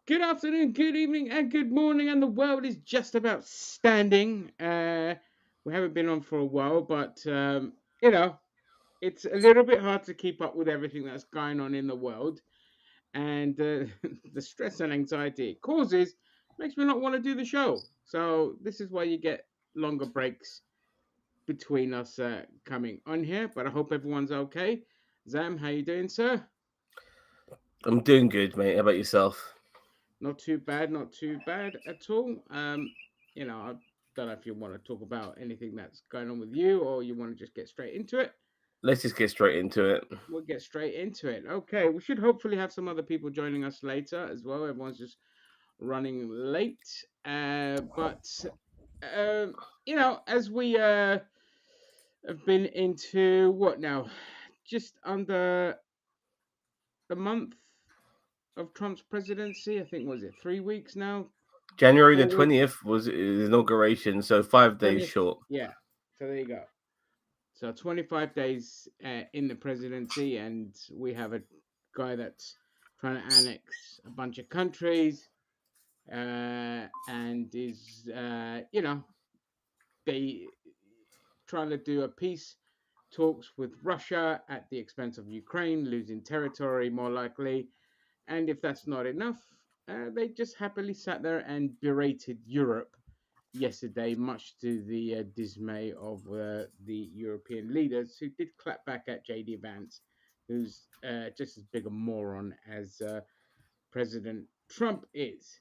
Good afternoon, good evening, and good morning, and the world is just about standing. We haven't been on for a while, but you know, it's a little bit hard to keep up with everything that's going on in the world, and the stress and anxiety it causes makes me not want to do the show. So this is why you get longer breaks between us coming on here. But I hope everyone's okay. Zam, how you doing, sir? I'm doing good, mate. How about yourself? Not too bad, not too bad at all. I don't know if you want to talk about anything that's going on with you or you want to just get straight into it. Let's just get straight into it. We'll get straight into it. Okay, we should hopefully have some other people joining us later as well. Everyone's just running late. Um, as we have been into what now? Just under a month of Trump's presidency. I think was it 3 weeks now? January the 4 weeks? 20th was his inauguration, so 5 days 20th. short. Yeah. So there you go. So 25 days in the presidency, and we have a guy that's trying to annex a bunch of countries, and is they trying to do a peace talks with Russia at the expense of Ukraine, losing territory more likely. And if that's not enough, they just happily sat there and berated Europe yesterday, much to the dismay of the European leaders who did clap back at JD Vance, who's just as big a moron as President Trump is.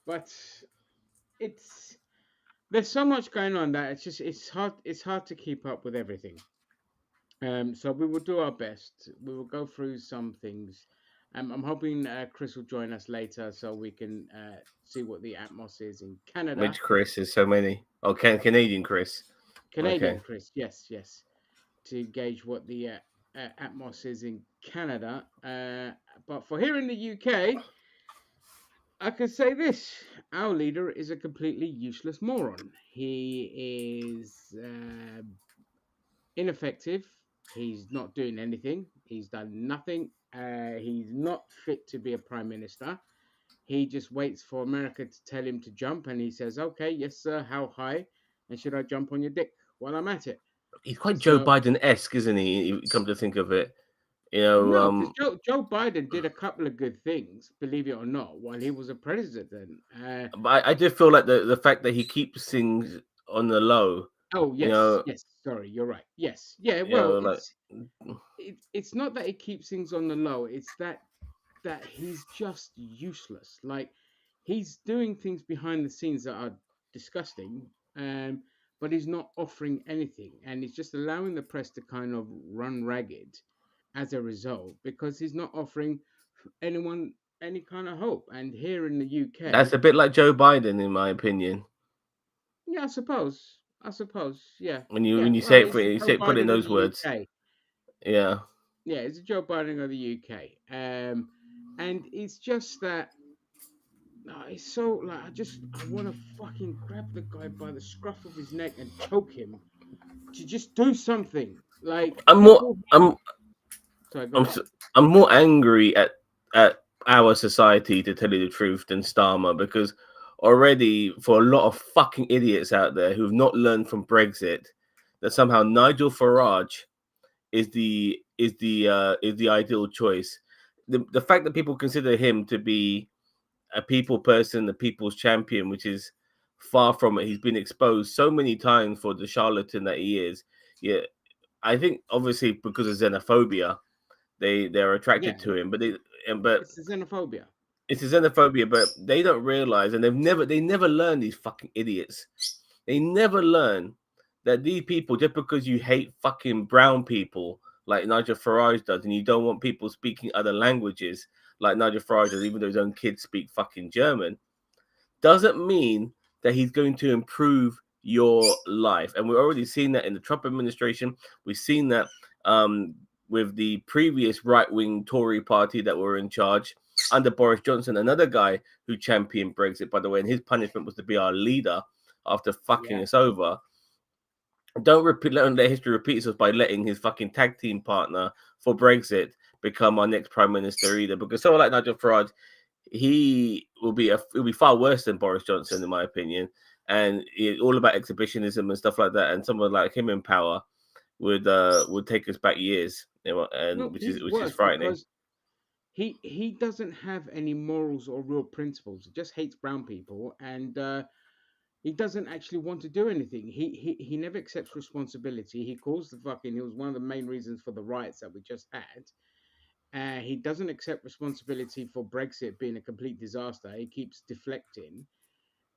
But it's there's so much going on that it's hard to keep up with everything. So we will do our best. We will go through some things. I'm hoping Chris will join us later so we can see what the atmos is in Canada. Which Chris is so many. Oh, Canadian Chris. Canadian Okay. Chris, yes, yes, to gauge what the atmos is in Canada. But for here in the UK, I can say this: our leader is a completely useless moron. He is ineffective. He's not doing anything. He's done nothing. He's not fit to be a prime minister. He just waits for America to tell him to jump, and he says, "Okay, yes, sir. How high? And should I jump on your dick while I'm at it?" He's quite Joe So Biden-esque, isn't he? You come to think of it. You know, no, because Joe Biden did a couple of good things, believe it or not, while he was a president. but I do feel like the fact that he keeps things on the low, Oh you yes, know, yes. Sorry, you're right. Yes, yeah. you Well, know, like it's not that he keeps things on the low. It's that he's just useless. Like he's doing things behind the scenes that are disgusting, but he's not offering anything, and he's just allowing the press to kind of run ragged as a result because he's not offering anyone any kind of hope. And here in the that's UK, a bit like Joe Biden, in my opinion. yeah, I suppose, yeah, When you yeah. when you Well, say it, it's the you Joe say put it in Biden of the those words. UK. Yeah. Yeah, it's a Joe Biden of the UK. And it's just that it's so like I want to fucking grab the guy by the scruff of his neck and choke him to just do something. Like I'm more. people. I'm Sorry, go I'm on. s- I'm more angry at our society, to tell you the truth, than Starmer, because already for a lot of fucking idiots out there who've not learned from Brexit that somehow Nigel Farage is the ideal choice. The fact that people consider him to be a people person, the people's champion, which is far from it. He's been exposed so many times for the charlatan that he is. Yeah, I think obviously because of xenophobia, they're attracted Yeah, to him, but it's the xenophobia. it's a xenophobia, but they don't realize, and they never learn, these fucking idiots. They never learn that these people, just because you hate fucking brown people like Nigel Farage does, and you don't want people speaking other languages like Nigel Farage does, even though his own kids speak fucking German, doesn't mean that he's going to improve your life. And we're already seeing that in the Trump administration. We've seen that with the previous right-wing Tory party that were in charge under Boris Johnson, another guy who championed Brexit, by the way, and his punishment was to be our leader after fucking Yeah, us over. Don't let history repeat itself by letting his fucking tag team partner for Brexit become our next prime minister either. Because someone like Nigel Farage, he will be far worse than Boris Johnson, in my opinion. And all about exhibitionism and stuff like that. And someone like him in power would take us back years, and No, which is he's which is worse frightening. because he doesn't have any morals or real principles. He just hates brown people, and he doesn't actually want to do anything. He never accepts responsibility. He calls the fucking. He was one of the main reasons for the riots that we just had. He doesn't accept responsibility for Brexit being a complete disaster. He keeps deflecting,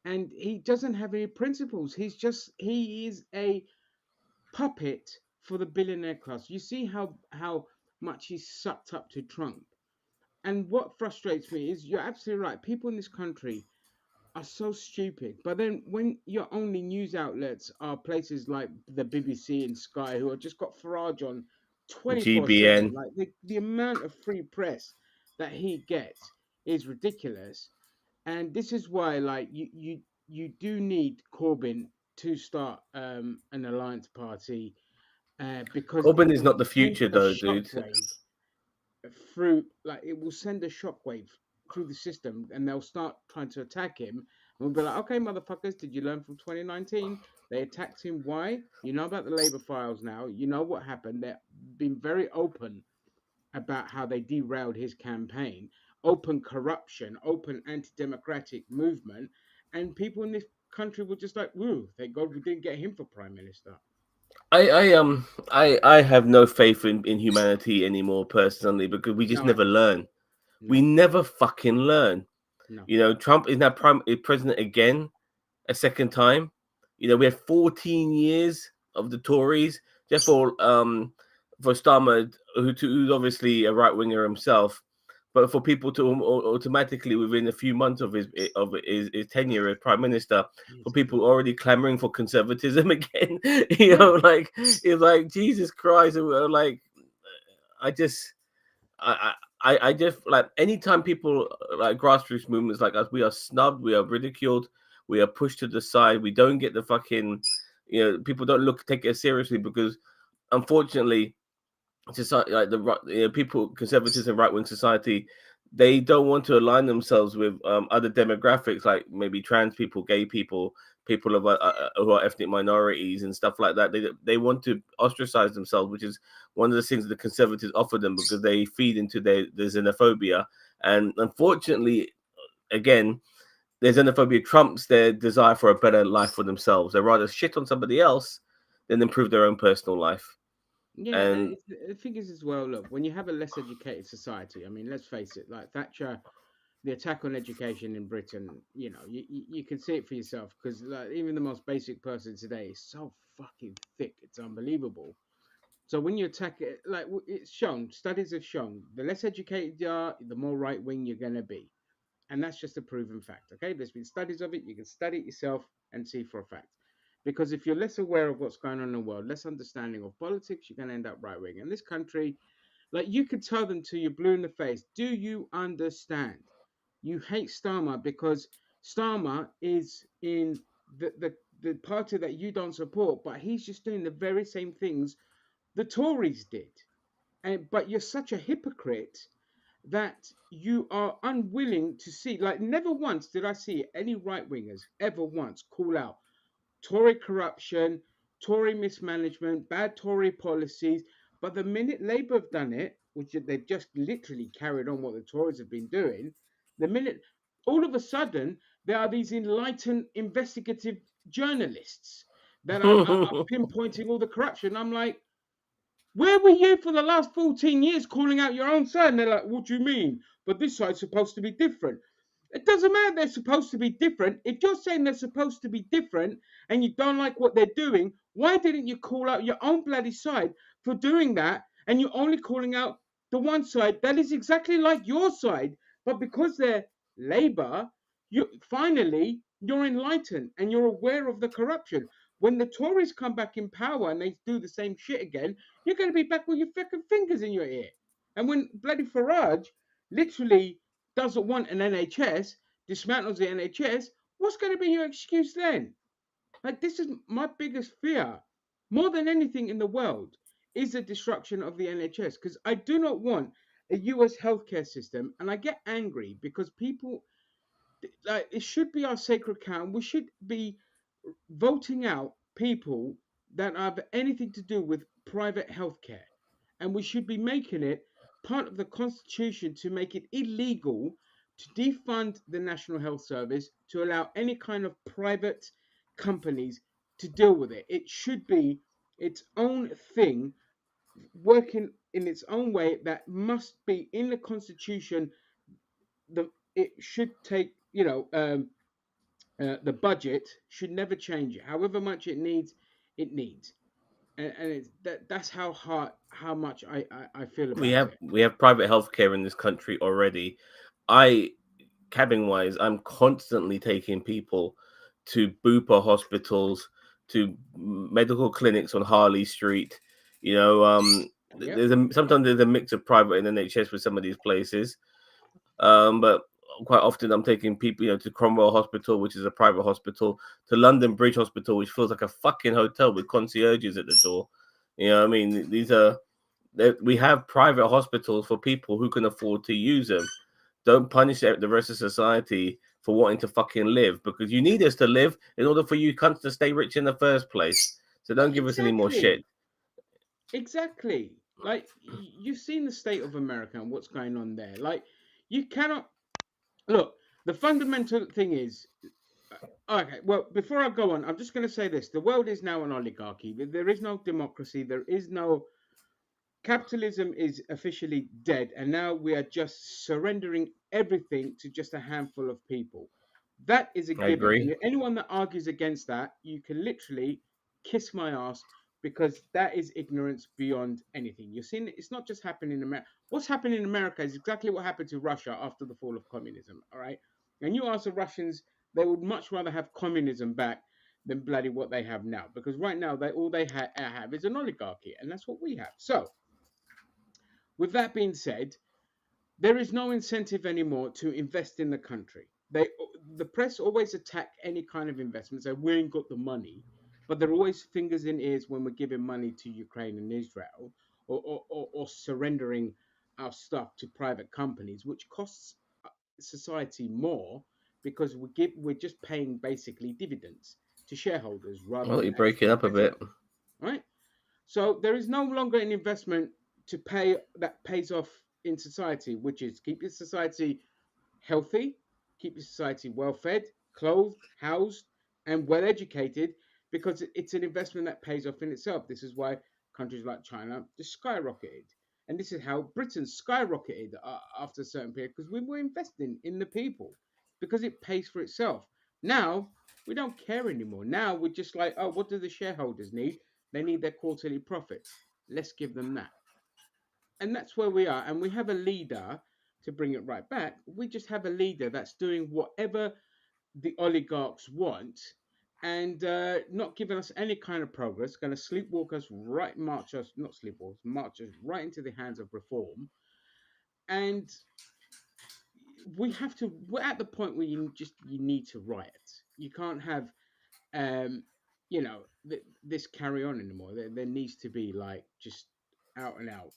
and he doesn't have any principles. He is a puppet for the billionaire class. You see how much he's sucked up to Trump. And what frustrates me is you're absolutely right. People in this country are so stupid. But then when your only news outlets are places like the BBC and Sky, who have just got Farage on 24/7, GBN. like the amount of free press that he gets is ridiculous. And this is why, like, you do need Corbyn to start an alliance party, because Corbyn it is will not the send future, a though, dude. shockwave through, like, it will send a shockwave through the system, and they'll start trying to attack him. And we'll be like, okay, motherfuckers, did you learn from 2019? They attacked him. Why? You know about the labor files now. You know what happened. They've been very open about how they derailed his campaign, open corruption, open anti-democratic movement, and people in this country were just like, "Woo! Thank God we didn't get him for prime minister." I have no faith in humanity anymore, personally, because we just No, I never don't. learn. We No, never fucking learn. no. Trump is now president again, a second time. We had 14 years of the Tories, just for Starmer, who's obviously a right winger himself, but for people to automatically within a few months of his tenure as prime minister, for Jesus people Christ. already clamoring for conservatism again, Yeah, like it's like Jesus Christ, like I just I just like anytime people like grassroots movements like us, we are snubbed, we are ridiculed, we are pushed to the side, we don't get the fucking, people don't take it seriously because unfortunately, society like people, conservatives and right wing society, they don't want to align themselves with other demographics like maybe trans people, gay people, people of who are ethnic minorities and stuff like that. They want to ostracize themselves, which is one of the things that the conservatives offer them because they feed into their xenophobia. And unfortunately, again, their xenophobia trumps their desire for a better life for themselves. They rather shit on somebody else than improve their own personal life. yeah, and And the thing is as well. Look, when you have a less educated society, I mean, let's face it. Like Thatcher, the attack on education in Britain, you can see it for yourself because, like, even the most basic person today is so fucking thick, it's unbelievable. So when you attack it, like, it's shown, studies have shown, the less educated you are, the more right wing you're gonna be, and that's just a proven fact. Okay, there's been studies of it. You can study it yourself and see for a fact. Because if you're less aware of what's going on in the world, less understanding of politics, you're going to end up right wing. And this country, like, you could tell them to you blue in the face, do you understand? You hate Starmer because Starmer is in the party that you don't support, but he's just doing the very same things the Tories did. And but you're such a hypocrite that you are unwilling to see. Like, never once did I see any right wingers ever once call out Tory corruption, Tory mismanagement, bad Tory policies. But the minute Labour have done it, which they've just literally carried on what the Tories have been doing, the minute, all of a sudden, there are these enlightened investigative journalists that are pinpointing all the corruption. I'm like, where were you for the last 14 years calling out your own side? And they're like, what do you mean? But this side's supposed to be different. It doesn't matter, they're supposed to be different. If you're saying they're supposed to be different and you don't like what they're doing, why didn't you call out your own bloody side for doing that? And you're only calling out the one side that is exactly like your side. But because they're Labour, you're enlightened and you're aware of the corruption. When the Tories come back in power and they do the same shit again, you're going to be back with your fucking fingers in your ear. And when bloody Farage literally doesn't want an NHS, dismantles the NHS, what's going to be your excuse then? Like, this is my biggest fear, more than anything in the world, is the destruction of the NHS. Because I do not want a US healthcare system, and I get angry because people, like, it should be our sacred cow. We should be voting out people that have anything to do with private healthcare, and we should be making it part of the constitution to make it illegal to defund the National Health Service to allow any kind of private companies to deal with it. It should be its own thing, working in its own way, that must be in the constitution. It should take, the budget should never change it. However much it needs, and that's how much I feel about it. We have private healthcare in this country already. I cabin wise, I'm constantly taking people to Bupa hospitals, to medical clinics on Harley Street. You know, Yep. sometimes there's a mix of private and NHS with some of these places. But quite often I'm taking people, to Cromwell Hospital, which is a private hospital, to London Bridge Hospital, which feels like a fucking hotel with concierges at the door. You know what I mean? We have private hospitals for people who can afford to use them. Don't punish the rest of society for wanting to fucking live, because you need us to live in order for you cunts to stay rich in the first place. So don't give us any more shit. Exactly. Exactly. Like, you've seen the state of America and what's going on there. Like, you cannot look. The fundamental thing is, okay. Well, before I go on, I'm just going to say this: the world is now an oligarchy. There is no democracy. There is no capitalism is officially dead, and now we are just surrendering everything to just a handful of people. That is a I given. agree. And anyone that argues against that, you can literally kiss my ass, because that is ignorance beyond anything. You're seeing it's not just happening in America. What's happening in America is exactly what happened to Russia after the fall of communism. All right. And you ask the Russians, they would much rather have communism back than bloody what they have now. Because right now, all they have is an oligarchy. And that's what we have. So, with that being said, there is no incentive anymore to invest in the country. The press always attack any kind of investment, say we ain't got the money, but they're always fingers in ears when we're giving money to Ukraine and Israel, or surrendering our stuff to private companies, which costs society more, because we're just paying basically dividends to shareholders rather Well, than you're breaking actually up a investing, bit. right? So there is no longer an investment to pay that pays off in society, which is keep your society healthy, keep your society well fed, clothed, housed, and well educated, because it's an investment that pays off in itself. This is why countries like China just skyrocketed. And this is how Britain skyrocketed after a certain period, because we were investing in the people, because it pays for itself. Now, we don't care anymore. Now we're just like, oh, what do the shareholders need? They need their quarterly profits. Let's give them that. And that's where we are. And we have a leader, to bring it right back. We just have a leader that's doing whatever the oligarchs want, and not giving us any kind of progress, going to sleepwalk us right, march us, not sleepwalk, march us right into the hands of reform. And we're at the point where you need to riot. You can't have, um, this carry on anymore. There needs to be, like, just out and out,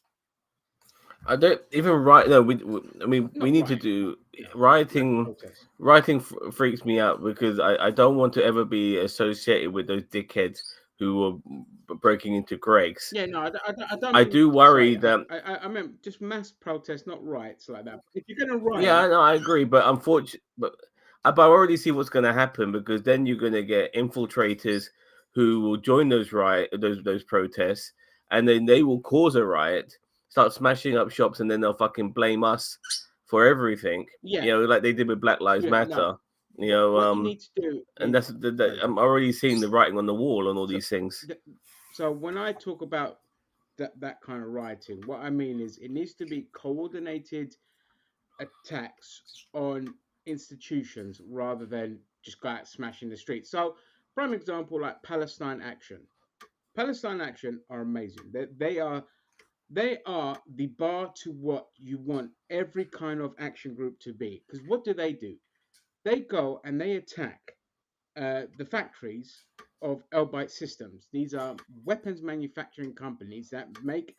I don't even right. No, I mean, we not need to riot, but do mass writing. protest. Writing freaks me out, because I don't want to ever be associated with those dickheads who were breaking into Greg's. Yeah, no, I don't I mean. do Sorry, worry that. I meant just mass protest, not riots like that. If you're gonna Yeah, riot, I agree, but unfortunately, but I already see what's going to happen, because then you're going to get infiltrators who will join those protests, and then they will cause a riot, start smashing up shops, and then they'll fucking blame us for everything. yeah, Like they did with Black Lives yeah, no. Matter. You What know, what you need to do and is, sorry. I'm already seeing the writing on the wall on all So, these things. th- so when I talk about that kind of rioting, what I mean is it needs to be coordinated attacks on institutions rather than just go out smashing the streets. So, prime example, like Palestine Action. Palestine Action are amazing. They are the bar to what you want every kind of action group to be. Because what do? They go and they attack the factories of Elbite Systems. These are weapons manufacturing companies that make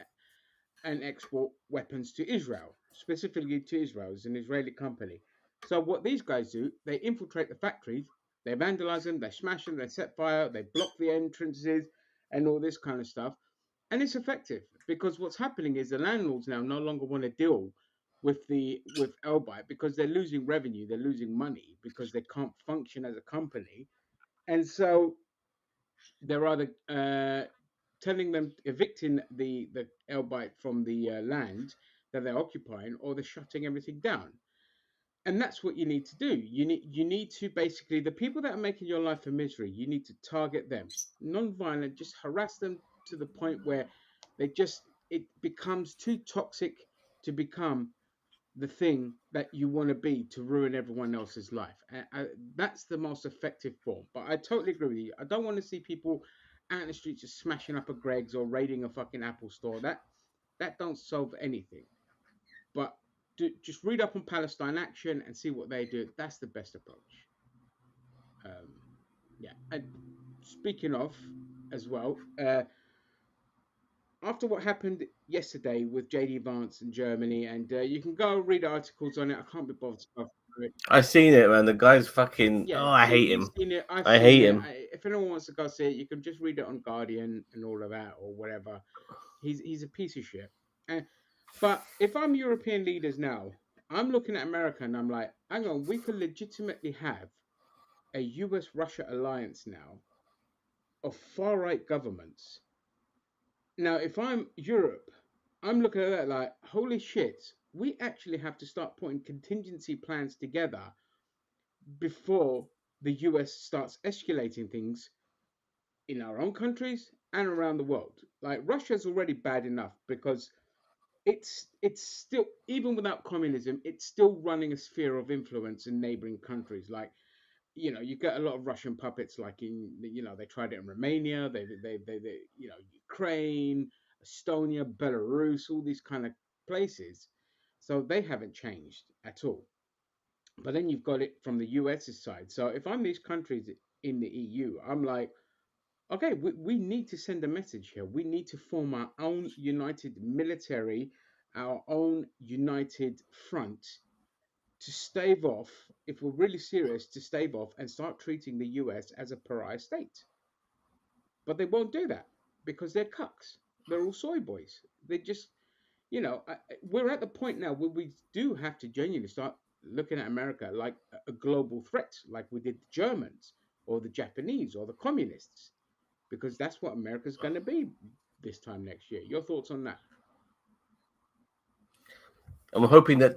and export weapons to Israel. specifically to Israel. It's an Israeli company. So what these guys do, they infiltrate the factories, they vandalize them, they smash them, they set fire, they block the entrances, and all this kind of stuff. And it's effective because what's happening is the landlords now no longer want to deal with Elbite because they're losing revenue, they're losing money because they can't function as a company, and so they're either telling them evicting the Elbite from the land that they're occupying, or they're shutting everything down. And that's what you need to do. You need to basically, the people that are making your life a misery, you need to target them, non-violent, just harass them to the point where they just it becomes too toxic to become the thing that you want to be to ruin everyone else's life. That's the most effective form. But I totally agree with you. I don't want to see people out in the streets just smashing up a Greg's or raiding a fucking Apple store. That don't solve anything. But just read up on Palestine Action and see what they do. That's the best approach. Um, yeah. And speaking of, as well, after what happened yesterday with JD Vance in Germany, and you can go read articles on it. I can't be bothered to go through it. I seen it, man. The guy's fucking. Yeah, Oh, I hate you've him. seen it. I've I seen hate it. him. If anyone wants to go see it, you can just read it on Guardian and all of that or whatever. He's a piece of shit. Uh, but if I'm European leaders now, I'm looking at America and I'm like, hang on, we could legitimately have a US Russia alliance now of far right governments. Now, if I'm Europe, I'm looking at that like, holy shit, we actually have to start putting contingency plans together before the US starts escalating things in our own countries and around the world. Like Russia's already bad enough because it's still, even without communism, it's still running a sphere of influence in neighboring countries. Like, you get a lot of Russian puppets, like they tried it in Romania, they Ukraine, Estonia, Belarus, all these kind of places. So they haven't changed at all. But then you've got it from the US's side. So if I'm these countries in the EU, I'm like, okay, we need to send a message here. We need to form our own united military, our own united front to stave off, if we're really serious, to stave off and start treating the US as a pariah state. But they won't do that because they're cucks. They're all soy boys. They just, we're at the point now where we do have to genuinely start looking at America like a global threat, like we did the Germans or the Japanese or the communists, because that's what America's going to be this time next year. Your thoughts on that? I'm hoping that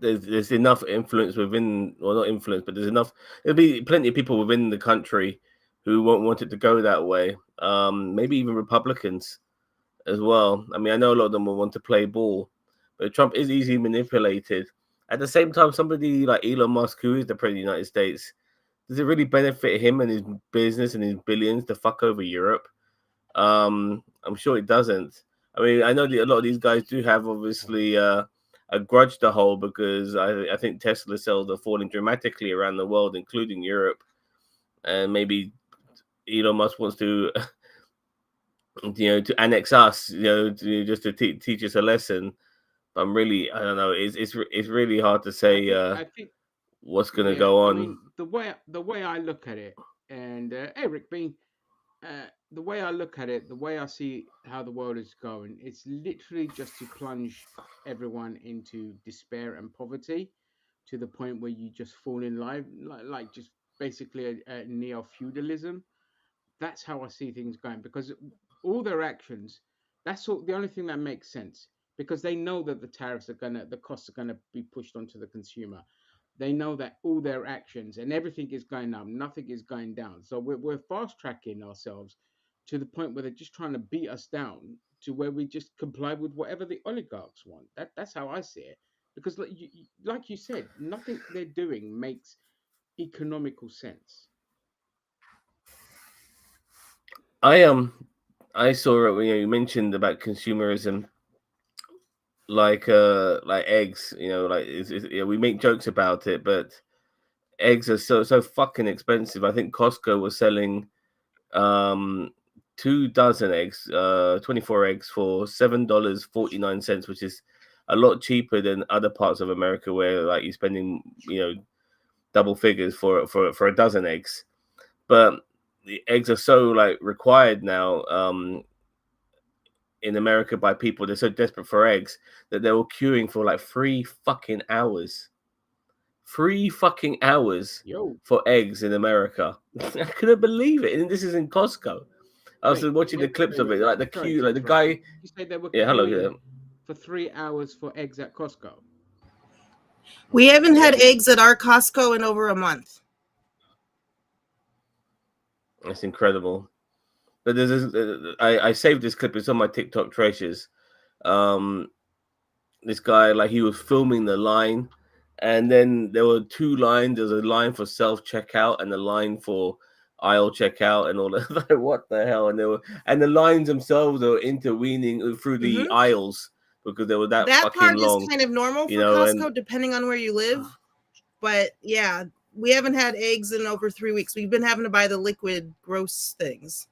there's enough influence within, well, not influence, but there's enough. There'll be plenty of people within the country who won't want it to go that way. Maybe even Republicans as well. I mean, I know a lot of them will want to play ball, but Trump is easily manipulated. At the same time, somebody like Elon Musk, who is the president of the United States, does it really benefit him and his business and his billions to fuck over Europe? I'm sure it doesn't. I mean, I know that a lot of these guys do have obviously a grudge to hold because I think Tesla sales are falling dramatically around the world, including Europe, and maybe Elon Musk wants to, to annex us, just to teach us a lesson. But I don't know. It's really hard to I say think I think what's gonna yeah. go I on. mean, the way I look at it, and Eric being the way I look at it, the way I see how the world is going, it's literally just to plunge everyone into despair and poverty to the point where you just fall in line, like just basically a neo feudalism. That's how I see things going because all their actions, the only thing that makes sense because they know that the costs are gonna be pushed onto the consumer. They know that all their actions and everything is going up, nothing is going down. So we're fast tracking ourselves to the point where they're just trying to beat us down to where we just comply with whatever the oligarchs want. That's how I see it. Because like you said, nothing they're doing makes economical sense. I I saw it when you mentioned about consumerism, like eggs. We make jokes about it, but eggs are so fucking expensive. I think Costco was selling um 2 dozen eggs, 24 eggs for $7.49, which is a lot cheaper than other parts of America where like you're spending, double figures for a dozen eggs. But the eggs are so like required now in America by people. They're so desperate for eggs that they were queuing for like 3 fucking hours. 3 fucking hours Yo, for eggs in America. I couldn't believe it. And this is in Costco. I was wait, watching the clips wait, of wait. it, like the Sorry queue, to like the interrupt. guy. You say they were Yeah, hello. Yeah, queuing for 3 hours for eggs at Costco. We haven't yeah, had eggs at our Costco in over a month. it's incredible. But there's this, I saved this clip. It's on my TikTok treasures. Um, this guy, like, he was filming the line, and then there were two lines. There's a line for self checkout and a line for aisle checkout and all that. Like, what the hell? And the lines themselves are intervening through the Hmm. aisles because they were that That fucking part is long, kind of normal you for know. And Costco, depending on where you live. But yeah, we haven't had eggs in over 3 weeks. We've been having to buy the liquid gross things.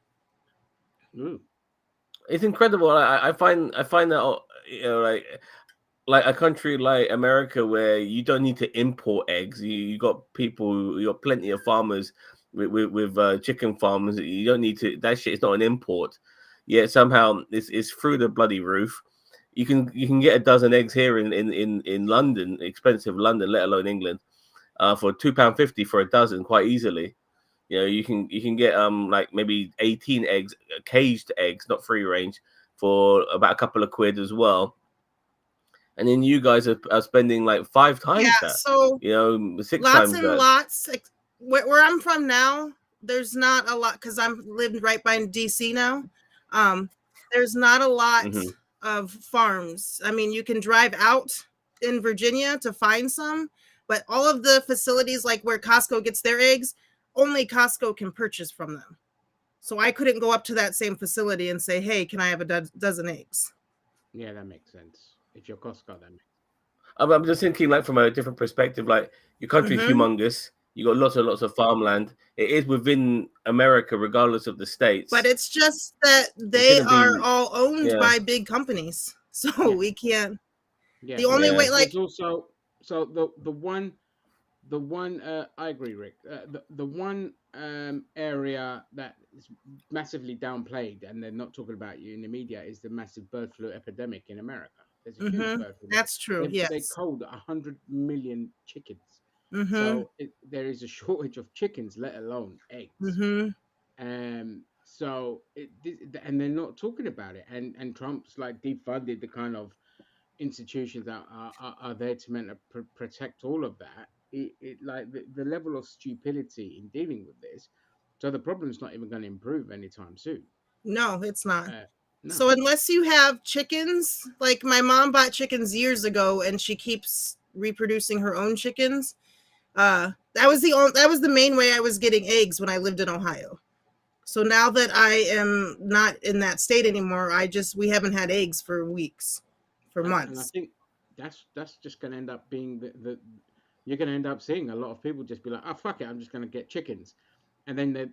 Ooh. it's incredible. I find that like a country like America where you don't need to import eggs. You got people, you got plenty of farmers with chicken farms. You don't need to. That shit is not an import. Yet somehow it's through the bloody roof. You can get a dozen eggs here in London, expensive London, let alone England, for £2.50 for a dozen quite easily. You can get like maybe 18 eggs, caged eggs, not free range, for about a couple of quid as well. And then you guys are spending like 5 times Yeah, that, so six lots times and that. lots. Where I'm from now, there's not a lot because I'm living right by DC now. Um, there's not a lot Hmm. of farms. I mean, you can drive out in Virginia to find some, but all of the facilities like where Costco gets their eggs, only Costco can purchase from them. So I couldn't go up to that same facility and say, "Hey, can I have a dozen eggs?" Yeah, that makes sense. If you're Costco, that makes I'm just thinking like from a different perspective. Like your country's Mm-hmm. humongous. You got lots and lots of farmland. It is within America, regardless of the But states. it's just that It they shouldn't are be. all owned Yeah, by big companies. So yeah, we can't. yeah. The only But yeah. way, there's like, also the one I agree, Rick. The one area that is massively downplayed, and they're not talking about you in the media, is the massive bird flu epidemic in America. There's a huge mm-hmm, bird flu. that's true. They Yes. culled 100 million chickens, Mm-hmm. so there is a shortage of chickens, let alone eggs. Mm-hmm. And they're not talking about it. And Trump's like defunded the kind of institutions that are there to meant to protect all of that. Like the level of stupidity in dealing with this. So the problem's not even going to improve anytime soon. No, it's not. Uh, no. So unless you have chickens, like my mom bought chickens years ago, and she keeps reproducing her own chickens. That was the main way I was getting eggs when I lived in Ohio. So now that I am not in that state anymore, we haven't had eggs for weeks, for And I months. think that's just going to end up being the you're going to end up seeing a lot of people just be like, oh fuck it, I'm just going to get chickens, and then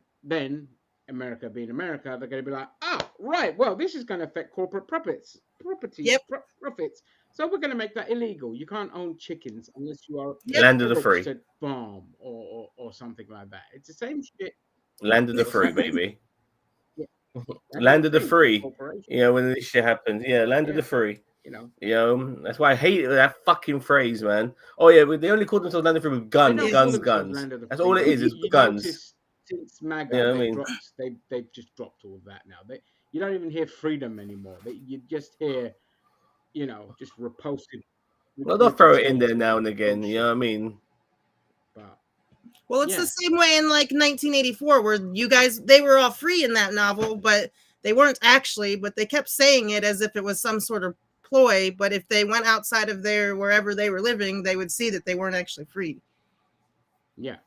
America being America, they're going to be like, oh right, well this is going to affect corporate Yep. profits, so we're going to make that illegal. You can't own chickens unless you are Yep. Land of a the free. registered farm or something like that. It's the same shit. Land of the Or free, something. baby. Yeah, land of the Land of the free. It's a free. corporation. When this shit happens. Yeah, land of Yeah, the free. you know. That's why I hate that fucking phrase, man. Oh yeah, they only call themselves land of the free with They guns, don't call guns, Yes. themselves guns. land of the That's free, all it but is. It's you guns. notice since You MAGA know what I they've mean? dropped they've just dropped all of that now. You don't even hear freedom anymore. You just hear just Well, they'll throw it in there now regurgitated and again. You know bullshit. what I mean? But Well, it's the yeah, same way in like 1984, where you guys, they were all free in that novel, but they weren't actually, but they kept saying it as if it was some sort of ploy. But if they went outside of their wherever they were living, they would see that they weren't actually free. yeah,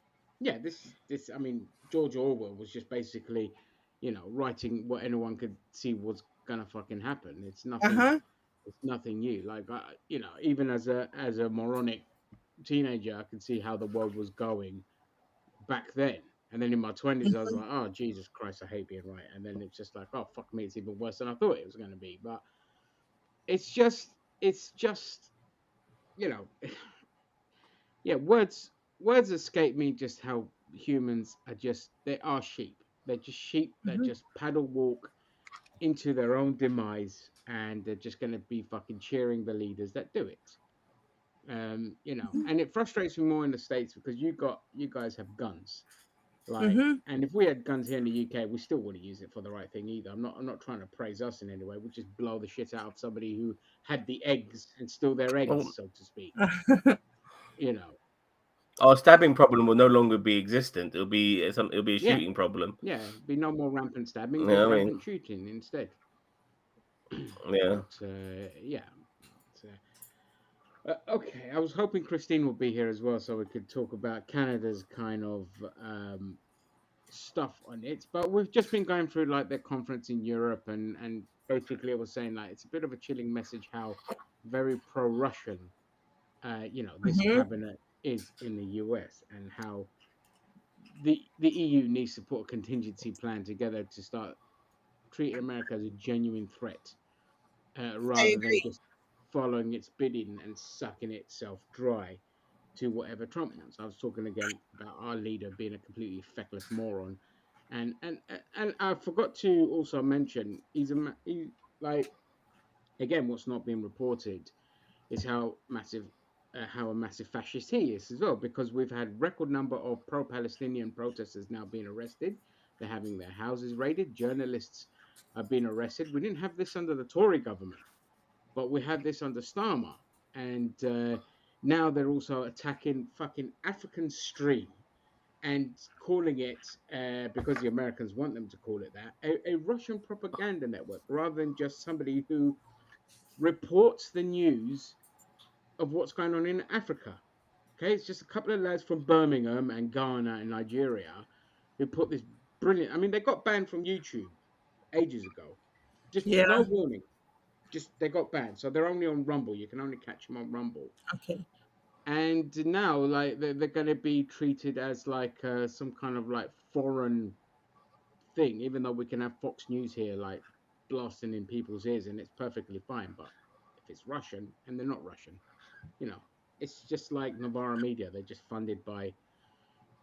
yeah. This. I mean, George Orwell was just basically, writing what anyone could see was gonna fucking happen. It's Uh nothing. huh. It's nothing new. Like even as a moronic teenager, I could see how the world was going back then. And then in my 20s, I was like, oh, Jesus Christ, I hate being right. And then it's just like, oh, fuck me, it's even worse than I thought it was going to be. But it's just, it's just, you know, yeah, words escape me just how humans are just they are sheep. They're just sheep that Mhm. just paddle walk into their own demise, and they're just going to be fucking cheering the leaders that do it. Mhm. And it frustrates me more in the States because you guys have guns. Like, Mhm. and if we had guns here in the UK, we still wouldn't use it for the right thing either. I'm not trying to praise us in any way. We just blow the shit out of somebody who had the eggs and steal their eggs, Well, so to speak. You know. our stabbing problem will no longer be existent. It'll be a Yeah, shooting problem. yeah. Be no more rampant You stabbing, be know what I mean? rampant shooting instead. Yeah. But yeah. Okay, I was hoping Christine would be here as well, so we could talk about Canada's kind of stuff on it. But we've just been going through like their conference in Europe, and basically it was saying like it's a bit of a chilling message how very pro-Russian, this Mhm. cabinet is in the US, and how the EU needs to put a contingency plan together to start treating America as a genuine threat, I rather than agree. just following its bidding and sucking itself dry to whatever Trump wants. I was talking again about our leader being a completely feckless moron, and I forgot to also mention he, like, again, what's not being reported is how a massive fascist he is as well, because we've had record number of pro-Palestinian protesters now being arrested. They're having their houses raided. Journalists are being arrested. We didn't have this under the Tory government, but we had this under Starmer, and now they're also attacking fucking African Stream and calling it, because the Americans want them to call it that, a Russian propaganda network rather than just somebody who reports the news of what's going on in Africa. Okay, it's just a couple of lads from Birmingham and Ghana and Nigeria who put this brilliant. I mean, they got banned from YouTube ages ago, just Yeah. no warning. Just they got banned, so they're only on Rumble. You can only catch them on Rumble. Okay. And now, like, they're going to be treated as like some kind of like foreign thing, even though we can have Fox News here, like blasting in people's ears, and it's perfectly fine. But if it's Russian and they're not Russian, you know, it's just like Novara Media. They're just funded by,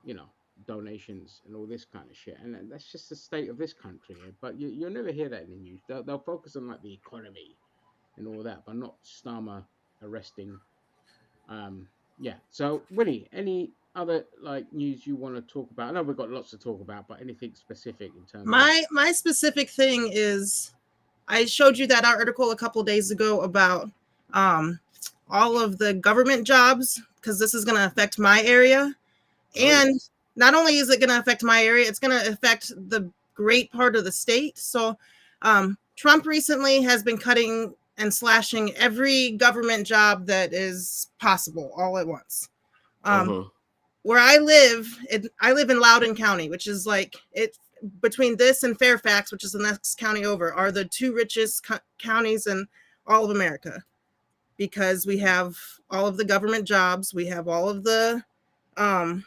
you know, donations and all this kind of shit. And that's just the state of this country. But you'll never hear that in the news. They'll focus on like the economy and all that, but not Starmer arresting. Um, yeah. So, Willie, any other like news you want to talk about? I know we've got lots to talk about, but anything specific in terms of. My specific thing is I showed you that article a couple days ago about um, all of the government jobs because this is going to affect my area. Oh yeah. And not only is it going to affect my area, it's going to affect the great part of the state. So Trump recently has been cutting and slashing every government job that is possible all at once. Mm-hmm. Where I live in Loudoun County, which is like it between this and Fairfax, which is the next county over, are the two richest counties in all of America because we have all of the government jobs, we have all of the um,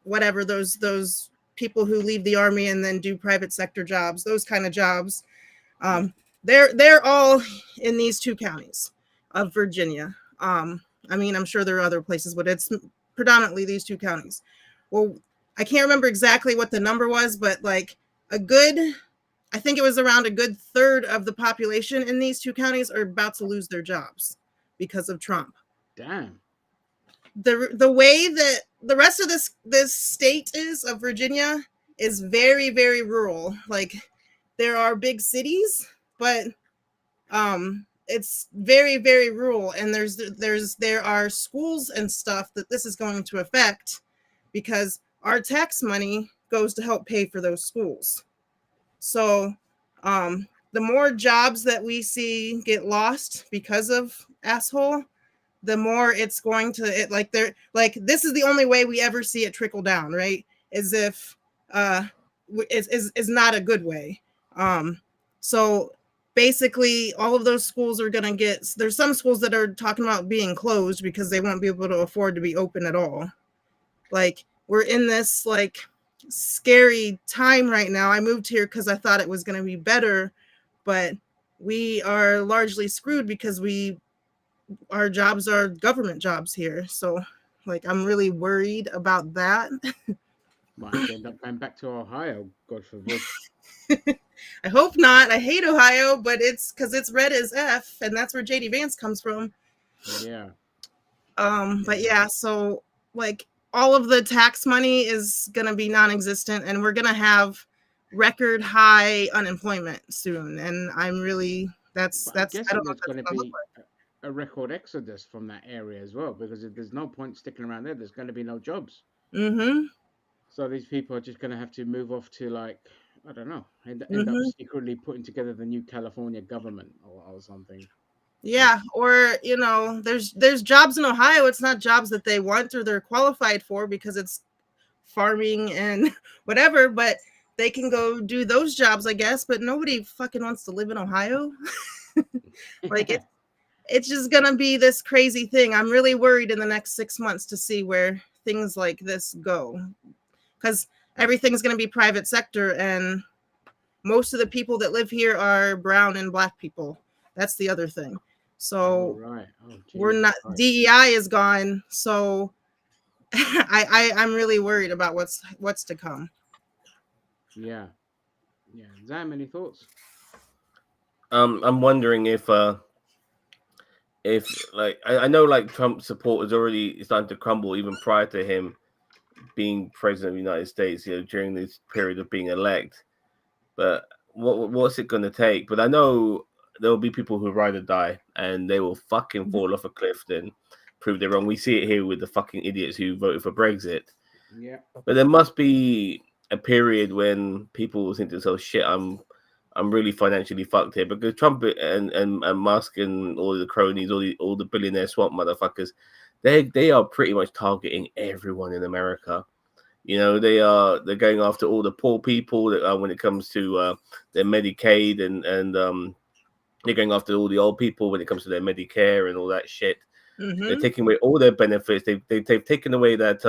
whatever those people who leave the army and then do private sector jobs, those kind of jobs. Yeah. Um, they're all in these two counties of Virginia. I mean, I'm sure there are other places, but it's predominantly these two counties. Well, I can't remember exactly what the number was, but like a good, I think it was around a good third of the population in these two counties are about to lose their jobs because of Trump. Damn. The way that the rest of this state is of Virginia is very very rural. Like there are big cities, but it's very very rural, and there are schools and stuff that this is going to affect because our tax money goes to help pay for those schools. So the more jobs that we see get lost because of asshole, the more it's going to it like they're like this is the only way we ever see it trickle down, right? Is if is not a good way. So basically all of those schools are going to get there's some schools that are talking about being closed because they won't be able to afford to be open at all. Like we're in this like scary time right now. I moved here because I thought it was going to be better, but we are largely screwed because we our jobs are government jobs here. So, like, I'm really worried about that. Might have to end up going back to Ohio, God forbid. I hope not. I hate Ohio, but it's because it's red as F, and that's where JD Vance comes from. Yeah. But Yeah. yeah, so like all of the tax money is gonna be non-existent, and we're gonna have record high unemployment soon. And I'm really But I'm that's I guessing don't know there's what that's going to gonna look be a record exodus from that area as well, because if there's no point sticking around there, there's going to be no jobs. like. Mm-hmm. So these people are just going to have to move off to, like, I don't know, end up Mm-hmm. secretly putting together the new California government or something. Yeah, It's or there's jobs in Ohio. It's not jobs that they want or they're qualified for because it's farming and whatever, but they can go do those jobs, I guess. But nobody fucking wants to live in Ohio. Like it's just gonna be this crazy thing. I'm really worried in the next 6 months to see where things like this go, because everything's gonna be private sector, and most of the people that live here are brown and black people. That's the other thing. oh So right, oh we're Jesus not Christ, DEI is gone. So I'm really worried about what's to come. yeah, yeah. Zam, any thoughts? I'm wondering if like I know like Trump support is already starting to crumble even prior to him being president of the United States, during this period of being elect. But what's it going to take? But I know there will be people who ride or die, and they will fucking fall off a cliff then prove they're wrong. We see it here with the fucking idiots who voted for Brexit. Yeah, But there must be a period when people will think to themselves, "Shit, I'm really financially fucked here," because Trump and Musk and all the cronies, all the billionaire swamp motherfuckers, they are pretty much targeting everyone in America. They're going after all the poor people that when it comes to their Medicaid, and they're going after all the old people when it comes to their Medicare and all that shit. They're Mm-hmm. taking away all their benefits. They've taken away that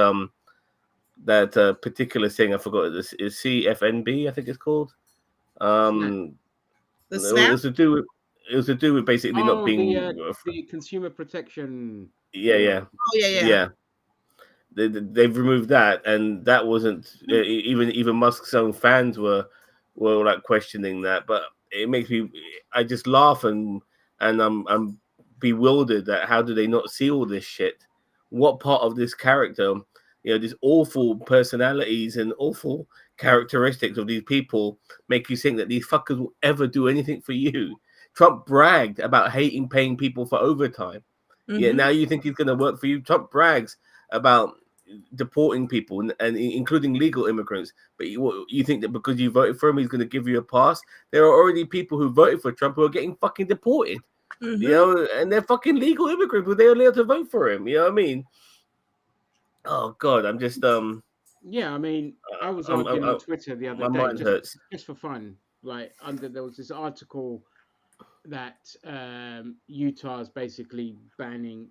particular thing. I forgot this is CFNB, I think it's called. snap. Um, The it snap. was to do with basically not Oh, being. the consumer protection Yeah, bill. yeah, Oh yeah, yeah. yeah. They've removed that, and that wasn't even Musk's own fans were like questioning that. But it makes me, I just laugh, and I'm bewildered at how do they not see all this shit? What part of this character, these awful personalities and awful characteristics of these people make you think that these fuckers will ever do anything for you? Trump bragged about hating paying people for overtime. Yeah, Mm-hmm. now you think he's going to work for you? Trump brags about deporting people and including legal immigrants, but you think that because you voted for him, he's going to give you a pass? There are already people who voted for Trump who are getting fucking deported, Mm-hmm. and they're fucking legal immigrants, but they're allowed to vote for him. You know what I mean? Oh God, I'm just Yeah, I mean, I was I'm, arguing I'm, on I'm Twitter the other my day, mind hurts. just for fun. Like, there was this article that Utah's basically banning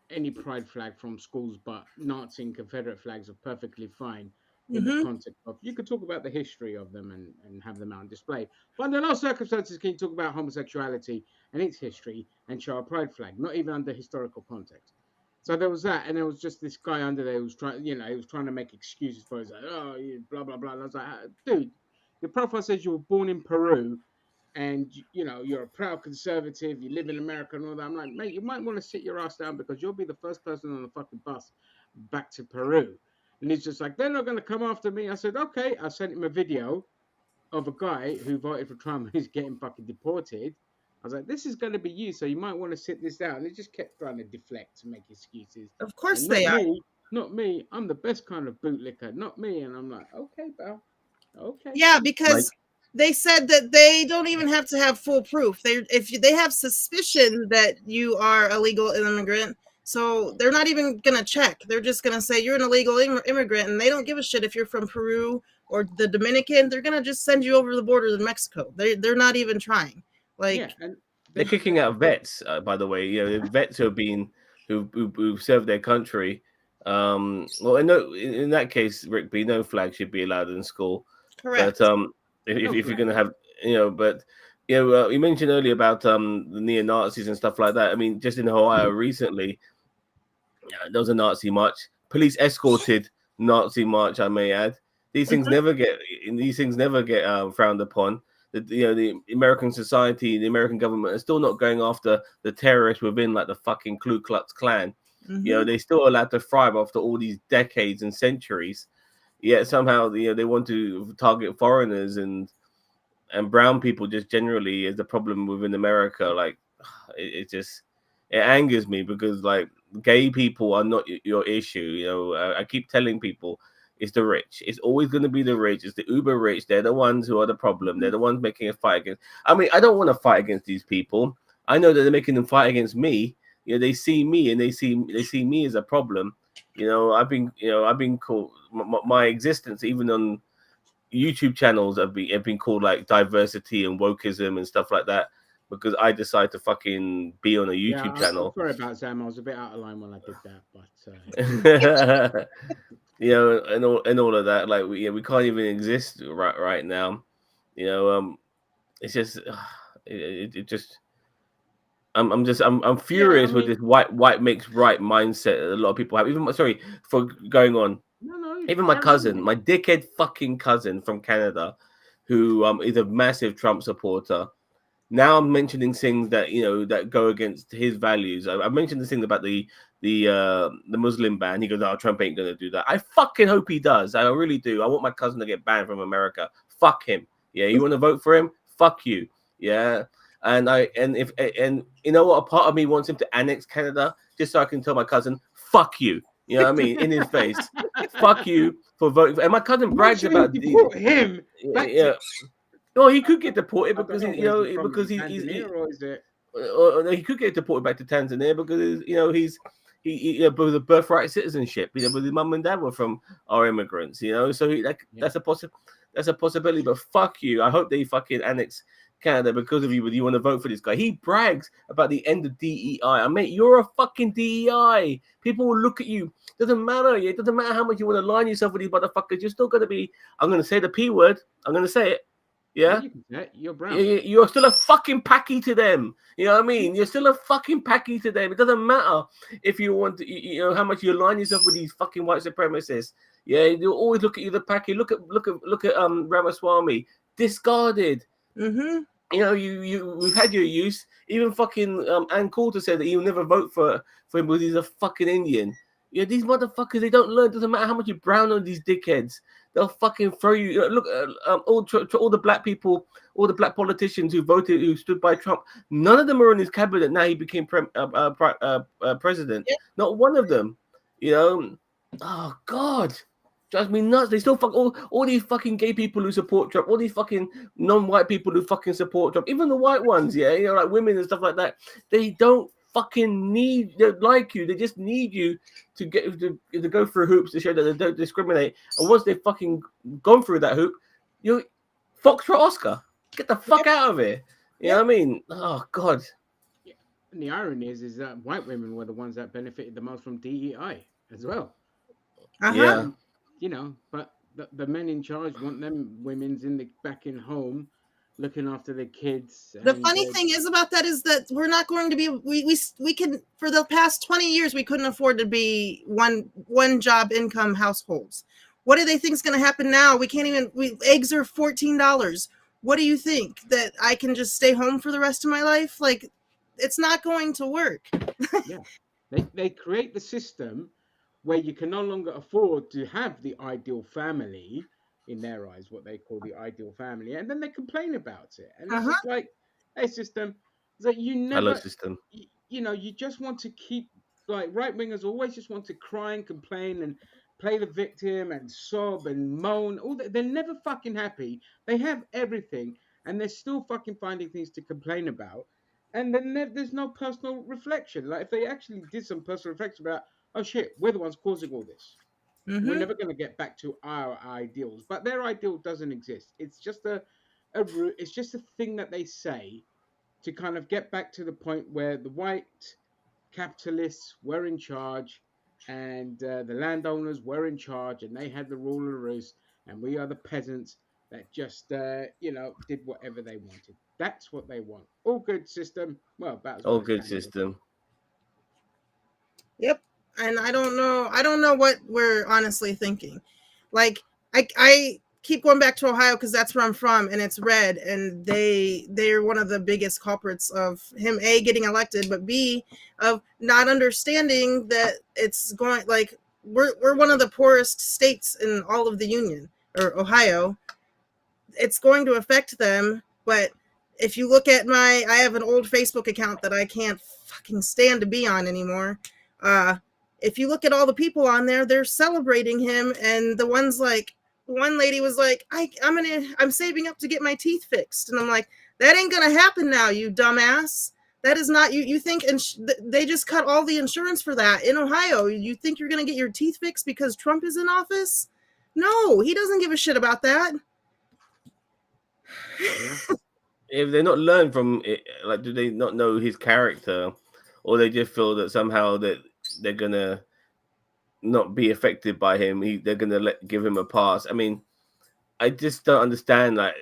any pride flag from schools, but Nazi and Confederate flags are perfectly fine in the Mm-hmm. context of you could talk about the history of them and have them out on display. But under no circumstances can you talk about homosexuality and its history and show a pride flag, not even under historical context. So there was that, and there was just this guy under there who was trying, he was trying to make excuses for it. Like, oh, blah blah blah. And I was like, dude, your profile says you were born in Peru, and you're a proud conservative, you live in America and all that. I'm like, mate, you might want to sit your ass down because you'll be the first person on the fucking bus back to Peru. And he's just like, they're not going to come after me. I said, okay. I sent him a video of a guy who voted for Trump who's getting fucking deported. I was like, this is going to be you, so you might want to sit this down. And he just kept trying to deflect and make excuses. Of course And they are. not me. I'm the best kind of bootlicker, not me. And I'm like, okay, pal, okay. Yeah, Like, because they said that they don't even have to have full proof. They have suspicion that you are a legal immigrant, so they're not even gonna check. They're just gonna say you're an illegal immigrant, and they don't give a shit if you're from Peru or the Dominican. They're gonna just send you over the border to Mexico. They're not even trying. Yeah, Like, and they're they kicking out vets, by the way. Vets who have been who served their country. Well, in that case, Rick no flag should be allowed in school. But correct. if, no if you're flag. gonna have, but Yeah, well, you mentioned earlier about the neo Nazis and stuff like that. I mean, just in Ohio recently, there was a Nazi march. Police escorted Nazi march, I may add. These things never get frowned upon. The American society, the American government are still not going after the terrorists within like the fucking Ku Klux Klan. Mm-hmm. They still allowed to thrive after all these decades and centuries. Yet somehow they want to target foreigners and brown people just generally is the problem within America. Like it just it angers me because like gay people are not your issue. I keep telling people it's the rich. It's always going to be the rich. It's the uber rich. They're the ones who are the problem. They're the ones making a fight against. I mean, I don't want to fight against these people. I know that they're making them fight against me. They see me and they see me as a problem. I've been called my existence even on YouTube channels have been called like diversity and wokeism and stuff like that because I decide to fucking be on a Yeah, YouTube I'm channel. sorry about Zam. I was a bit out of line when I did that, but And all of that. Like we can't even exist right now. It's just it just I'm yeah, I furious with mean, this white makes right mindset that a lot of people have. Sorry for going on. no, Even my carry cousin, on. my dickhead fucking cousin from Canada, who is a massive Trump supporter. Now I'm mentioning things that that go against his values. I mentioned this thing about the Muslim ban. He goes, "Oh, Trump ain't gonna do that." I fucking hope he does. I really do. I want my cousin to get banned from America. Fuck him. Yeah, you want to vote for him? Fuck you. Yeah. And you know what? A part of me wants him to annex Canada just so I can tell my cousin, "Fuck you." You know what I mean? In his face. Fuck you for voting. And my cousin I'm not brags sure you about the deport him back to. yeah. No, he could get deported I don't because know where's he from. Is because it Tanzania or is it? he could get deported back to Tanzania because with a birthright citizenship. But his mum and dad were from our immigrants. So Yeah, that's a possibility. But fuck you. I hope they fucking annex Canada because of you. But you want to vote for this guy? He brags about the end of DEI. Mate, you're a fucking DEI. People will look at you. Doesn't matter. It doesn't matter how much you want to line yourself with these motherfuckers. You're still gonna be. I'm gonna say the p word. I'm gonna say it. yeah, Yeah. you can say it. You're brown. You're still a fucking packy to them. You know what I mean? You're still a fucking packy to them. It doesn't matter if you want to, how much you align yourself with these fucking white supremacists. Yeah, they'll always look at you the packy. Look at Ramaswamy discarded. Mm-hmm. We've had your use. Even fucking Ann Coulter said that he'll never vote for him because he's a fucking Indian. Yeah, these motherfuckers, they don't learn. Doesn't matter how much you brown on these dickheads. They'll fucking throw you. Look, all the black people, all the black politicians who stood by Trump. None of them are in his cabinet now. He became president. Yeah. Not one of them. Oh God, drives me nuts. They still all these fucking gay people who support Trump. All these fucking non-white people who fucking support Trump. Even the white ones, yeah, like women and stuff like that. They don't fucking like you. They just need you to go through hoops to show that they don't discriminate. And once they've fucking gone through that hoop, you Foxtrot Oscar, get the fuck out of here. You know what I mean? Oh God. Yeah. And the irony is that white women were the ones that benefited the most from DEI as well. Uh-huh. Yeah. And but the men in charge want them women's in the back in home, looking after the kids, The and funny thing is about that is that we're not going to be we can for the past 20 years we couldn't afford to be one job income households. What do they think is going to happen now? We can't even eggs are $14. What do you think that I can just stay home for the rest of my life? Like it's not going to work. yeah, they create the system where you can no longer afford to have the ideal family in their eyes, what they call the ideal family, and then they complain about it, and it's Uh-huh. just like a system that you Hello, never, system. you just want to keep like right wingers always just want to cry and complain and play the victim and sob and moan. All that they're never fucking happy. They have everything, and they're still fucking finding things to complain about. And then there's no personal reflection. Like if they actually did some personal reflection about, oh shit, we're the ones causing all this. We're Mm-hmm. never going to get back to our ideals, but their ideal doesn't exist. It's just it's just a thing that they say to kind of get back to the point where the white capitalists were in charge and the landowners were in charge and they had the rule of the roost and we are the peasants. that just did whatever they wanted. That's what they want. All good system. Well, about as All well as good Canada. system. Yep. And I don't know what we're honestly thinking. Like I keep going back to Ohio because that's where I'm from, and it's red, and they're one of the biggest culprits of him A, getting elected, but B, of not understanding that it's going, like, we're one of the poorest states in all of the union, or Ohio. It's going to affect them. But if you look at I have an old Facebook account that I can't fucking stand to be on anymore. If you look at all the people on there, they're celebrating him, and the ones like, one lady was like, I'm saving up to get my teeth fixed, and I'm like, that ain't gonna happen now, you dumbass. That is not you. You think, and they just cut all the insurance for that in Ohio. You think you're gonna get your teeth fixed because Trump is in office? No, he doesn't give a shit about that. Yeah. If they're not learned from it, like, do they not know his character, or they just feel that somehow that they're gonna not be affected by him? They're gonna give him a pass. I mean, I just don't understand, like,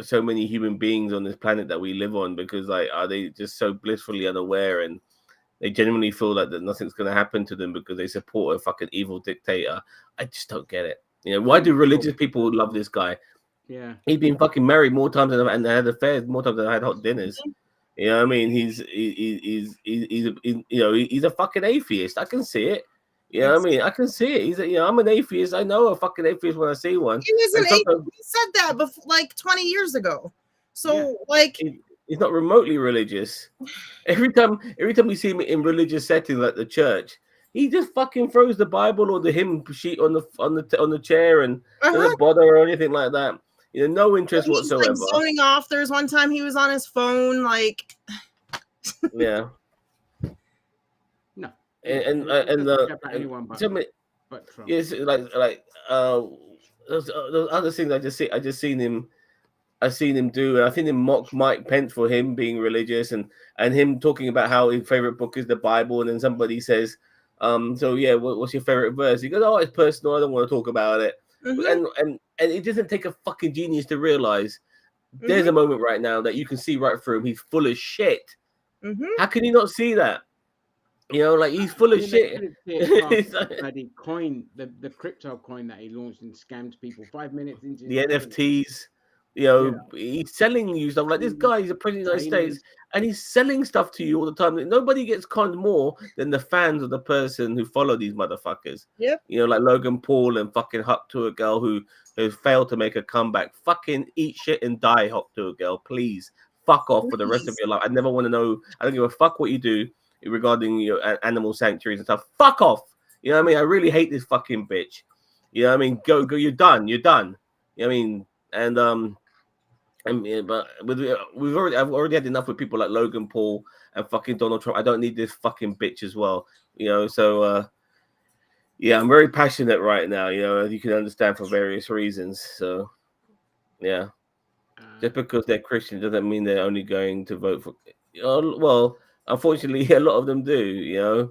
so many human beings on this planet that we live on, because, like, are they just so blissfully unaware, and they genuinely feel like that nothing's going to happen to them because they support a fucking evil dictator? I just don't get it. Why do religious people love this guy? Yeah. He's been fucking married more times than and had affairs more times than I had hot dinners. You know what I mean? He's a fucking atheist. I can see it. You know what I mean? I can see it. I'm an atheist. I know a fucking atheist when I see one. He was an atheist. He said that before, like 20 years ago. So he's not remotely religious. Every time we see him in religious setting like the church, he just fucking throws the Bible or the hymn sheet on the chair and doesn't bother or anything like that. No interest whatsoever. Like zoning off. There's one time he was on his phone, like. Yeah. No. And anyone but Trump. Yes, like those other things I just seen him. I've seen him do, and I think him mock Mike Pence for him being religious, and him talking about how his favorite book is the Bible, and then somebody says, so yeah, what's your favorite verse? He goes, oh, it's personal, I don't want to talk about it. And it doesn't take a fucking genius to realize there's a moment right now that you can see right through him. He's full of shit. How can you not see that? Like, he's full of shit. The coin, the crypto coin that he launched and scammed people 5 minutes into the NFTs. He's selling you stuff. Like, this guy, he's a president of the United States, and he's selling stuff to you all the time. Nobody gets conned more than the fans of the person who follow these motherfuckers. Yep. Like Logan Paul and fucking Hot to a Girl who failed to make a comeback. Fucking eat shit and die, Hot to a Girl. Please fuck off for the rest of your life. I never want to know. I don't give a fuck what you do regarding your animal sanctuaries and stuff. Fuck off. You know what I mean? I really hate this fucking bitch. You know what I mean? Go. You're done. You know what I mean? And but I've already had enough with people like Logan Paul and fucking Donald Trump. I don't need this fucking bitch as well. So yeah, I'm very passionate right now. As you can understand, for various reasons. So yeah, just because they're Christian doesn't mean they're only going to vote for. Well, unfortunately, a lot of them do.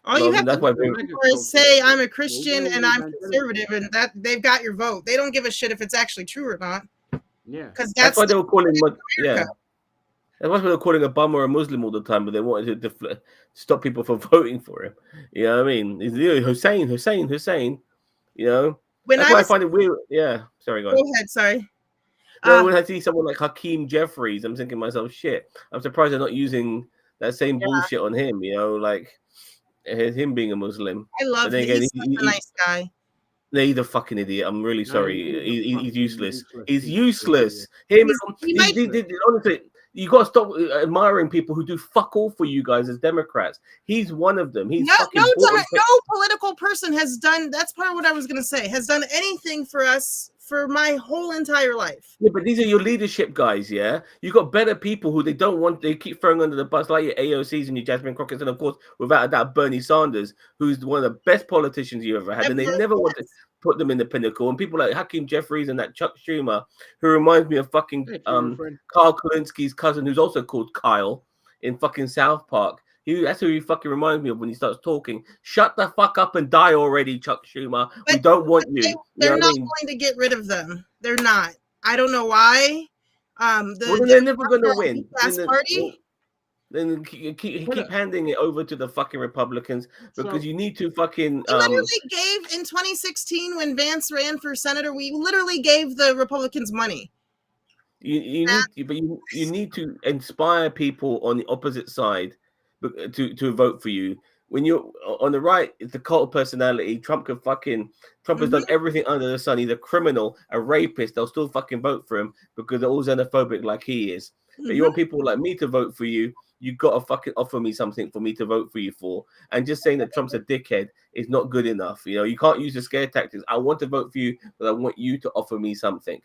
All you have to do is say, I'm a Christian and I'm conservative, and that they've got your vote. They don't give a shit if it's actually true or not. Yeah, because that's why they were calling. Yeah, that's why they were calling Obama a Muslim all the time, but they wanted to stop people from voting for him. You know what I mean? Hussein. That's why I find it weird. Yeah, sorry, go ahead. Sorry. When I see someone like Hakeem Jeffries, I'm thinking to myself, shit. I'm surprised they're not using that same bullshit on him. Like him being a Muslim. I love him. He's such a nice guy. He's a fucking idiot. I'm really sorry. He's useless. He's useless. Honestly, you got to stop admiring people who do fuck all for you guys as Democrats. He's one of them. He's no political person has done. That's part of what I was going to say. Has done anything for us for my whole entire life. Yeah, but these are your leadership guys, yeah? You got better people who they keep throwing under the bus, like your AOCs and your Jasmine Crockett's, and of course, without a doubt, Bernie Sanders, who's one of the best politicians you ever had, and they never want to put them in the pinnacle. And people like Hakeem Jeffries and that Chuck Schumer, who reminds me of fucking Carl Kulinski's cousin, who's also called Kyle in fucking South Park. That's who he fucking reminds me of when he starts talking. Shut the fuck up and die already, Chuck Schumer. We don't want you. They're not going to get rid of them. They're not. I don't know why. Well, The then they're never Democrats going to are a win. weak ass party. Then keep Well, handing it over to the fucking Republicans because so you need to fucking We literally gave in 2016 when Vance ran for senator. We literally gave the Republicans money. you need to inspire people on the opposite side to vote for you. When you're on the right, it's the cult of personality. Trump has done Mhm, everything under the sun. He's a criminal, a rapist. They'll still fucking vote for him because they're all xenophobic like he is. But you mhm. want people like me to vote for you. You got to fucking offer me something for me to vote for you for. And just saying that Trump's a dickhead is not good enough. You know, you can't use the scare tactics. I want to vote for you, but I want you to offer me something.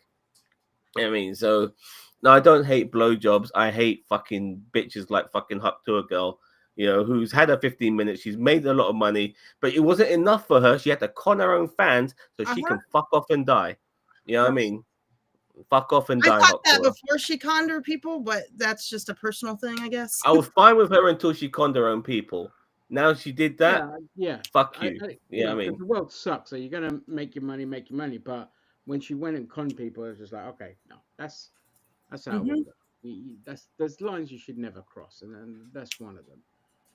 I mean, so no, I don't hate blowjobs. I hate fucking bitches like fucking Huck to a girl, who's had her 15 minutes. She's made a lot of money, but it wasn't enough for her. She had to con her own fans so she Uh-huh. can fuck off and die. You know what I mean? Fuck off and I die, thought Huck that to her. before she conned her people, but that's just a personal thing, I guess. I was fine with her until she conned her own people. Now she did that. yeah, Fuck you. you Yeah, I know, because mean, the world sucks. So you're gonna make your money. But when she went and conned people, it was just like, okay, no, that's out of Mhm. order. That's there's lines you should never cross, and that's one of them.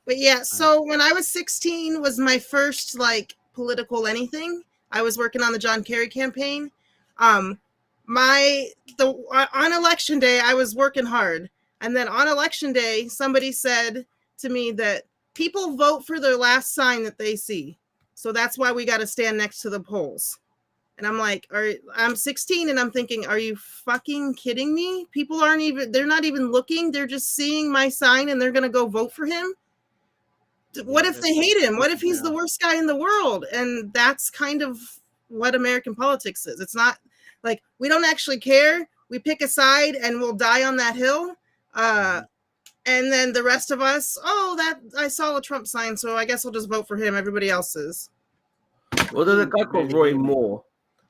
But yeah, Uh, so when I was 16 was my first like political anything. I was working on the John Kerry campaign. Um my the on election day I was working hard. And then on election day somebody said to me that people vote for their last sign that they see. So that's why we got to stand next to the polls. And I'm like, I'm 16 and I'm thinking, are you fucking kidding me? People they're not even looking. They're just seeing my sign and they're going to go vote for him. What yeah, if they hate him? What if he's the now. worst guy in the world? And that's kind of what American politics is. It's not like we don't actually care. We pick a side and we'll die on that hill. Mhm. And then the rest of us, oh, that I saw a Trump sign, so I guess I'll just vote for him. Everybody else is. well, Well, there's a you guy can called barely Roy hear me. Moore.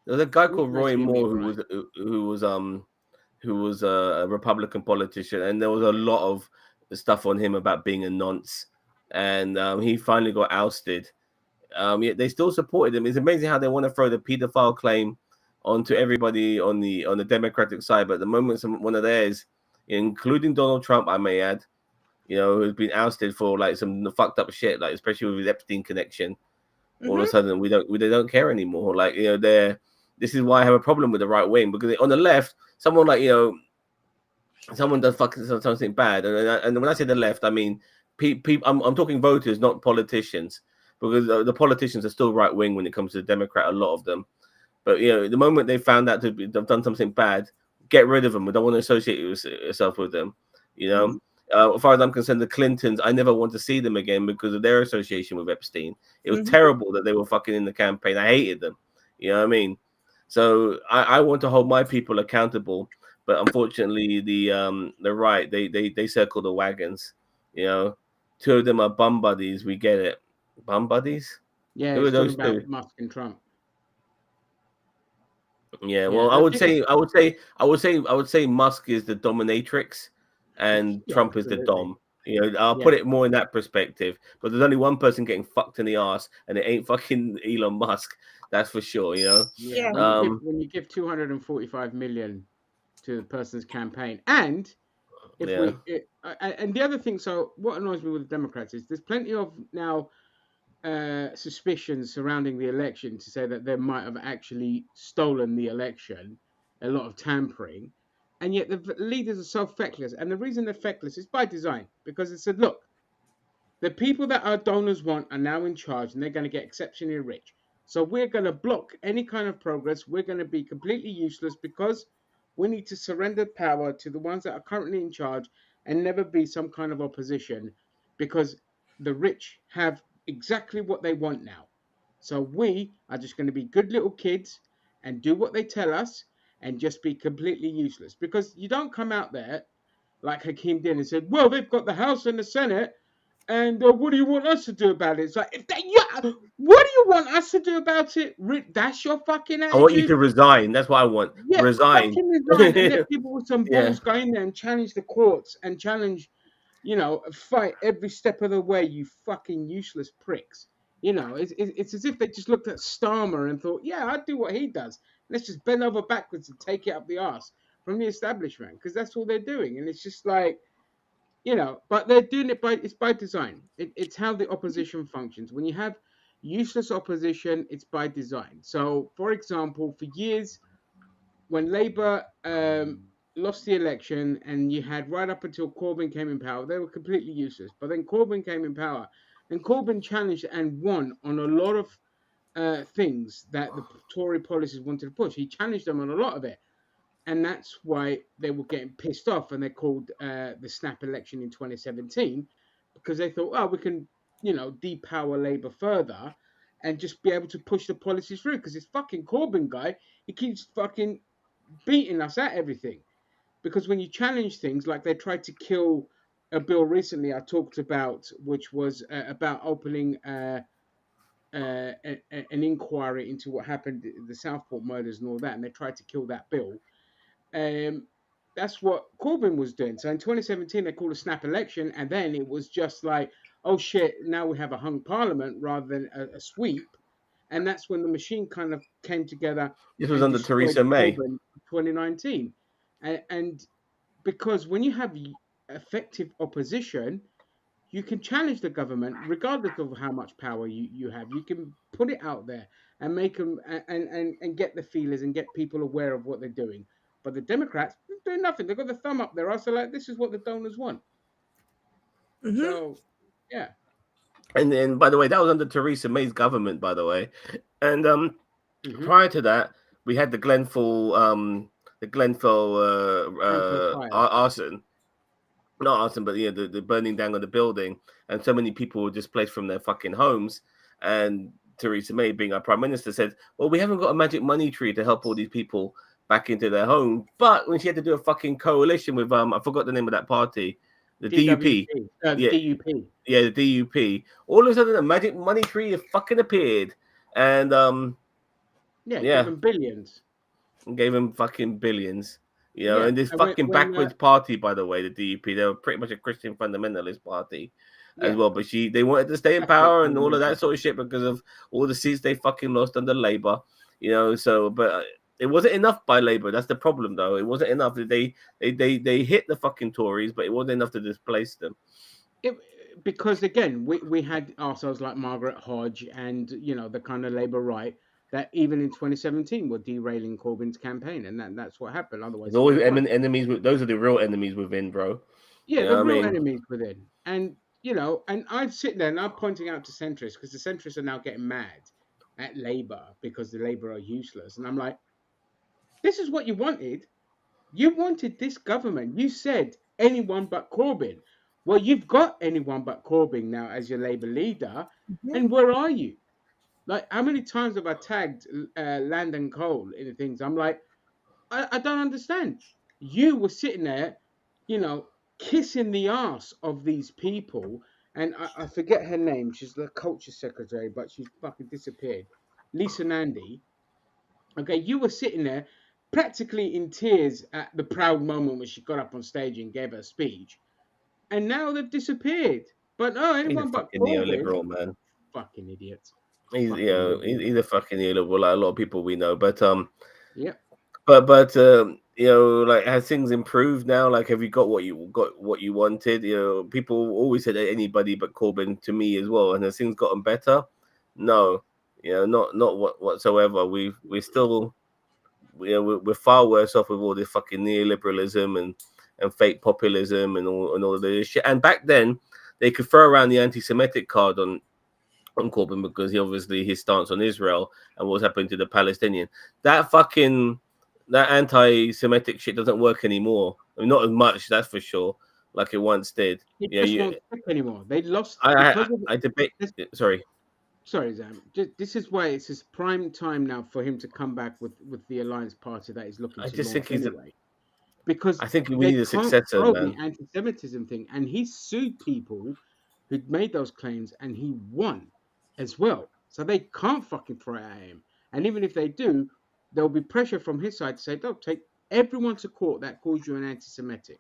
There's a guy You called can actually Roy hear me, Moore Brian. who was a Republican politician, and there was a lot of stuff on him about being a nonce, and he finally got ousted. Yet they still supported him. It's amazing how they want to throw the pedophile claim onto everybody on the Democratic side, but the moment one of theirs, including Donald Trump, I may add, who's been ousted for like some fucked up shit, like especially with his Epstein connection, all of a Mm-hmm. sudden they don't care anymore. Like they're this is why I have a problem with the right wing, because on the left, someone like someone does fucking something bad, and when I say the left, I mean people. I'm talking voters, not politicians, because the politicians are still right wing when it comes to the Democrat. A lot of them, but the moment they found out they've done something bad, get rid of them. We don't want to associate yourself with them. You know. Mhm. As far as I'm concerned, the Clintons, I never want to see them again because of their association with Epstein. It was Mm-hmm. terrible that they were fucking in the campaign. I hated them. You know what I mean? So I want to hold my people accountable, but unfortunately, the right they circle the wagons. You know, two of them are bum buddies. We get it, bum buddies. Yeah, Who are it's talking those two? about Musk and Trump. Yeah, Yeah, well, I think it's I would say Musk is the dominatrix, and yeah, Trump is the absolutely. dom. I'll Yeah, put it more in that perspective. But there's only one person getting fucked in the ass, and it ain't fucking Elon Musk. That's for sure. yeah. Yeah. Um, When you give 245 million to the person's campaign, and if yeah. and the other thing, so what annoys me with the Democrats is there's plenty of now suspicions surrounding the election to say that they might have actually stolen the election, a lot of tampering, and yet the leaders are so feckless. And the reason they're feckless is by design, because it said, look, the people that our donors want are now in charge and they're going to get exceptionally rich. So we're going to block any kind of progress. We're going to be completely useless because we need to surrender power to the ones that are currently in charge and never be some kind of opposition because the rich have exactly what they want now. So we are just going to be good little kids and do what they tell us and just be completely useless because you don't come out there like Hakeem did and said, well, they've got the House and the Senate and what do you want us to do about it? It's like, if that, yeah, what do you want us to do about it? That's your fucking I want you attitude. to resign. That's what I want. Yeah, Resign. fucking resign and let people with some Yeah. balls go in there and challenge the courts and challenge, fight every step of the way. You fucking useless pricks. It's as if they just looked at Starmer and thought, yeah, I'd do what he does. let's just bend over backwards and take it up the arse from the establishment because that's all they're doing. And it's just like, but they're doing it by design. It's how the opposition functions. When you have useless opposition, it's by design. So, for example, for years, when Labour lost the election and you had right up until Corbyn came in power, they were completely useless. But then Corbyn came in power and Corbyn challenged and won on a lot of things that the Tory policies wanted to push. He challenged them on a lot of it. And that's why they were getting pissed off and they called the snap election in 2017 because they thought, oh, we can, depower Labour further and just be able to push the policies through because this fucking Corbyn guy, he keeps fucking beating us at everything. Because when you challenge things, like they tried to kill a bill recently I talked about, which was about opening an inquiry into what happened, the Southport murders and all that, and they tried to kill that bill. Um, that's what Corbyn was doing. So in 2017, they called a snap election, and then it was just like, oh shit, now we have a hung parliament rather than a sweep. And that's when the machine kind of came together This was and under destroyed Theresa May. Corbyn in 2019. And because when you have effective opposition, you can challenge the government regardless of how much power you have. You can put it out there and make them and get the feelers and get people aware of what they're doing. But the Democrats they're doing nothing. They've got the thumb up their ass. They're like, this is what the donors want. Mm-hmm. So yeah. And then, by the way, that was under Theresa May's government, by the way. And Mm-hmm. prior to that, we had the Glenfell arson. Not arson, but yeah, the burning down of the building, and so many people were displaced from their fucking homes. And Theresa May, being our prime minister, said, "Well, we haven't got a magic money tree to help all these people back into their home." But when she had to do a fucking coalition with I forgot the name of that party, the DUP. Yeah, DUP. Yeah, the DUP. All of a sudden, a magic money tree fucking appeared, and Give them billions. gave him fucking billions. And this And fucking backwards party, by the way, the DUP, they were pretty much a Christian fundamentalist party as well. But they wanted to stay in power and all of that sort of shit because of all the seats they fucking lost under Labour. But it wasn't enough by Labour. That's the problem, though. It wasn't enough. They hit the fucking Tories, but it wasn't enough to displace them. Because again, we had ourselves like Margaret Hodge and the kind of Labour right that even in 2017 were derailing Corbyn's campaign, and that's what happened. Otherwise, there's always enemies. Those are the real enemies within, bro. Yeah, the real enemies within, and and I'm sitting there and I'm pointing out to centrists because the centrists are now getting mad at Labour because the Labour are useless, and I'm like, this is what you wanted. You wanted this government. You said anyone but Corbyn. Well, you've got anyone but Corbyn now as your Labour leader, and where are you? Like, how many times have I tagged Land and Coal in the things? I'm like, I don't understand. You were sitting there, kissing the ass of these people, and I forget her name. She's the culture secretary, but she's fucking disappeared. Lisa Nandy. Okay, you were sitting there practically in tears at the proud moment when she got up on stage and gave her speech, and now they've disappeared. But no, anyone but Corbyn, neoliberal, man. Fucking idiots. He's he's a fucking neoliberal, like a lot of people we know. But yeah. But like, has things improved now? Like, have you got what you wanted? People always said anybody but Corbyn to me as well. And has things gotten better? No, not whatsoever. We're still, we're far worse off with all this fucking neoliberalism and fake populism and all of this shit. And back then, they could throw around the anti-Semitic card on Corbyn because his stance on Israel and what's happening to the Palestinian. That anti-Semitic shit doesn't work anymore. I mean, not as much, that's for sure, like it once did. It just won't work anymore. They lost. I debate. Sorry, Zam. This is why it's his prime time now for him to come back with the Alliance Party that he's looking to launch anyway. Because I think we need a successor, man. The anti-Semitism thing, and he sued people who'd made those claims, and he won as well. So they can't fucking throw it at him. And even if they do, there'll be pressure from his side to say, don't take everyone to court that calls you an anti-Semitic.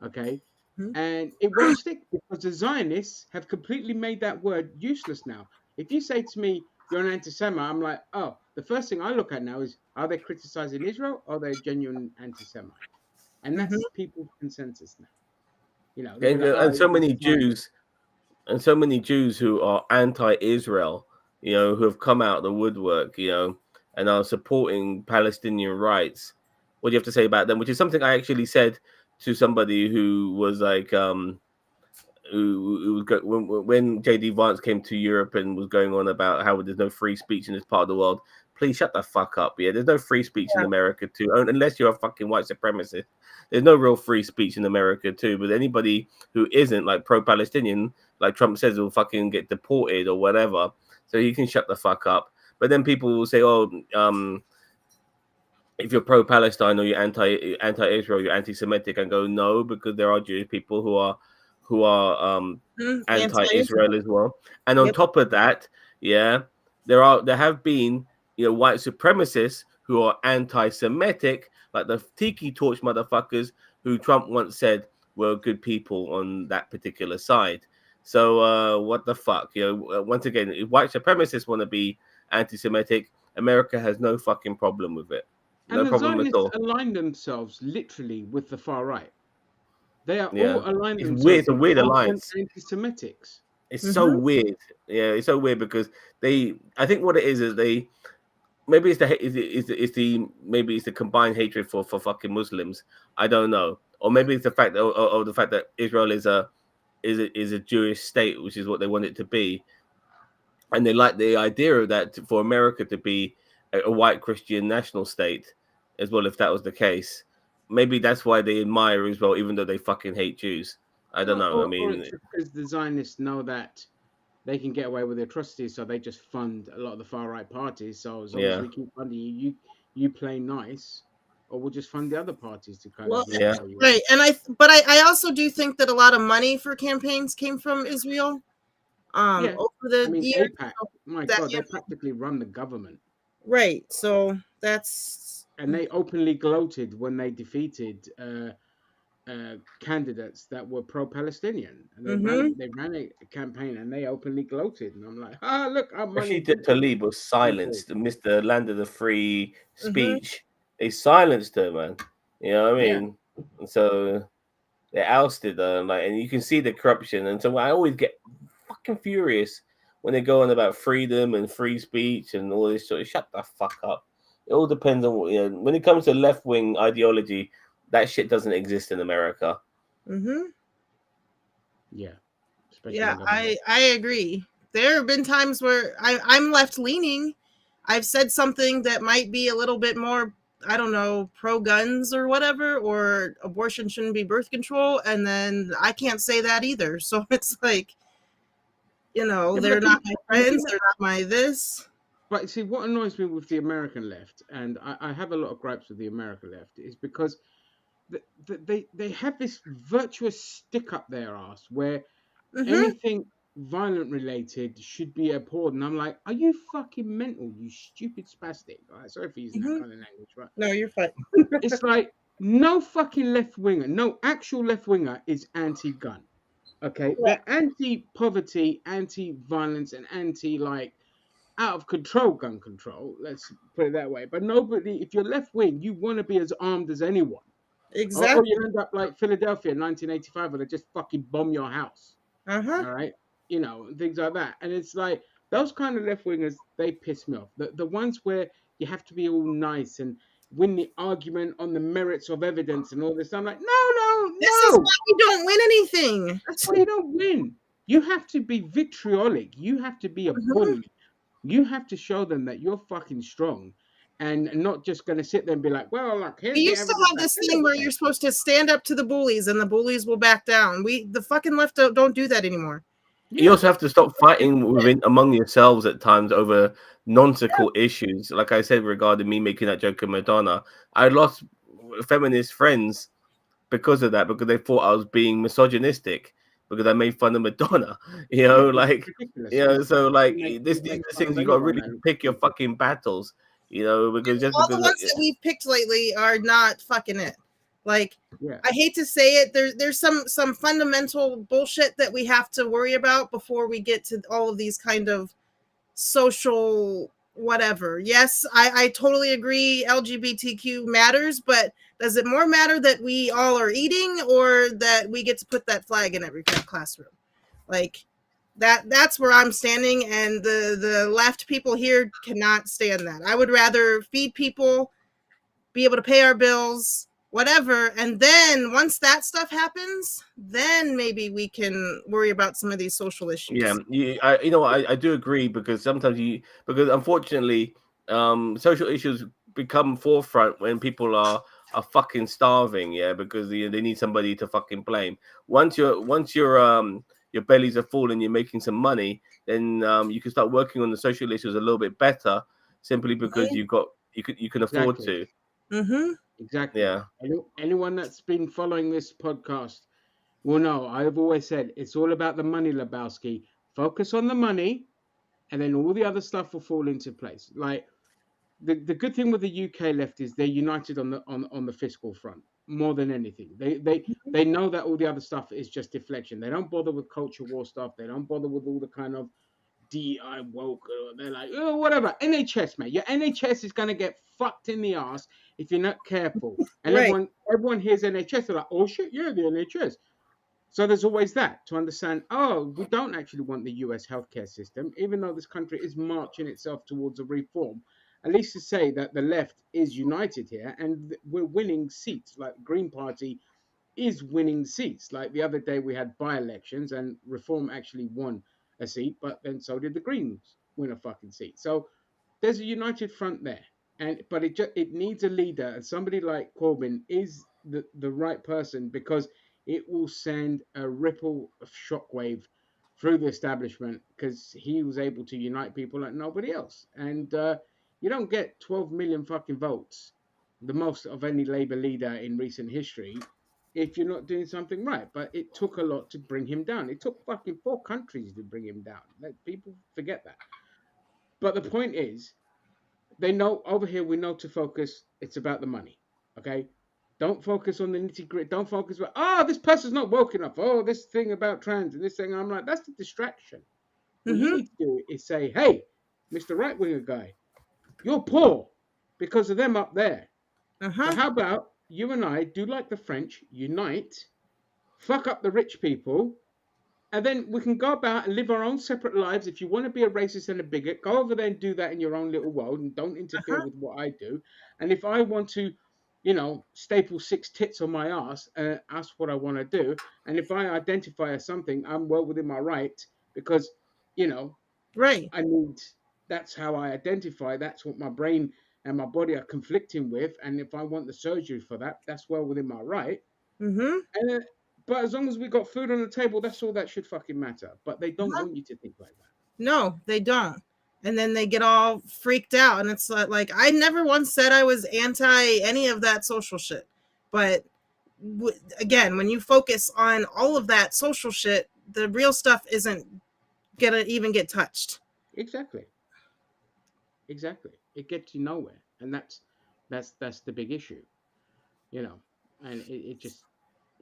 Okay? And it won't stick because the Zionists have completely made that word useless now. If you say to me, you're an anti-Semite, I'm like, oh, the first thing I look at now is, are they criticizing Israel or are they genuine anti-Semite? And Mm-hmm. that's people's consensus now. You know, they'll be And, like, oh, and so Israel's many fine. Jews and so many Jews who are anti-Israel, who have come out of the woodwork, and are supporting Palestinian rights. What do you have to say about them? Which is something I actually said to somebody who was like, who was when JD Vance came to Europe and was going on about how there's no free speech in this part of the world. Please shut the fuck up. Yeah, there's no free speech in Yeah. America too, unless you're a fucking white supremacist. There's no real free speech in America too. But anybody who isn't like pro-Palestinian, like Trump says, will fucking get deported or whatever. So you can shut the fuck up. But then people will say, oh, if you're pro-Palestine or you're anti-Israel, you're anti-Semitic, and go no, because there are Jewish people who are Anti-Israel. anti-Israel as well. And on Yep. top of that, yeah, there have been white supremacists who are anti-Semitic, like the Tiki Torch motherfuckers who Trump once said were good people on that particular side. So what the fuck? Once again, if white supremacists want to be anti-Semitic, America has no fucking problem with it. And No the problem at Zionists all. align themselves literally with the far right. They are Yeah. all aligned It's weird. themselves It's a with weird all alliance. anti-Semitics. It's so Mm-hmm. weird. Yeah, it's so weird because I think what it is they maybe it's maybe it's the combined hatred for fucking Muslims. I don't know. Or maybe it's the fact that or the fact that Israel is a Jewish state, which is what they want it to be. And they like the idea of that for America to be a white Christian national state as well, if that was the case. Maybe that's why they admire Israel, even though they fucking hate Jews. I don't Well, know. I or mean, it's because the Zionists know that they can get away with the atrocities, so they just fund a lot of the far right parties. So as long as yeah, we keep funding you play nice, or we'll just fund the other parties to kind Well, of yeah. how you out. right. And I also do think that a lot of money for campaigns came from Israel. Yeah, Over I the mean years. APAC. So My that God, yeah, they practically run the government, right. So that's and they openly gloated when they defeated candidates that were pro-Palestinian, and mm-hmm. they ran a campaign and they openly gloated. And I'm like, ah, look, our money Rashid did Talib was people. silenced, Mr. Land of the Free Mm-hmm. speech. They silenced her, man. You know what I Yeah, mean? And so they ousted her, and you can see the corruption. And so I always get fucking furious when they go on about freedom and free speech and all this sort of shut the fuck up. It all depends on when it comes to left wing ideology, that shit doesn't exist in America. Mm-hmm. yeah, especially Yeah, in government. I agree. There have been times where I'm left leaning. I've said something that might be a little bit more, I don't know, pro guns or whatever, or abortion shouldn't be birth control, and then I can't say that either. So it's like, Yeah, but they're not my the thing friends, that, they're not my this. but see, what annoys me with the American left, and I have a lot of gripes with the American left, is because they have this virtuous stick up their ass where Mm-hmm. anything violent related should be abhorred. And I'm like, are you fucking mental, you stupid spastic? All right, sorry for using that Mm-hmm. kind of language, but No, you're fine. it's like no fucking left winger, no actual left winger is anti gun. Okay, Correct. they're anti poverty, anti violence, and anti like out of control gun control. Let's put it that way. But nobody, if you're left wing, you want to be as armed as anyone. Or Exactly. you end up like Philadelphia in 1985 where they just fucking bomb your house. Uh-huh. All right. You know, things like that. And it's like those kind of left wingers, they piss me off. The ones where you have to be all nice and win the argument on the merits of evidence and all this. I'm like, no, no, This is no. why we don't win anything. That's why you don't win. You have to be vitriolic. You have to be a Mhm. bully. You have to show them that you're fucking strong and not just going to sit there and be like, well, look, We here's the used to evidence have that this thing where illustrates. you're supposed to stand up to the bullies and the bullies will back down. The fucking left don't do that anymore. You Yeah. also have to stop fighting within among yourselves at times over nonsensical issues. Like I said regarding me making that joke of Madonna, I lost feminist friends because of that, because they thought I was being misogynistic because I made fun of Madonna. Yeah, which is Like ridiculous. It's so like you these make are fun things of you got to really anyone. pick your fucking battles. Because just All the because ones that we've picked lately are not fucking it. Like, Yeah. I hate to say it, there's some fundamental bullshit that we have to worry about before we get to all of these kind of social whatever. Yes, I totally agree LGBTQ matters, but does it more matter that we all are eating or that we get to put that flag in every classroom? Like that's where I'm standing, and the left people here cannot stand that. I would rather feed people, be able to pay our bills, whatever, and then once that stuff happens, then maybe we can worry about some of these social Yeah, issues. I do agree because sometimes because unfortunately, social issues become forefront when people are fucking starving. Yeah, because they need somebody to fucking blame. Once your bellies are full and you're making some money, then you can start working on the social issues a little bit better, simply because you can afford Exactly. to. Mm-hmm. Exactly. Yeah, Anyone that's been following this podcast will know I've always said it's all about the money, Lebowski. Focus on the money, and then all the other stuff will fall into place. Like the good thing with the UK left is they're united on the fiscal front more than anything. They know that all the other stuff is just deflection. They don't bother with culture war stuff. They don't bother with all the kind of DI woke. They're like, oh, whatever. NHS, mate. Your NHS is gonna get fucked in the ass if you're not careful. And Right. everyone hears NHS, they're like, oh shit, yeah, the NHS. So there's always that to understand. Oh, we don't actually want the US healthcare system, even though this country is marching itself towards a reform. At least to say that the left is united here and we're winning seats. Like the Green Party is winning seats. Like the other day, we had by-elections and Reform actually won a seat, but then so did the Greens win a fucking seat. So there's a united front there, and but it needs a leader, and somebody like Corbyn is the right person because it will send a ripple of shockwave through the establishment because he was able to unite people like nobody else, and you don't get 12 million fucking votes, the most of any Labour leader in recent history, if you're not doing something right. But it took a lot to bring him down. It took fucking 4 countries to bring him down. Let people forget that. But the point is, they know over here we know to focus. It's about the money. Okay. Don't focus on the nitty gritty. Don't focus on, oh, this person's not woke enough. Oh, this thing about trans and this thing. I'm like, that's the distraction. What you Mm-hmm. need to do is say, hey, Mr. Right Winger guy, you're poor because of them up there. So Uh-huh. how about you and I do like the French, unite, fuck up the rich people, and then we can go about and live our own separate lives. If you want to be a racist and a bigot, go over there and do that in your own little world and don't interfere Uh-huh. with what I do. And if I want to, staple 6 tits on my ass and ask what I want to do, and if I identify as something, I'm well within my right because, you know, Right. I need, that's how I identify. That's what my brain and my body are conflicting with. And if I want the surgery for that, that's well within my right. Mm-hmm. And but as long as we got food on the table, that's all that should fucking matter. But they don't Uh-huh. want you to think like that. No, they don't. And then they get all freaked out. And it's like I never once said I was anti any of that social shit. But again, when you focus on all of that social shit, the real stuff isn't gonna even get touched. Exactly, exactly. It gets you nowhere, and that's the big issue, you know. And it just,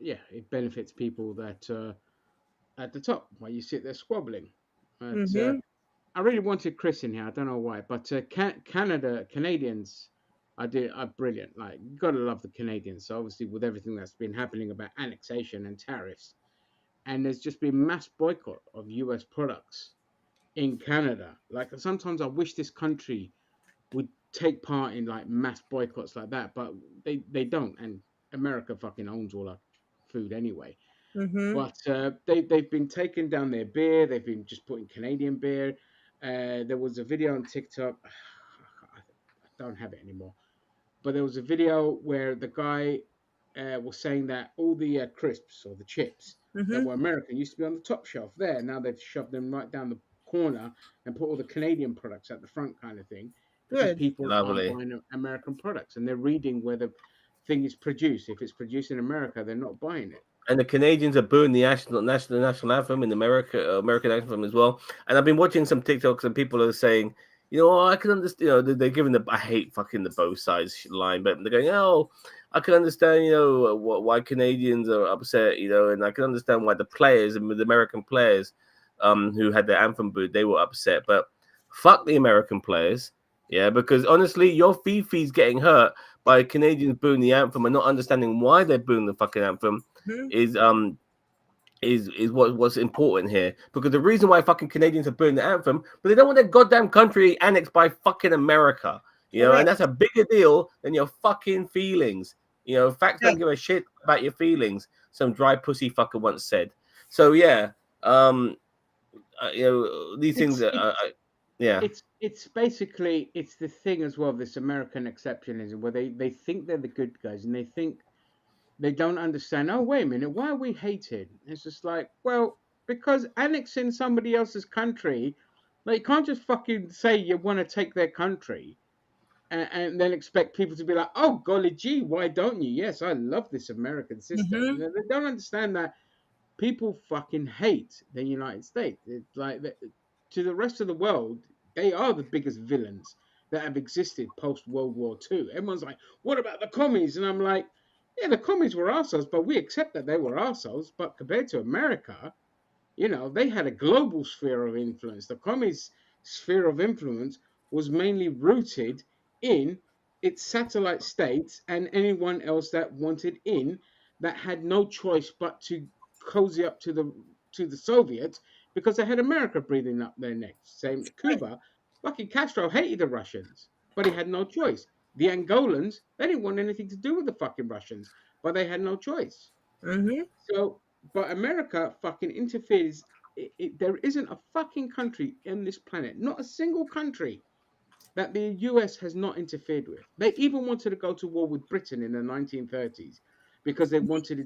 yeah, it benefits people that at the top while you sit there squabbling. But Mm-hmm. I really wanted Chris in here. I don't know why, but Canadians, are brilliant. Like you gotta love the Canadians. So obviously, with everything that's been happening about annexation and tariffs, and there's just been mass boycott of U.S. products in Canada. Like sometimes I wish this country would take part in like mass boycotts like that, but they don't. And America fucking owns all our food anyway. Mm-hmm. But they've been taking down their beer. They've been just putting Canadian beer. There was a video on TikTok. I don't have it anymore. But there was a video where the guy was saying that all the crisps or the chips that Mm-hmm. were American used to be on the top shelf there. Now they've shoved them right down the corner and put all the Canadian products at the front, kind of thing, because Good. people aren't lovely. buying American products and they're reading where the thing is produced. If it's produced in America, they're not buying it. And the Canadians are booing the national anthem in America, American anthem as well. And I've been watching some TikToks, and people are saying, I can understand. They're giving I hate fucking the both sides line, but they're going, oh, I can understand, why Canadians are upset, and I can understand why the players and the American players, who had their anthem booed, they were upset. But Fuck the American players. Yeah, because honestly, your Fifi's getting hurt by Canadians booing the anthem and not understanding why they're booing the fucking anthem Mhm. is what's important here. Because the reason why fucking Canadians are booing the anthem, but they don't want their goddamn country annexed by fucking America. You know, and Correct. that's a bigger deal than your fucking feelings. You know, facts Yeah. don't give a shit about your feelings. Some dry pussy fucker once said. So yeah, you know, these things It's are, yeah. it's basically it's the thing as well. This American exceptionalism, where they think they're the good guys, and they think they don't understand. Oh, wait a minute, why are we hated? It's just like, well, because annexing somebody else's country, like you can't just fucking say you want to take their country and then expect people to be like, oh golly gee, why don't you? Yes, I love this American system. Hmm. They don't understand that people fucking hate the United States. It's like to the rest of the world, they are the biggest villains that have existed post World War II. Everyone's like, what about the commies? And I'm like, yeah, the commies were assholes, but we accept that they were assholes. But compared to America, they had a global sphere of influence. The communist sphere of influence was mainly rooted in its satellite states and anyone else that wanted in that had no choice but to cozy up to the Soviets because they had America breathing up their necks. Same Right. Cuba, fucking Castro hated the Russians, but he had no choice. The Angolans, they didn't want anything to do with the fucking Russians, but they had no choice. Hmm. So, but America fucking interferes. There isn't a fucking country in this planet, not a single country, that the US has not interfered with. They even wanted to go to war with Britain in the 1930s because they wanted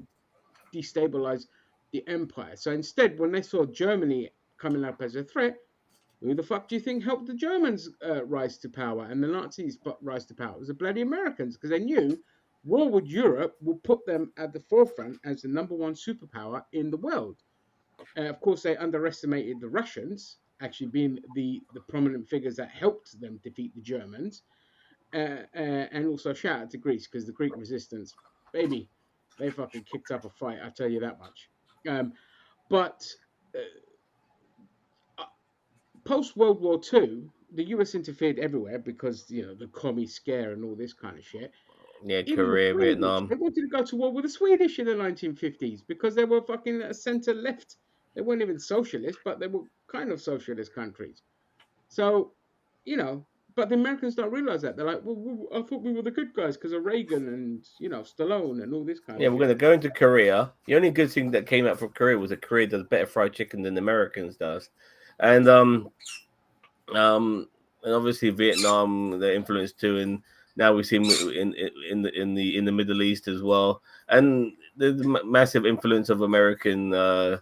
to destabilize the empire. So instead, when they saw Germany coming up as a threat, who the fuck do you think helped the Germans rise to power and the Nazis rise to power? It was the bloody Americans because they knew war with Europe would put them at the forefront as the number one superpower in the world. Of course, they underestimated the Russians actually being the prominent figures that helped them defeat the Germans. And also shout out to Greece because the Greek resistance, baby, they fucking kicked up a fight. I tell you that much. But uh, post World War II, the US interfered everywhere because the commie scare and all this kind of shit. Yeah, Even the Korea, Swedish, Vietnam. they wanted to go to war with the Swedish in the 1950s because they were fucking center left. They weren't even socialist, but they were kind of socialist countries. So, you know, but the Americans don't realize that. They're like, well, I thought we were the good guys because of Reagan and Stallone and all this kind Yeah, of we're shit. gonna go into Korea. The only good thing that came out from Korea was that Korea does better fried chicken than the Americans does, and and obviously Vietnam the influence too, and now we see in the Middle East as well, and the massive influence of American. I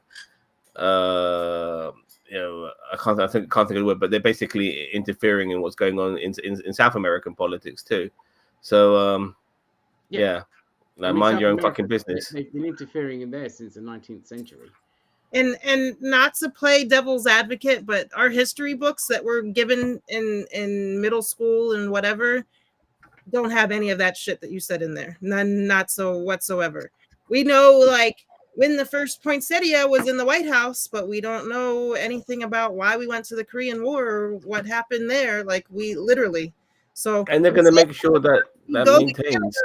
can't think of the word, but they're basically interfering in what's going on in South American politics too. So Yeah, yeah, I like mean mind South your own America, fucking business. they've been interfering in there since the 19th century. And not to play devil's advocate, but our history books that were given in middle school and whatever don't have any of that shit that you said in there. None, not so whatsoever. We know like when the first poinsettia was in the White House, but we don't know anything about why we went to the Korean War or what happened there. Like we literally. So And they're going to instead make sure that we that go to maintains.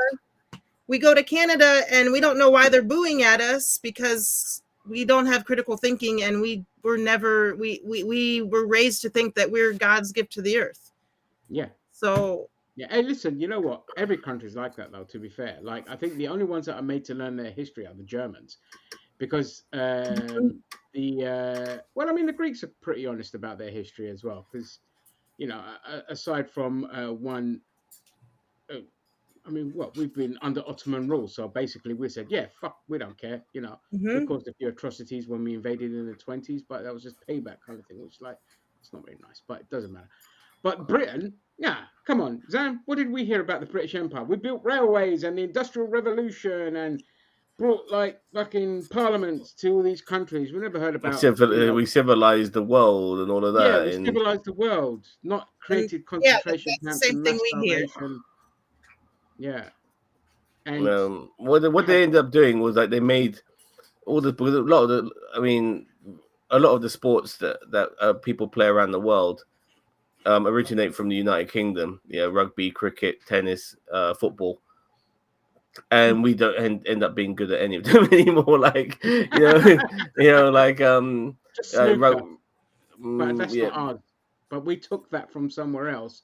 we go to Canada and we don't know why they're booing at us because we don't have critical thinking and we were never we were raised to think that we're God's gift to the earth. Yeah. So Yeah. Hey, listen, you know what? Every country's like that, though, to be fair. Like, I think the only ones that are made to learn their history are the Germans. Because well, I mean, the Greeks are pretty honest about their history as well. Because, aside from one uh, I mean, what we've been under Ottoman rule, so basically we said, yeah, fuck, we don't care. We mhm, caused a few atrocities when we invaded in the 20s, but that was just payback kind of thing, which like it's not very nice, but it doesn't matter. But Britain, yeah, come on, Zam, what did we hear about the British Empire? We built railways and the Industrial Revolution and brought like fucking parliaments to all these countries. We never heard about, We civilized the world and all of yeah, that. we And civilized the world, not and created yeah, concentration that's the camps same and thing mass we hear. starvation. Yeah, and what yeah, they ended up doing was like they made all the because a lot of the I mean a lot of the sports that people play around the world originate from the United Kingdom. Yeah, rugby, cricket, tennis, football, and we don't end up being good at any of them anymore. Like like Just snooker, but that's yeah, not ours. But we took that from somewhere else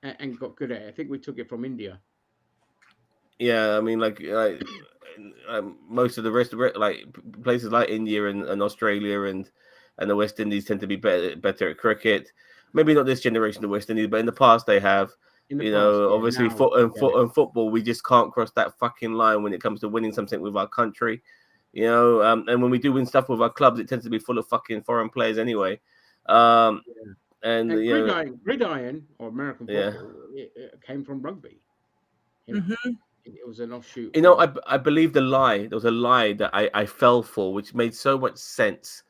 and got good at it. I think we took it from India. yeah. I mean, most of the rest of it, like places like India and Australia and the West Indies tend to be better at cricket. Maybe not this generation of West Indies, but in the past they have. In the past, yeah. Obviously, Now, football, we just can't cross that fucking line when it comes to winning something with our country. And when we do win stuff with our clubs, it tends to be full of fucking foreign players anyway. And and you gridiron or American yeah. football, it came from rugby. Mm-hmm. It was an offshoot. I believe the lie. There was a lie that I fell for, which made so much sense.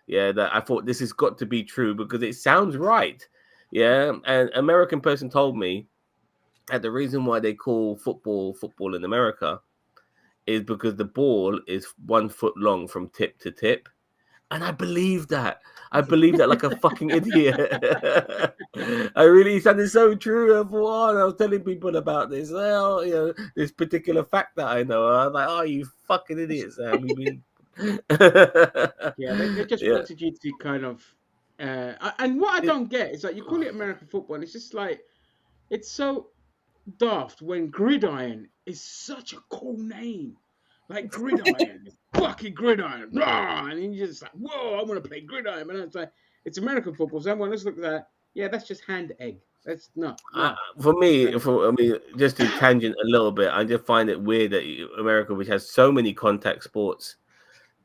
Yeah, that I thought this has got to be true because it sounds right. Yeah, and American person told me that the reason why they call football in America is because the ball is 1 foot long from tip to tip. And I believe that. I believe that like a fucking idiot. I really sounded so true. I thought, I was telling people about this. Well, this particular fact that I know. I was like, oh, you fucking idiots, Sam. Yeah, they just Yeah. wanted you to kind of. And what I don't get is that you call it American football, and it's just like it's so daft when gridiron is such a cool name. Like gridiron, fucking gridiron, rah! And you're just like, whoa, I want to play gridiron. And it's like, it's American football. So everyone, let's look at that. Yeah, that's just hand egg. That's not. No. For me, just to tangent a little bit, I just find it weird that America, which has so many contact sports,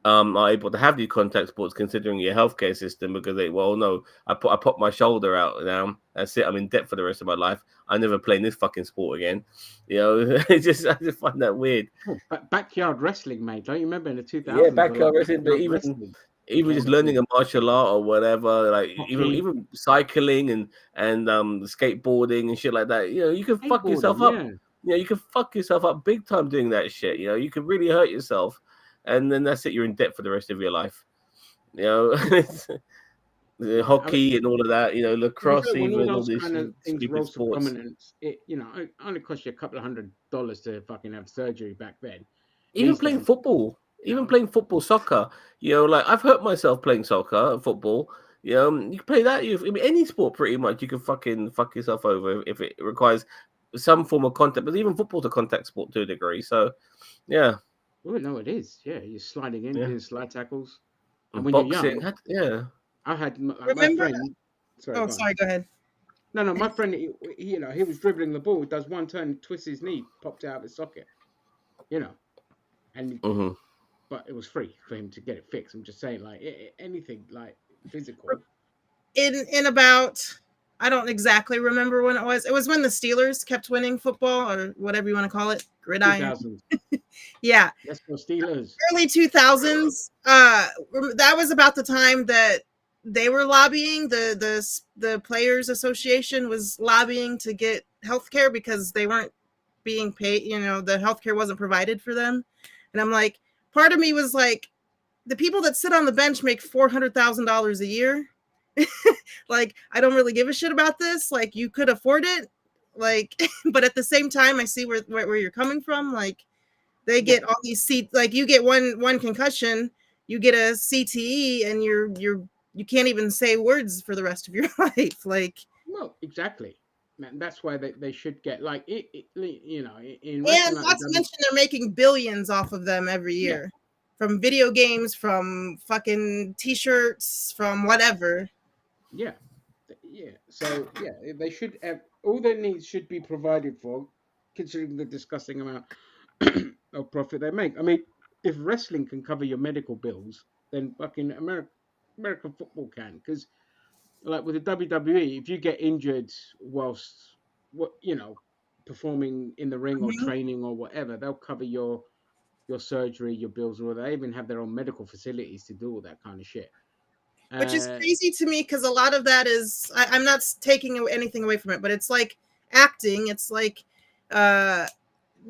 are able to have these contact sports considering your healthcare system because I pop my shoulder out now. That's it. I'm in debt for the rest of my life. I never play in this fucking sport again. I just find that weird. Oh, backyard wrestling, mate. Don't you remember in the 2000s? Yeah, backyard wrestling, but even just learning a martial art or whatever, like even cycling and skateboarding and shit like that. You can fuck yourself up. Yeah. You can fuck yourself up big time doing that shit. You can really hurt yourself. And then that's it. You're in debt for the rest of your life. Hockey and all of that. Lacrosse, even all these kind of things stupid rose to sports. prominence. It only cost you a couple of $100 to fucking have surgery back then. Even playing football, soccer. Like I've hurt myself playing soccer, football. You can play that. Any sport pretty much. You can fucking fuck yourself over if it requires some form of contact. But even football's a contact sport to a degree. So, yeah. Oh no, it is. Yeah, you're sliding in, doing slide tackles. And when boxing, you're young, I had my friend. Sorry, go ahead. No, my friend. He was dribbling the ball. He does one turn, twists his knee, popped out of his socket. And but it was free for him to get it fixed. I'm just saying, like anything like physical. In about. I don't exactly remember when it was. It was when the Steelers kept winning football or whatever you want to call it. Gridiron. Yeah. Let's go Steelers. Early 2000s. That was about the time that they were lobbying. The Players Association was lobbying to get healthcare because they weren't being paid. The healthcare wasn't provided for them. And I'm like, part of me was like, the people that sit on the bench make $400,000 a year. Like, I don't really give a shit about this. Like, you could afford it. Like, but at the same time, I see where you're coming from. Like, they get all these like you get one concussion, you get a CTE, and you can't even say words for the rest of your life. Like, well, exactly. Man, that's why they should get like it. And not to mention they're making billions off of them every year, from video games, from fucking t-shirts, from whatever. Yeah. So they should have all their needs should be provided for, considering the disgusting amount of profit they make. I mean, if wrestling can cover your medical bills, then fucking American football can. Because, like with the WWE, if you get injured whilst performing in the ring or training or whatever, they'll cover your surgery, your bills, or they even have their own medical facilities to do all that kind of shit. Which is crazy to me because a lot of that is I'm not taking anything away from it, but it's like acting. It's like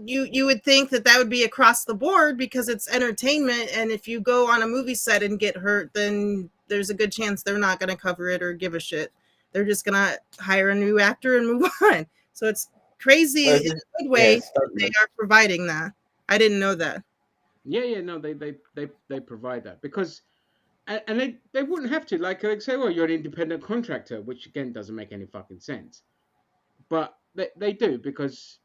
you would think that would be across the board because it's entertainment, and if you go on a movie set and get hurt, then there's a good chance they're not going to cover it or give a shit. they're just gonna hire a new actor and move on. So it's crazy Well, in it's just, a good yeah, way it's that they stuntman. are providing that. I didn't know that. Yeah, no, they provide that because and they wouldn't have to like they say, well, you're an independent contractor, which again doesn't make any fucking sense. But they do because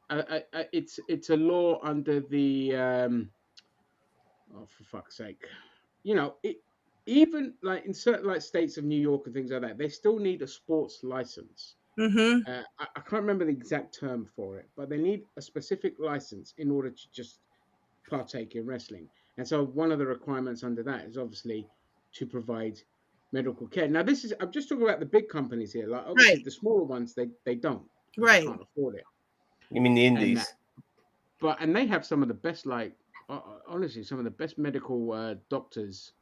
it's a law under the oh, for fuck's sake, you know it. Even like in certain like states of New York and things like that, they still need a sports license. Mm-hmm. I can't remember the exact term for it, but they need a specific license in order to just partake in wrestling. And so one of the requirements under that is obviously to provide medical care. Now this is I'm just talking about the big companies here. Like obviously Right. the smaller ones they don't because they Right. can't afford it. You mean the And that indies? and they have some of the best like honestly some of the best medical doctors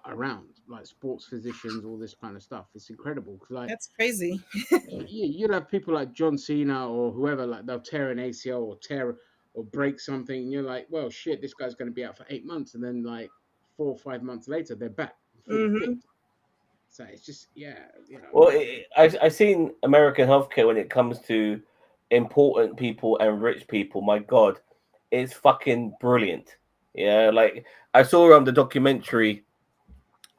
around like sports physicians all this kind of stuff. It's incredible because like That's crazy. you'll have people like John Cena or whoever, like they'll tear an ACL or tear or break something, and you're like, well, shit, this guy's going to be out for 8 months, and then like 4 or 5 months later, they're back fully Mm-hmm. fit. So it's just, yeah, Well, I've seen American healthcare when it comes to important people and rich people. My God, it's fucking brilliant. Yeah, like I saw the documentary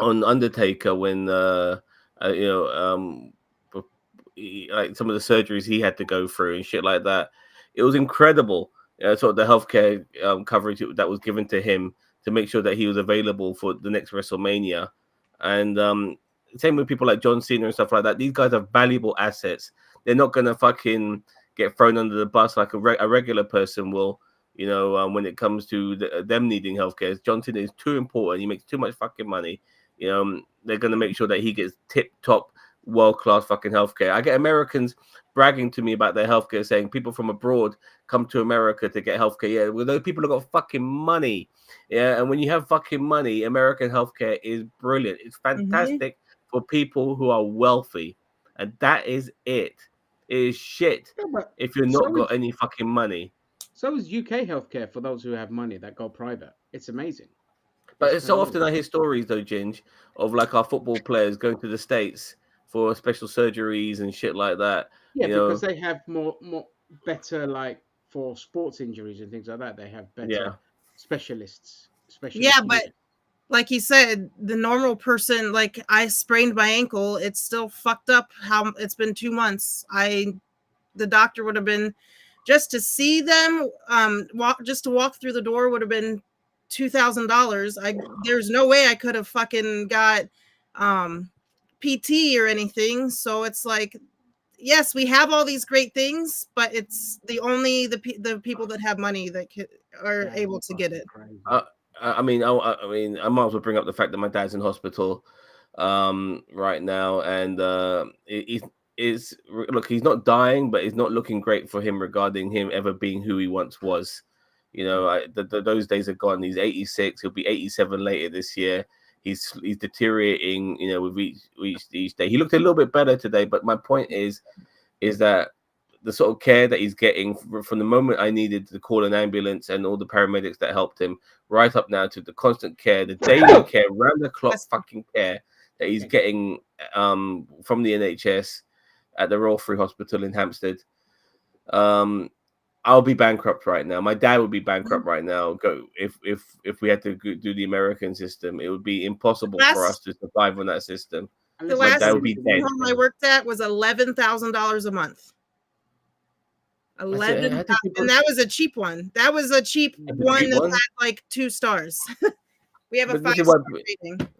on Undertaker when you know like some of the surgeries he had to go through and shit like that. It was incredible. Sort of the healthcare coverage that was given to him to make sure that he was available for the next WrestleMania, and same with people like John Cena and stuff like that. These guys are valuable assets. They're not gonna fucking get thrown under the bus like a regular person will. You know, when it comes to them needing healthcare, John Cena is too important. He makes too much fucking money. You know, they're gonna make sure that he gets tip top world class fucking healthcare. I get Americans bragging to me about their healthcare, saying people from abroad come to America to get healthcare. Yeah, well, those people have got fucking money. Yeah, and when you have fucking money, American healthcare is brilliant. It's Mm-hmm. fantastic for people who are wealthy, and that is it. It is shit yeah, but if you're not so got is any fucking money. UK healthcare for those who have money that go private. It's amazing. It's But so often phenomenal. I hear stories though, Ginge, of like our football players going to the States for special surgeries and shit like that. Yeah, You because know, they have more better like for sports injuries and things like that. They have yeah. better specialists, Yeah, specialist but units. like he said, the normal person, like I sprained my ankle, it's still fucked up. How it's been 2 months. The doctor would have been just to see them, just to walk through the door would have been $2,000. There's no way I could have fucking got um PT or anything. So it's like, yes, we have all these great things, but it's the people that have money that are That is able to get fucking it. crazy. Uh, I mean, I might as well bring up the fact that my dad's in hospital right now, and he's is look, he's not dying, but it's not looking great for him regarding him ever being who he once was. You know, those days are gone. He's 86. He'll be 87 later this year. He's deteriorating. You know, with each day. He looked a little bit better today, but my point is that the sort of care that he's getting from the moment I needed to call an ambulance and all the paramedics that helped him, right up now to the constant care, the daily care, round the clock That's fucking care that he's Thank you. getting from the NHS at the Royal Free Hospital in Hampstead. Um, I'll be bankrupt right now. My dad would be bankrupt right now. Go if we had to do the American system, it would be impossible for us last to survive on that system. the Unless My you dad go last would into be the dead. home I UK. worked at was $11,000 a month. I said, how 11, did and people? that was a cheap one. That was a cheap The one cheap that one? had like 2 stars. We have a But this is why, five-star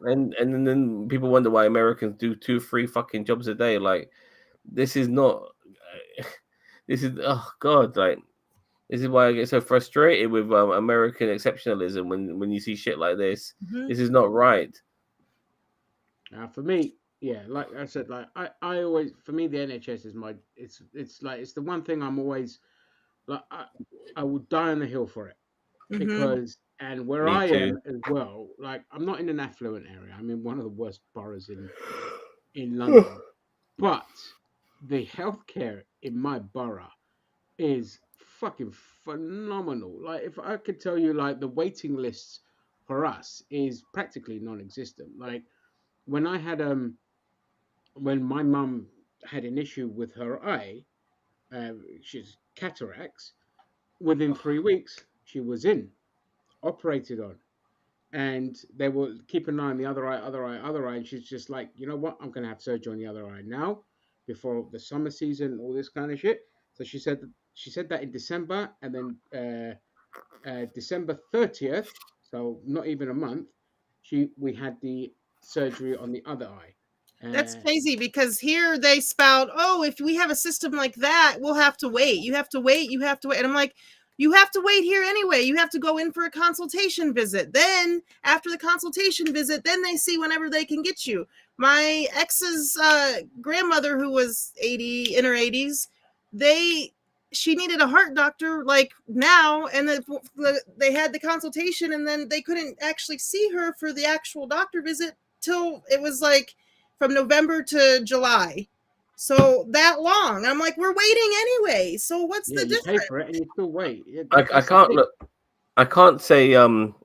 rating. and then people wonder why Americans do 2, 3 fucking jobs a day. Like this is not. This is oh god. Like this is why I get so frustrated with American exceptionalism when you see shit like this. Mhm. This is not right. Now, for me, yeah, like I said, like I always, for me, the NHS is my, it's like it's the one thing I'm always like I would die on the hill for it Mhm. because and where Me I too. am as well, like I'm not in an affluent area. I'm in one of the worst boroughs in London, but the healthcare in my borough is fucking phenomenal. Like if I could tell you, like the waiting lists for us is practically non-existent. Like when I had when my mum had an issue with her eye. She's cataracts. Within 3 weeks, she was in, operated on, and they will keep an eye on the other eye, other eye, other eye. And she's just like, you know what? I'm going to have surgery on the other eye now, before the summer season, all this kind of shit. So she said that in December, and then December 30th, so not even a month, we had the surgery on the other eye. That's crazy because here they spout, oh, if we have a system like that, we'll have to wait. You have to wait. You have to wait. And I'm like, you have to wait here anyway. You have to go in for a consultation visit. Then, after the consultation visit, then they see whenever they can get you. My ex's grandmother, who was 80 in her 80s, she needed a heart doctor like now, and they had the consultation, and then they couldn't actually see her for the actual doctor visit till it was like from November to July. So that long. I'm like, we're waiting anyway. So what's Yeah, the you pay difference? for it and you still wait. I can't look. I can't say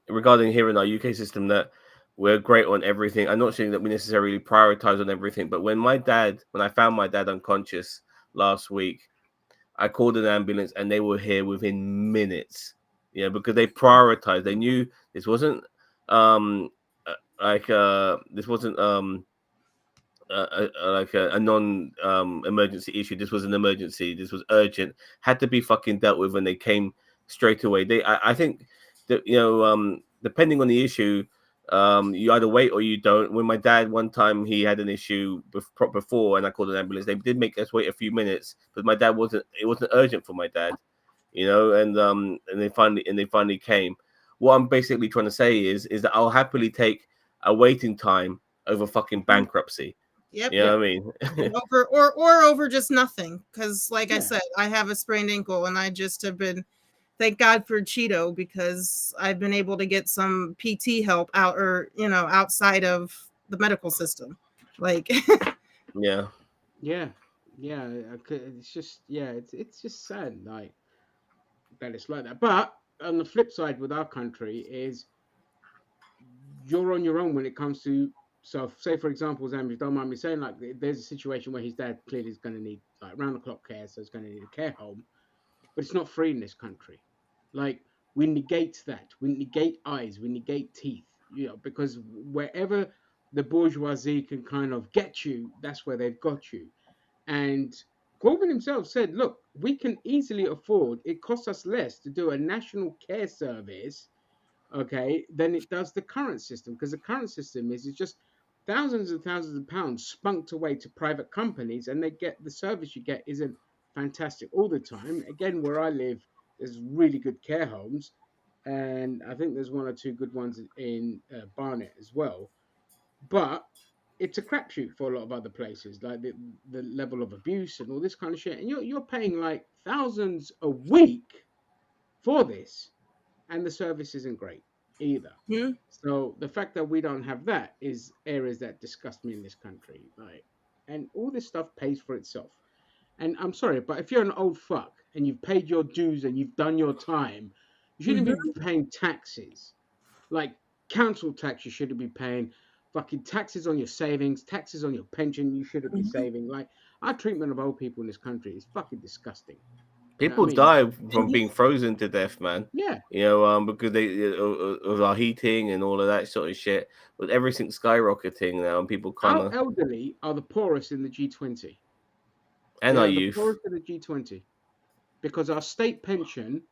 regarding here in our UK system that we're great on everything. I'm not saying that we necessarily prioritize on everything, but when I found my dad unconscious last week, I called an ambulance and they were here within minutes. Yeah, because they prioritized. They knew this wasn't this wasn't like a non emergency issue. This was an emergency. This was urgent. Had to be fucking dealt with, and they came straight away. I think that depending on the issue, you either wait or you don't. When my dad one time he had an issue before, and I called an ambulance. They did make us wait a few minutes, but my dad wasn't. It wasn't urgent for my dad, and they finally came. What I'm basically trying to say is that I'll happily take a waiting time over fucking bankruptcy. Yep. You know what I mean? or over just nothing. Because like I Yeah. said, I have a sprained ankle and I just have been, thank God for Cheeto, because I've been able to get some PT help outside of the medical system. Like Yeah. Yeah, yeah. It's just it's just sad like that it's like that. But on the flip side, with our country, is you're on your own when it comes to. So, say for example, Zam, if you don't mind me saying, like, there's a situation where his dad clearly is going to need like round the clock care, so he's going to need a care home, but it's not free in this country. Like, we negate that. We negate eyes. We negate teeth. Because wherever the bourgeoisie can kind of get you, that's where they've got you. And Corbyn himself said, look, we can easily afford, it costs us less to do a national care service, okay, than it does the current system. Because the current system is it's just thousands and thousands of pounds spunked away to private companies, and they get the service you get isn't fantastic all the time. Again, where I live, there's really good care homes, and I think there's one or two good ones in Barnet as well. But it's a crapshoot for a lot of other places, like the level of abuse and all this kind of shit. And you're paying like thousands a week for this, and the service isn't great either. hmm? So the fact that we don't have that is areas that disgust me in this country. Like, and all this stuff pays for itself. And I'm sorry, but if you're an old fuck and you've paid your dues and you've done your time, you shouldn't be paying taxes. Like council tax, you shouldn't be paying. Fucking taxes on your savings, taxes on your pension, you shouldn't be saving. Like, our treatment of old people in this country is fucking disgusting. You know what People I mean? die from being frozen to death, man. Yeah. Because they of our heating and all of that sort of shit. But everything's skyrocketing now, and people kind Our of elderly are the poorest in the G20. and They our are the youth. poorest in the G20 because our state pension,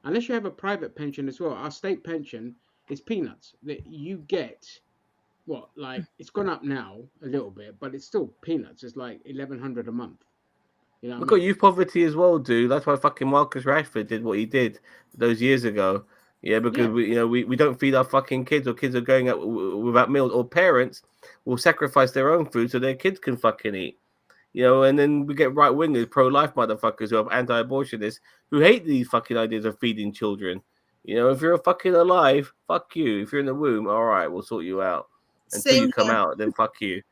unless you have a private pension as well, our state pension is peanuts. That you get what, like, it's gone up now a little bit, but it's still peanuts. It's like 1,100 a month. You know what We've I got mean? youth poverty as well, dude. That's why fucking Marcus Rashford did what he did those years ago. Yeah, because Yeah. we don't feed our fucking kids, or kids are going out without meals, or parents will sacrifice their own food so their kids can fucking eat. And then we get right wingers, pro life motherfuckers who have anti abortionists who hate these fucking ideas of feeding children. If you're fucking alive, fuck you. If you're in the womb, all right, we'll sort you out. Until you Same come here. out, then fuck you.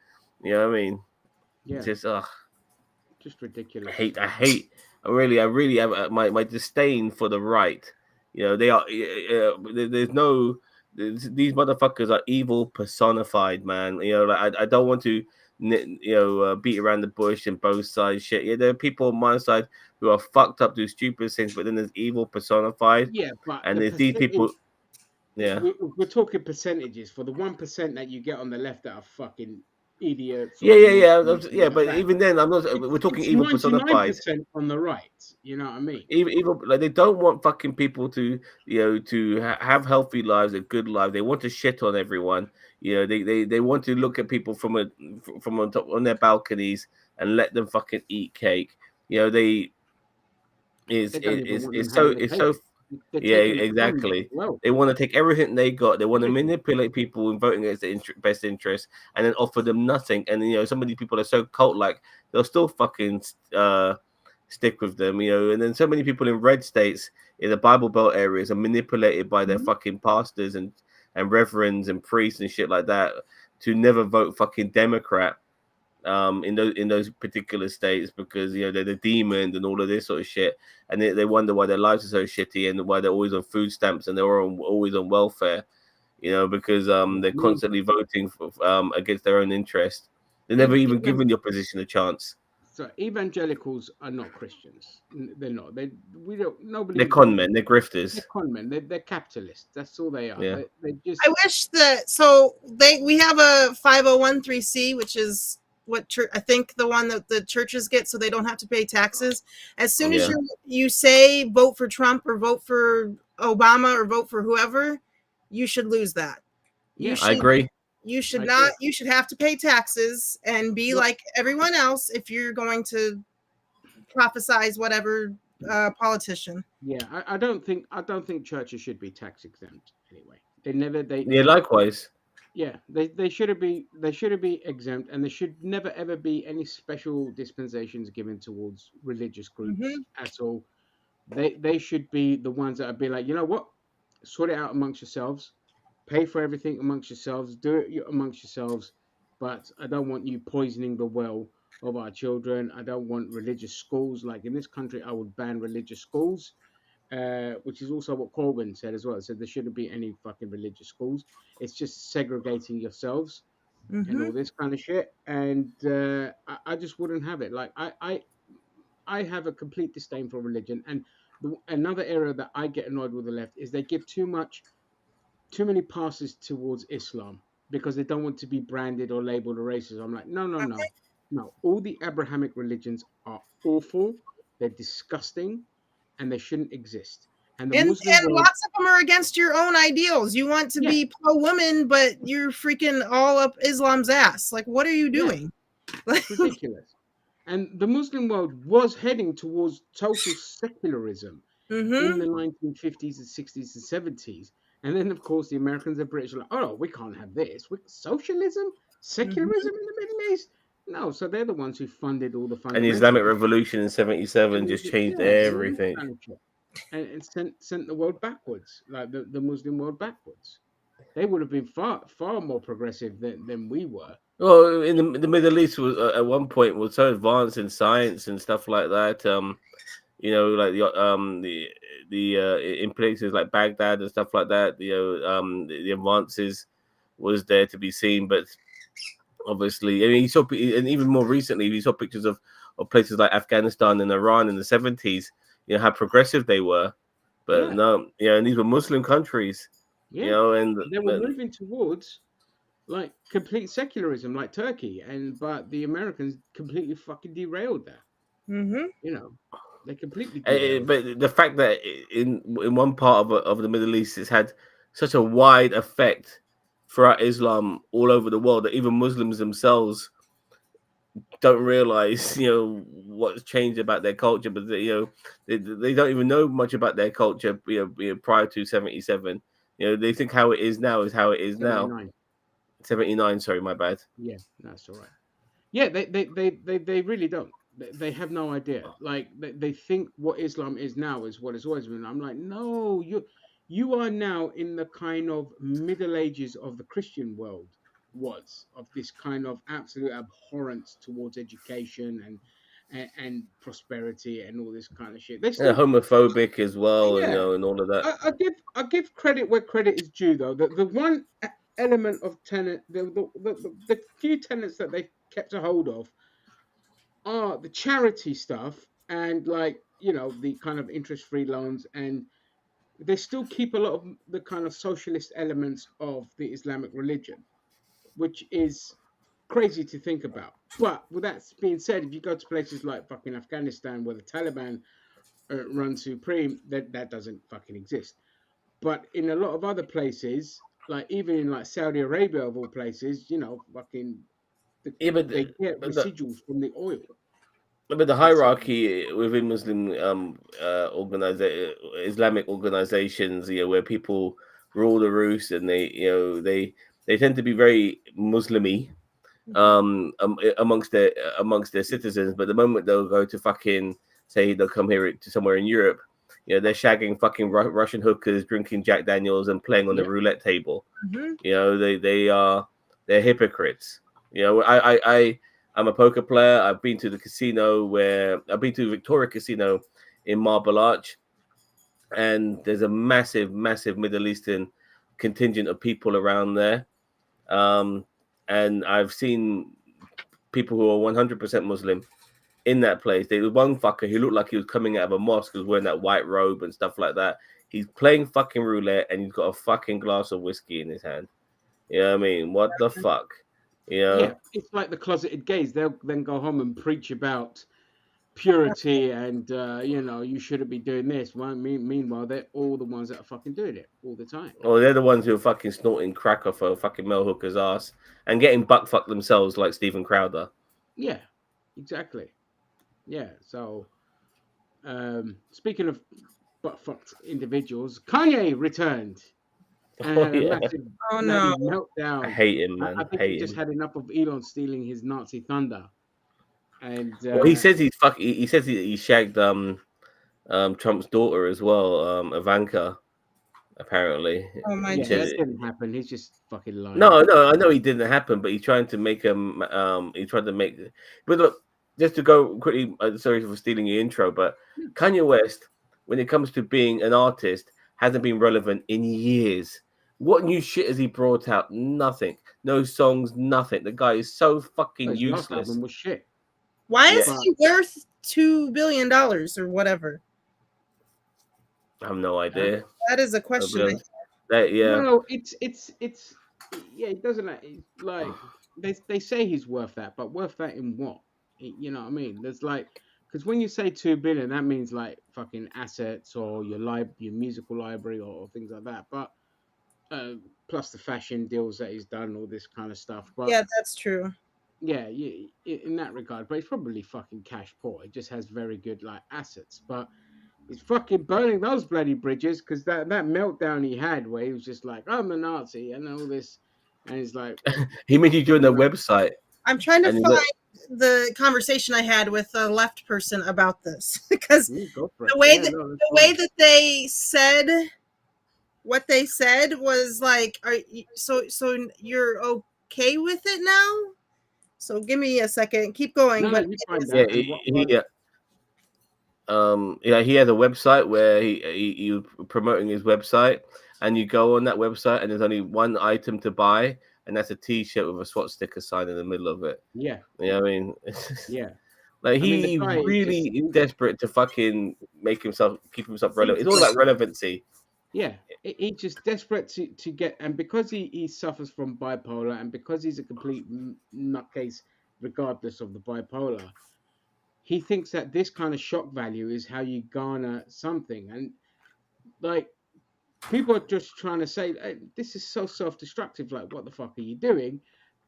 You know what I mean? Yeah. Just Just ridiculous. I hate. I really have my disdain for the right. They are. There's no. These motherfuckers are evil personified, man. Like I don't want to beat around the bush and both sides shit. Yeah, there are people on my side who are fucked up, do stupid things, but then there's evil personified, Yeah, but and the there's these people. percentage Yeah, we're talking percentages for the 1% that you get on the left that are fucking idiots yeah, or yeah, yeah, Muslims and yeah. like But that. even then, I'm not. It's We're talking it's evil personified. 99% on the right. You know what I mean? Even like they don't want fucking people to have healthy lives, a good life. They want to shit on everyone. They want to look at people from on top on their balconies and let them fucking eat cake. They They don't even want them having the it's cake. so They're yeah, taking it from them exactly. as well. They want to take everything they got. They want to Everything. manipulate people and voting against their best interest, and then offer them nothing. And some of these people are so cult-like, they'll still fucking stick with them. And then so many people in red states in the Bible Belt areas are manipulated by their Mhm. fucking pastors and reverends and priests and shit like that to never vote fucking Democrat in those particular states because they're the demon and all of this sort of shit, and they wonder why their lives are so shitty and why they're always on food stamps and they're always on welfare, because Yeah, they're I mean, constantly voting against their own interest. They're never even, even even giving the opposition a chance. so evangelicals are not Christians. They're not. We don't. They're Nobody. con men, they're grifters. They're con men. They're capitalists. That's all they are. Yeah, They I just wish that so we have a 5013C, which is what I think the one that the churches get, so they don't have to pay taxes. As soon as yeah. you say vote for Trump or vote for Obama or vote for whoever, you should lose that. You yeah. I should agree. you should I not. agree. You should have to pay taxes and be Well, like everyone else if you're going to prophesize whatever politician. yeah. I don't think churches should be tax exempt anyway. They never. Yeah, likewise. Yeah. They should be exempt, and there should never ever be any special dispensations given towards religious groups Hmm. at all. They should be the ones that would be like, you know what, sort it out amongst yourselves, pay for everything amongst yourselves, do it amongst yourselves, but I don't want you poisoning the well of our children. I don't want religious schools. Like in this country, I would ban religious schools, which is also what Corbyn said as well. Said there shouldn't be any fucking religious schools. It's just segregating yourselves and Hmm. all this kind of shit. And I just wouldn't have it. Like I have a complete disdain for religion. And another area that I get annoyed with the left is they give too many passes towards Islam because they don't want to be branded or labeled a racist. I'm like, no, no, no, no. All the Abrahamic religions are awful. They're disgusting, and they shouldn't exist. And the Muslim And world, lots of them are against your own ideals. You want to yeah, be pro woman, but you're freaking all up Islam's ass. Like, what are you yeah, doing? it's ridiculous. And the Muslim world was heading towards total secularism in Mm-hmm. the 1950s and 60s and 70s. And then, of course, the Americans and British are like, oh, we can't have this. Socialism? Mm-hmm. Secularism in the Middle East? No, so they're the ones who funded all the And the Islamic fundamentalists Revolution in '77 just changed yeah, and all this everything. kind of shit. And sent the world backwards, like the Muslim world backwards. They would have been far more progressive than we were. Well, in the Middle East was at one point was so advanced in science and stuff like that. Like the in places like Baghdad and stuff like that. The advances was there to be seen, but obviously, I mean, and even more recently, you saw pictures of places like Afghanistan and Iran in the '70s. How progressive they were, but Yeah, no, and these were Muslim countries. yeah. And They were moving towards like complete secularism, like Turkey, but the Americans completely fucking derailed that. Mm-hmm. You know, they completely derailed it. But the fact that in one part of the Middle East, it's had such a wide effect throughout Islam all over the world that even Muslims themselves don't realize, what's changed about their culture, but they don't even know much about their culture, prior to '77. They think how it is now is how it is now. 79. '79, sorry, my bad. Yeah, that's all right. Yeah, they really don't. They have no idea. Like they think what Islam is now is what it's always been. I'm like, no, you are now in the kind of Middle Ages of the Christian world was of this kind of absolute abhorrence towards education and prosperity and all this kind of shit. They And still, homophobic as well, and yeah. and all of that. I give credit where credit is due, though. The one element of tenet, the few tenets that they kept a hold of are the charity stuff and like the kind of interest-free loans, and they still keep a lot of the kind of socialist elements of the Islamic religion, which is crazy to think about. But with that being said, if you go to places like fucking Afghanistan where the Taliban run supreme, that doesn't fucking exist. But in a lot of other places, like even in like Saudi Arabia of all places, fucking Yeah, they get but the residuals from the oil. but the It's hierarchy within Muslim Islamic organizations, where people rule the roost, and they tend to be very Muslimy amongst their citizens. But the moment they'll go to fucking say they'll come here to somewhere in Europe, they're shagging fucking Russian hookers, drinking Jack Daniels, and playing on the yeah, roulette table. Mhm. They're hypocrites. I'm a poker player. I've been to the casino I've been to Victoria Casino in Marble Arch, and there's a massive, massive Middle Eastern contingent of people around there. And I've seen people who are 100% Muslim in that place. There was one fucker who looked like he was coming out of a mosque, was wearing that white robe and stuff like that. He's playing fucking roulette, and he's got a fucking glass of whiskey in his hand. You know what I mean? What the fuck? yeah. It's like the closeted gays. They'll then go home and preach about purity and you shouldn't be doing this. Well, meanwhile, they're all the ones that are fucking doing it all the time. Or they're the ones who are fucking snorting crack off a fucking male hooker's ass and getting butt fucked themselves like Stephen Crowder. Yeah, exactly. Yeah. So, speaking of butt fucked individuals, Kanye returned and Oh had a yeah, massive Oh no. bloody I meltdown. hate him, I man. think he Hate just him. had enough of Elon stealing his Nazi thunder, and Well, he says he's fuck. He says he shagged Trump's daughter as well, Ivanka. Apparently, Oh my he yeah, said that Jesus. it. didn't happen. He's just fucking lying. No, no, I know he didn't happen, but he's trying to make him. He tried to make. But look, just to go quickly. Sorry for stealing your intro, but Kanye West, when it comes to being an artist, hasn't been relevant in years. What new shit has he brought out? Nothing. No songs. Nothing. The guy is so fucking His last useless. album was shit. Why Yeah, is But he worth $2 billion or whatever? I have no uh, idea. That is a question. Yeah. no, it's yeah. It doesn't like they say he's worth that, but worth that in what? You know what I mean? There's like because when you say 2 billion, that means like fucking assets or your musical library or things like that. But uh, plus the fashion deals that he's done, all this kind of stuff. But Yeah, that's true. yeah, in that regard, but he's probably fucking cash poor. He just has very good like assets, but he's fucking burning those bloody bridges because that meltdown he had where he was just like, I'm a Nazi and all this, and he's like, He made you join you the know, website, I'm trying to and find the conversation I had with a left person about this because Go for the it. way Yeah, that no, that's the way fine. that they said what they said was like, "Are you, so you're okay with it now?" So give me a second. Keep going, No, but you it find was yeah, that. And he had a website where he was promoting his website, and you go on that website, and there's only one item to buy, and that's a T-shirt with a swastika sign in the middle of it. yeah, You know what I mean? yeah. Like I mean, the he guy is really just is desperate to fucking keep himself relevant. seems It's all like about relevancy. yeah, he's just desperate to get, and because he suffers from bipolar, and because he's a complete nutcase, regardless of the bipolar, he thinks that this kind of shock value is how you garner something, and like people are just trying to say "Hey, this is so self-destructive. Like, what the fuck are you doing?"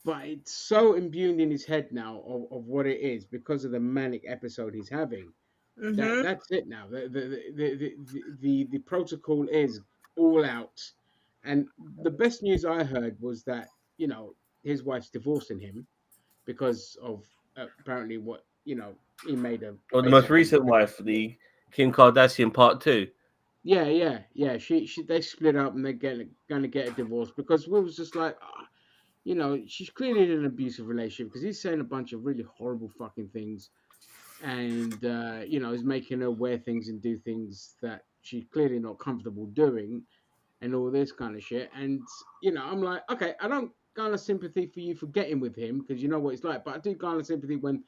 But it's so imbued in his head now of what it is because of the manic episode he's having. mm-hmm. That's it now. The protocol is all out, and the best news I heard was that his wife's divorcing him because of apparently what he made a Or the most basically. recent wife, the Kim Kardashian Part Two. Yeah. She they split up and they're gonna get a divorce because we was just like, she's clearly in an abusive relationship because he's saying a bunch of really horrible fucking things, and is making her wear things and do things that she's clearly not comfortable doing, and all this kind of shit. And I'm like, okay, I don't. garner sympathy for you for getting with him because you know what it's like. But I do garner sympathy when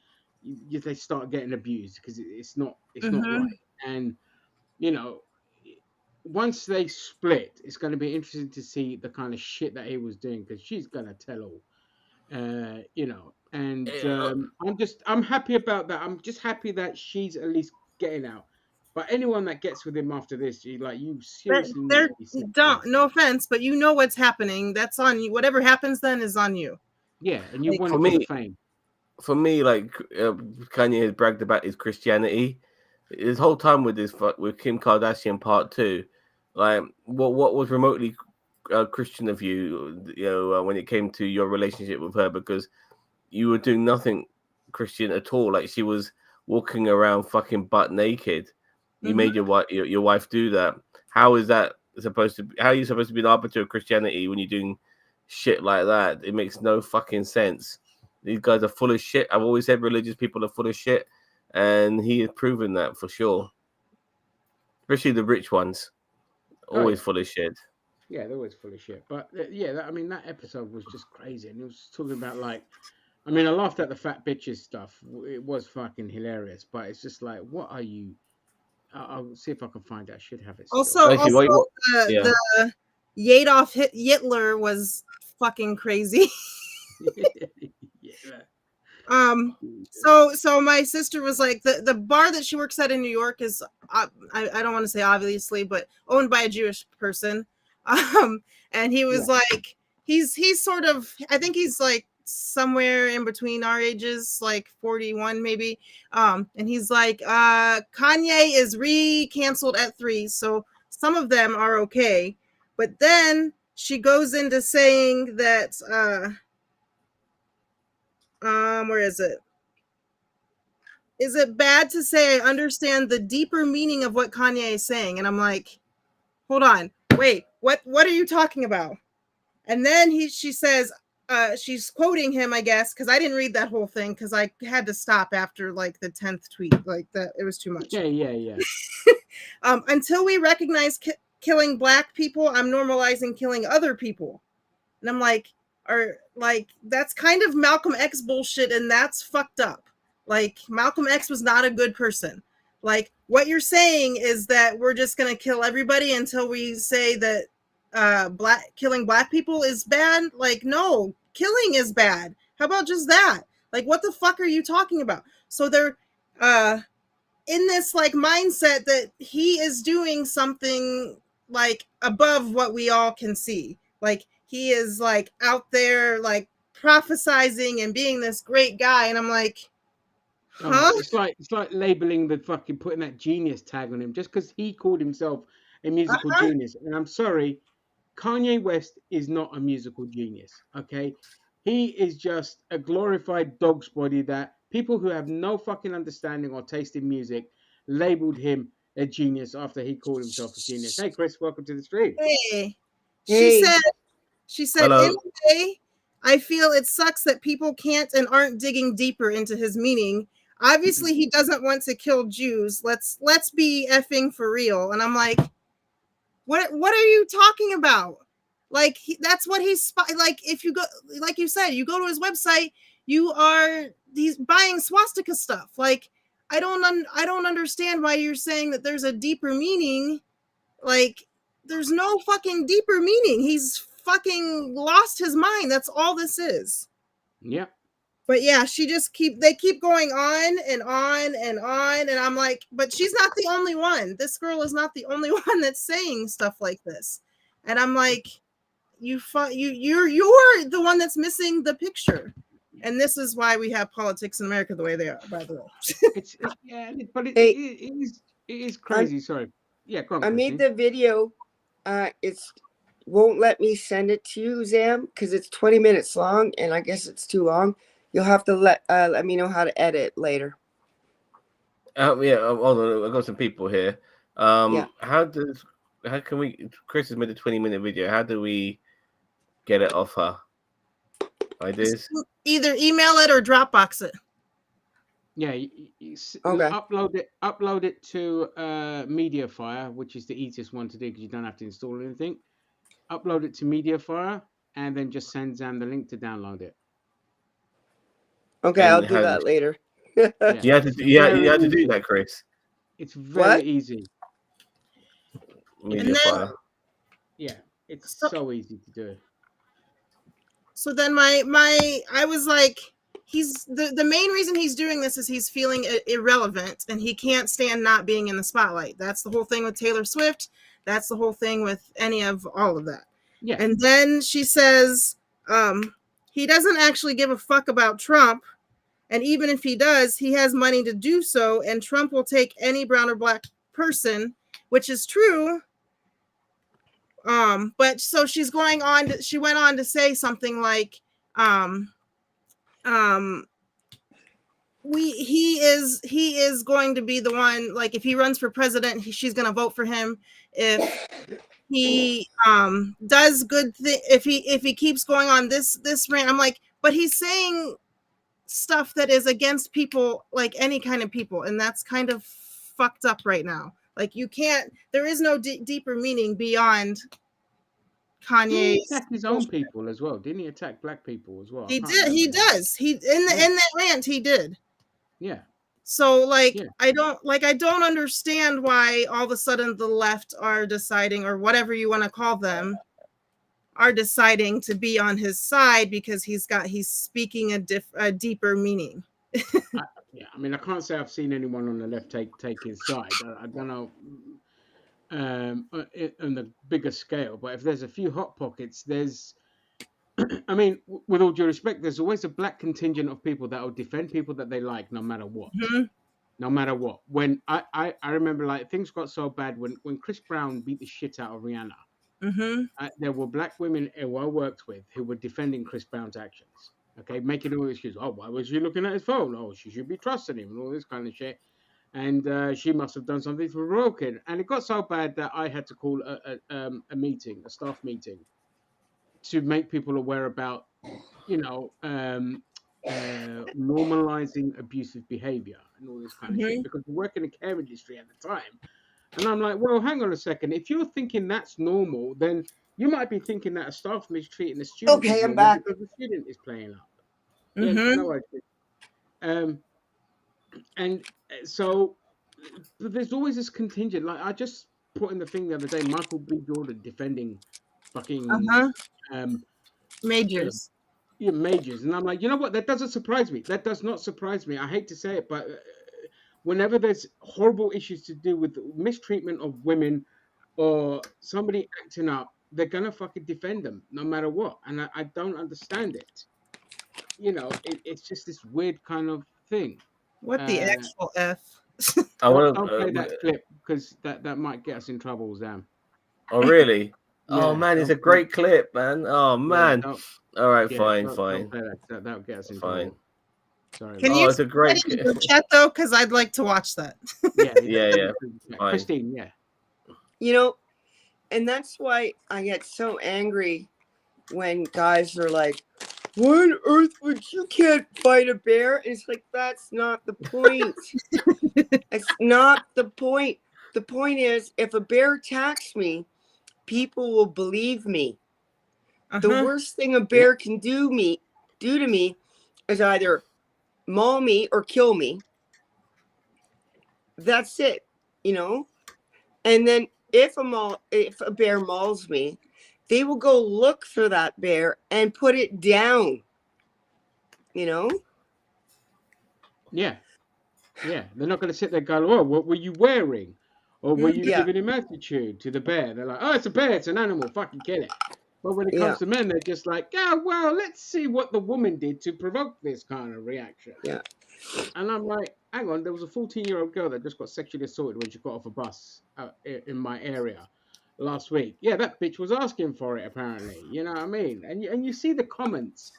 they start getting abused because it's not Mm-hmm. right. And you know, once they split, it's going to be interesting to see the kind of shit that he was doing because she's gonna tell all. You know, and I'm happy about that. I'm just happy that she's at least getting out. But anyone that gets with him after this, you seriously need They're to be sensible. don't. No offense, but you know what's happening. That's on you. Whatever happens then is on you. Yeah, and you Like, want For it for the me, fame. like Kanye has bragged about his Christianity. His whole time with with Kim Kardashian part two, like what was remotely Christian of you, when it came to your relationship with her, because you were doing nothing Christian at all. Like she was walking around fucking butt naked. You mhm. made your wife do that. How is that supposed to? How are you supposed to be an arbiter of Christianity when you're doing shit like that? It makes no fucking sense. These guys are full of shit. I've always said religious people are full of shit, and he has proven that for sure. Especially the rich ones, Oh always yeah, full of shit. yeah, they're always full of shit. But yeah, I mean that episode was just crazy, and it was talking about like, I mean, I laughed at the fat bitches stuff. It was fucking hilarious, but it's just like, what are you? I'll see if I can find it. I should have it Also, still. Actually, what? Yeah. the Yadolf Hitler was fucking crazy. Yeah. So my sister was like, the bar that she works at in New York is, I don't want to say obviously, but owned by a Jewish person. And he was Yeah. like, he's sort of, I think he's like somewhere in between our ages, like 41 maybe. And he's like, Kanye is canceled at 3, so some of them are okay. But then she goes into saying that, where is it? Is it bad to say I understand the deeper meaning of what Kanye is saying? And I'm like, hold on, wait, what are you talking about? And then she says, she's quoting him, I guess, because I didn't read that whole thing because I had to stop after like the 10th tweet, like that it was too much. Yeah. Until we recognize killing black people, I'm normalizing killing other people. And I'm like, that's kind of Malcolm X bullshit, and that's fucked up. Like, Malcolm X was not a good person. Like, what you're saying is that we're just gonna kill everybody until we say that killing black people is bad. Like, no, killing is bad. How about just that? Like, what the fuck are you talking about? So they're in this like mindset that he is doing something like above what we all can see. Like, he is like out there like prophesizing and being this great guy, and I'm like, huh? It's like labeling the fucking putting that genius tag on him just because he called himself a musical Uh-huh. genius. And I'm sorry, Kanye West is not a musical genius. Okay, he is just a glorified dog's body that people who have no fucking understanding or taste in music labeled him a genius after he called himself a genius. Hey, Chris, welcome to the stream. Hey, she Hey, said, in Hello. a way, I feel it sucks that people can't and aren't digging deeper into his meaning. Obviously, he doesn't want to kill Jews. Let's be effing for real. And I'm like, what are you talking about? Like, that's what he's like. If you go, like you said, you go to his website, he's buying swastika stuff. Like, I don't understand why you're saying that there's a deeper meaning. Like, there's no fucking deeper meaning. He's fucking lost his mind. That's all this is. Yeah. But yeah, they keep going on and on and on, and I'm like, but she's not the only one. This girl is not the only one that's saying stuff like this. And I'm like, you're the one that's missing the picture. And this is why we have politics in America the way they are, by the way. Yeah, but hey, it is I, crazy. Sorry. Yeah, come on, I made Christine. the video. It's won't let me send it to you, Zam, because it's 20 minutes long, and I guess it's too long. You'll have to let me know how to edit later. Yeah, hold on. I've got some people here. Yeah. How can we? Chris has made a 20-minute video. How do we get it off her? Ideas? Either email it or Dropbox it. Yeah, Okay. upload it to Mediafire, which is the easiest one to do because you don't have to install anything. Upload it to Mediafire, and then just send Zam the link to download it. Okay, And I'll it do has- that later. Yeah, You had to, it's you very had to do easy. that, Chris. It's very What? easy. Media then- fire. Yeah, it's So- so easy to do. So then I was like, he's the main reason he's doing this is he's feeling irrelevant and he can't stand not being in the spotlight. That's the whole thing with Taylor Swift. That's the whole thing with any of all of that. Yeah. And then she says, he doesn't actually give a fuck about Trump. And even if he does, he has money to do so. And Trump will take any brown or black person, which is true. But so she went on to say something like, he is going to be the one, like if he runs for president, she's going to vote for him. If he does good if he keeps going on this rant, I'm like, but he's saying stuff that is against people, like any kind of people, and that's kind of fucked up right now. Like you can't, there is no deeper meaning beyond Didn't he Kanye's attack his own people as well? Didn't he attack black people as well? I he can't did he remember. does he in that rant he did. Yeah. So like Yeah. I don't understand why all of a sudden the left are deciding, or whatever you want to call them, are deciding to be on his side because he's speaking a deeper meaning. Yeah, I mean, I can't say I've seen anyone on the left take his side. I don't know on the bigger scale, but if there's a few hot pockets, there's, I mean, with all due respect, there's always a black contingent of people that will defend people that they like, no matter what. Mm-hmm. No matter what. When I remember, like, things got so bad when Chris Brown beat the shit out of Rihanna. Mm-hmm. There were black women who I worked with who were defending Chris Brown's actions. Okay, making all excuses. Oh, why was she looking at his phone? Oh, she should be trusting him and all this kind of shit. And she must have done something to provoke it. And it got so bad that I had to call a meeting, a staff meeting, to make people aware about, normalizing abusive behavior and all this kind of shit. Because we work in the care industry at the time. And I'm like, well, hang on a second. If you're thinking that's normal, then you might be thinking that a staff mistreating a student Okay, is I'm normal back. because the student is playing up. Mm-hmm. Yeah, no idea. And so but there's always this contingent. Like I just put in the thing the other day, Michael B. Jordan defending fucking Majors. majors, and I'm like, you know what? That doesn't surprise me. That does not surprise me. I hate to say it, but whenever there's horrible issues to do with mistreatment of women or somebody acting up, they're gonna fucking defend them no matter what. And I don't understand it. It's just this weird kind of thing. What the actual F? I want Don't play to. that clip because that might get us in trouble, Zam. Oh really? Yeah, Oh man, it's a don't- great clip, man. Oh man. don't- All right, yeah, fine, don't fine. play that. That'll get us in Fine. trouble. Sorry. Can Oh, you it's a great. put it in the chat though? Because I'd like to watch that. Yeah. Fine. Christine, yeah. You know, and that's why I get so angry when guys are like, "Why on earth would you can't fight a bear?" And it's like, that's not the point. It's not the point. The point is, if a bear attacks me, people will believe me. The worst thing a bear can do to me is either maul me or kill me. That's it, And then if a bear mauls me, they will go look for that bear and put it down. Yeah. They're not going to sit there going, "Oh, what were you wearing?" Or were you Yeah. giving him attitude to the bear? They're like, "Oh, it's a bear. It's an animal. Fucking kill it." But when it comes to men, they're just like, "Yeah, well, let's see what the woman did to provoke this kind of reaction." Yeah. And I'm like, hang on, there was a 14-year-old girl that just got sexually assaulted when she got off a bus in my area last week. Yeah, that bitch was asking for it, apparently. You know what I mean? And you see the comments,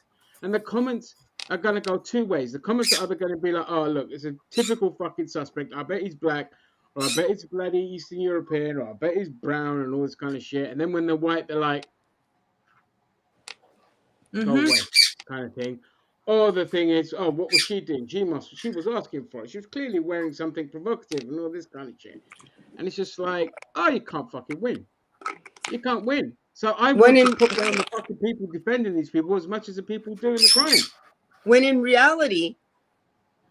and the comments are going to go two ways. The comments are either going to be like, "Oh, look, it's a typical fucking suspect. I bet he's black, or I bet he's bloody Eastern European, or I bet he's brown," and all this kind of shit. And then when they're white, they're like, "Go away," kind of thing. Or the thing is, "Oh, what was she doing? She was asking for it. She was clearly wearing something provocative and all this kind of shit." And it's just like, oh, you can't fucking win. You can't win. So I When want to in put down the fucking people defending these people as much as the people doing the crimes. when in reality,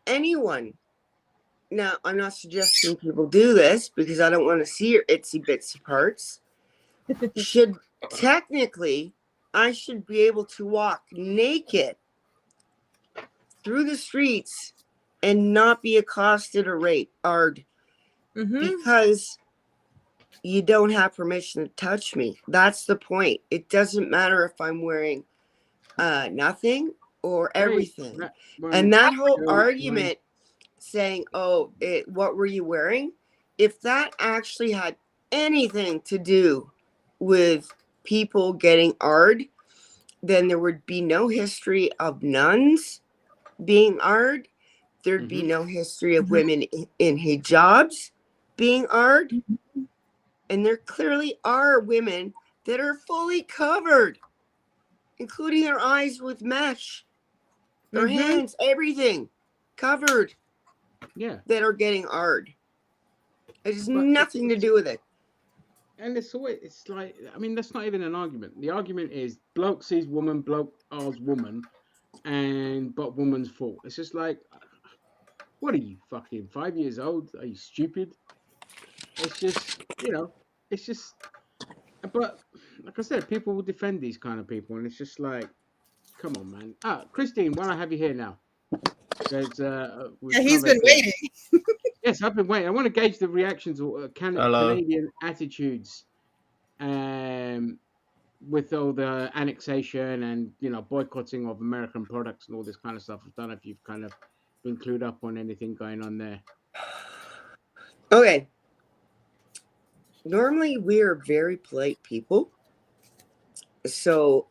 anyone. Now, I'm not suggesting people do this because I don't want to see your itsy bitsy parts. Should technically, I should be able to walk naked through the streets and not be accosted or raped, because you don't have permission to touch me. That's the point. It doesn't matter if I'm wearing nothing or everything. And that whole argument saying, oh, what were you wearing? If that actually had anything to do with people getting ARD, then there would be no history of nuns being ARD. There'd be no history of women in hijabs being ARD. And there clearly are women that are fully covered, including their eyes with mesh, their hands, everything covered. Yeah. That are getting ARD. It has nothing to do with it. And it's always, it's like, I mean, that's not even an argument. The argument is bloke sees woman, bloke R's woman, but woman's fault. It's just like, what are you, fucking 5 years old? Are you stupid? It's just, it's just, but like I said, people will defend these kind of people, and it's just like, come on, man. Christine, while I have you here now, because he's been waiting. Yes, I've been waiting. I want to gauge the reactions or Canadian attitudes, with all the annexation and boycotting of American products and all this kind of stuff. I don't know if you've kind of been clued up on anything going on there. Okay. Normally we are very polite people, so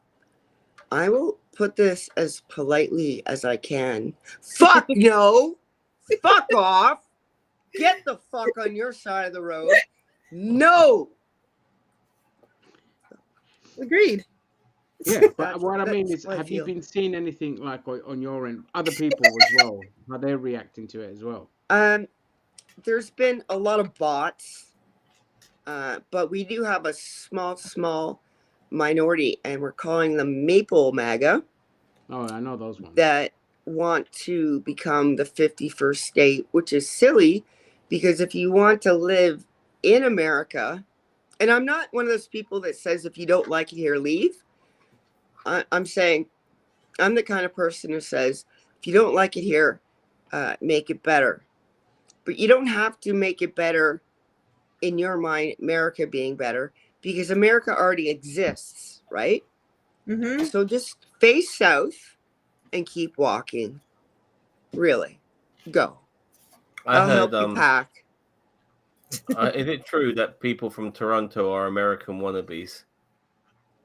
I will put this as politely as I can. Fuck no! Fuck off! Get the fuck on your side of the road. No! Agreed. Yeah, but what I mean is, have you been seeing anything like on your end, other people as well, how they're reacting to it as well? There's been a lot of bots, but we do have a small minority, and we're calling them Maple MAGA. Oh, I know those ones. That want to become the 51st state, which is silly, because if you want to live in America, and I'm not one of those people that says if you don't like it here, leave. I'm saying I'm the kind of person who says if you don't like it here, make it better. But you don't have to make it better in your mind, America being better, because America already exists, right? So just face south and keep walking. Really, go. I'll help you pack. Is it true that people from Toronto are American wannabes?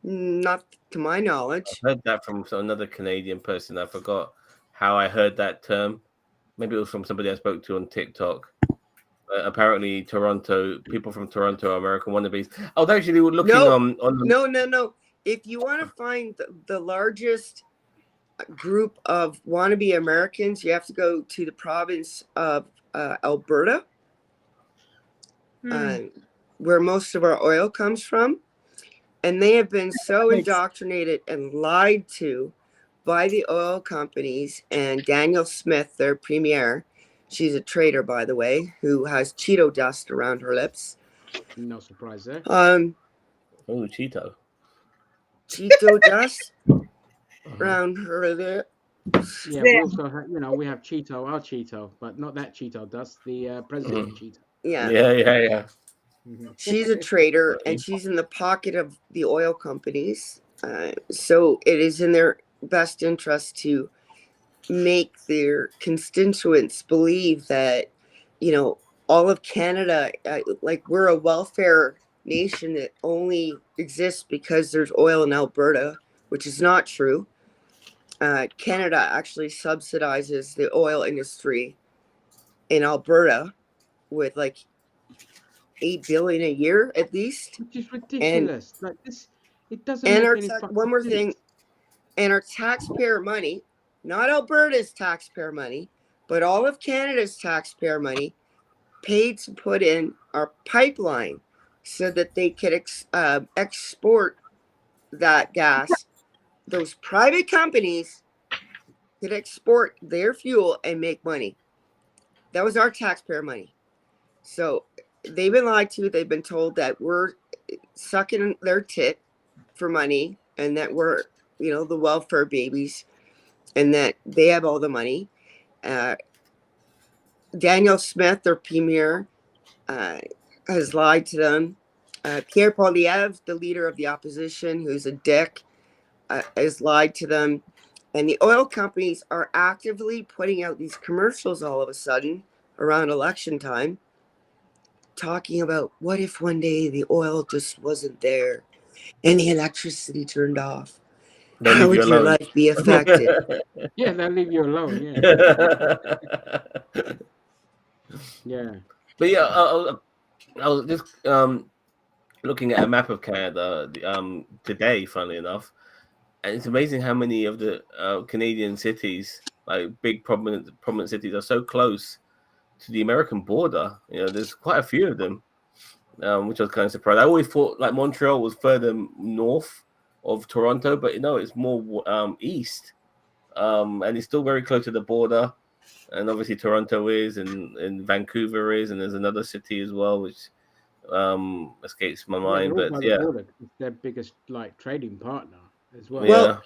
Not to my knowledge. I heard that from another Canadian person. I forgot how I heard that term. Maybe it was from somebody I spoke to on TikTok. Apparently, people from Toronto are American wannabes. I was actually looking on. No. If you want to find the largest group of wannabe Americans, you have to go to the province of Alberta, where most of our oil comes from. And they have been so indoctrinated and lied to by the oil companies and Danielle Smith, their premier. She's a traitor, by the way, who has Cheeto dust around her lips. No surprise there. Cheeto. Cheeto dust around her lips. Yeah, we also have, we have Cheeto, our Cheeto, but not that Cheeto dust, the president Cheeto. Yeah. She's a traitor, and she's in the pocket of the oil companies. So it is in their best interest to make their constituents believe that, all of Canada, like we're a welfare nation that only exists because there's oil in Alberta, which is not true. Canada actually subsidizes the oil industry in Alberta with like $8 billion a year at least, which is ridiculous. Like this, it doesn't make any fucking one more sense. thing, and our taxpayer money, not Alberta's taxpayer money, but all of Canada's taxpayer money, paid to put in our pipeline so that they could export that gas, those private companies could export their fuel and make money. That was our taxpayer money. So they've been lied to. They've been told that we're sucking their tit for money and that we're, the welfare babies and that they have all the money. Daniel Smith, their premier, has lied to them. Pierre Poilievre, the leader of the opposition, who's a dick, has lied to them. And the oil companies are actively putting out these commercials all of a sudden around election time, talking about what if one day the oil just wasn't there and the electricity turned off? They'll How leave you would your alone. life be affected? Yeah, they'll leave you alone. Yeah, yeah. But yeah, I was just looking at a map of Canada today, funnily enough, and it's amazing how many of the Canadian cities, like big prominent cities, are so close to the American border. There's quite a few of them, which I was kind of surprised. I always thought like Montreal was further north of Toronto, but it's more east, and it's still very close to the border. And obviously Toronto is, and Vancouver is, and there's another city as well, which escapes my Yeah, mind. they're all But by the yeah, border. It's their biggest trading partner as well. Well, yeah,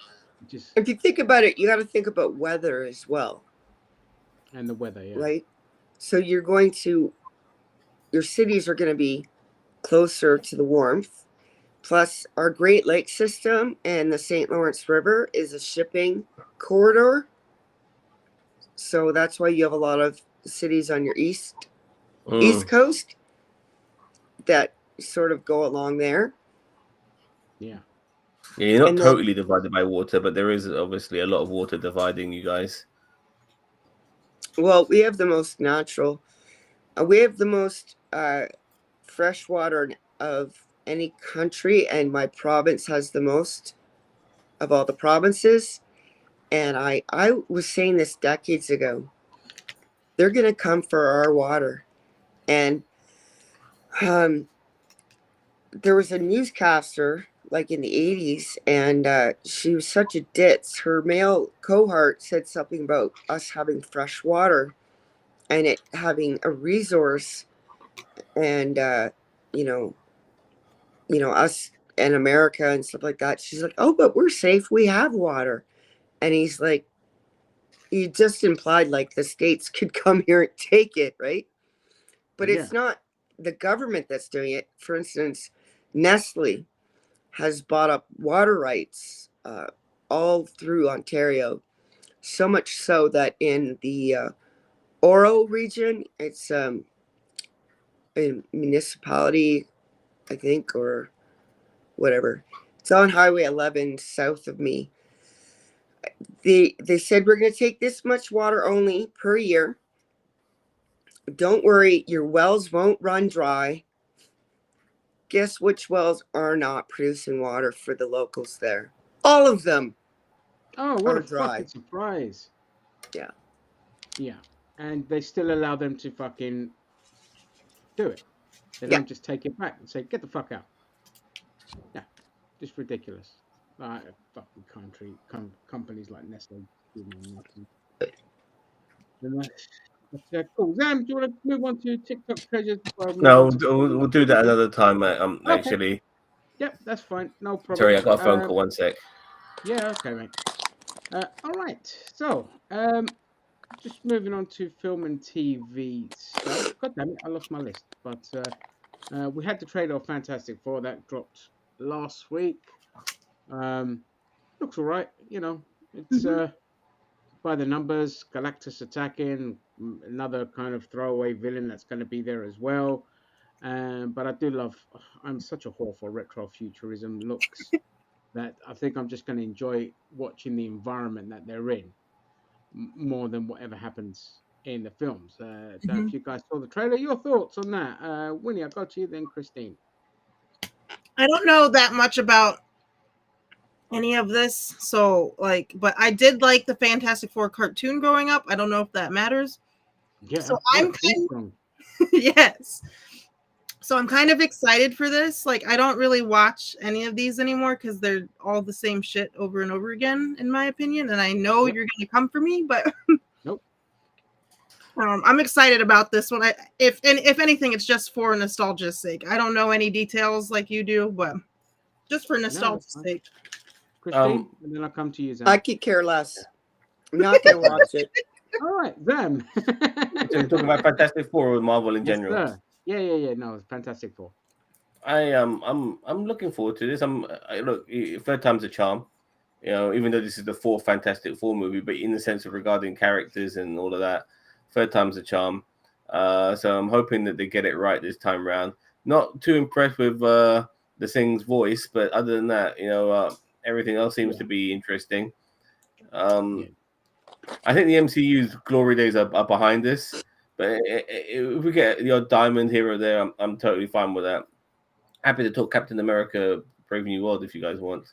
Just if you think about it, you got to think about weather as well, and the weather. Yeah, right? So your cities are going to be closer to the warmth. Plus, our Great Lakes system and the St. Lawrence River is a shipping corridor. So that's why you have a lot of cities on your east coast that sort of go along there. yeah. Yeah, you're not And then, totally divided by water, but there is obviously a lot of water dividing you guys. well, we have the most natural. We have the most fresh water of any country, and my province has the most of all the provinces. And I was saying this decades ago. They're going to come for our water. And there was a newscaster like in the 80s, and she was such a ditz. Her male cohort said something about us having fresh water and it having a resource, and us and America and stuff like that. She's like, oh, but we're safe, we have water. And he's like, you just implied like the states could come here and take it, right? But it's not the government that's doing it. For instance, Nestle has bought up water rights all through Ontario, so much so that in the Oro region, it's a municipality, I think, or whatever. It's on Highway 11 south of me. They said, we're going to take this much water only per year. Don't worry, your wells won't run dry. Guess which wells are not producing water for the locals there? All of them. Oh, what are a dry. fucking surprise! Yeah. Yeah, and they still allow them to fucking do it. They Yeah. don't just take it back and say, "Get the fuck out." Yeah, just ridiculous. Fucking companies like Nestle doing nothing. Cool. Zam, do you want to move on to TikTok treasures before I move No, on to we'll do that another time. Okay. Actually, Yep, that's fine. No problem. sorry, I got a phone call. 1 sec. Yeah, okay, mate. All right. So, just moving on to film and TV stuff. God damn it, I lost my list. But we had the trailer of Fantastic Four that dropped last week. Looks all right. It's by the numbers. Galactus attacking, another kind of throwaway villain that's going to be there as well. But I do love. I'm such a whore for retro futurism looks that I think I'm just going to enjoy watching the environment that they're in more than whatever happens in the films. Don't know if you guys saw the trailer. Your thoughts on that? Winnie, I got to you, then Christine. I don't know that much about any of this, so but I did like the Fantastic Four cartoon growing up. I don't know if that matters. Yeah. So I'm kind of yes. So I'm kind of excited for this. Like, I don't really watch any of these anymore because they're all the same shit over and over again, in my opinion. And I know Yep. you're going to come for me, but Nope. I'm excited about this one. If anything, it's just for nostalgia's sake. I don't know any details like you do, but just for No, that's nostalgia's fine. sake. Christine, and then I'll come to you, Zam. I could care less. I'm not gonna watch it. All right, Zam. So we're talking about Fantastic Four or Marvel in Yes, general. sir. Yeah. No, it's Fantastic Four. I'm looking forward to this. Look, third time's a charm. You know, even though this is the fourth Fantastic Four movie, but in the sense of regarding characters and all of that, third time's a charm. So I'm hoping that they get it right this time round. Not too impressed with the Thing's voice, but other than that, you know, everything else seems to be interesting. I think the MCU's glory days are behind us, but if we get the odd diamond here or there, I'm totally fine with that. Happy to talk Captain America: Brave New World if you guys want.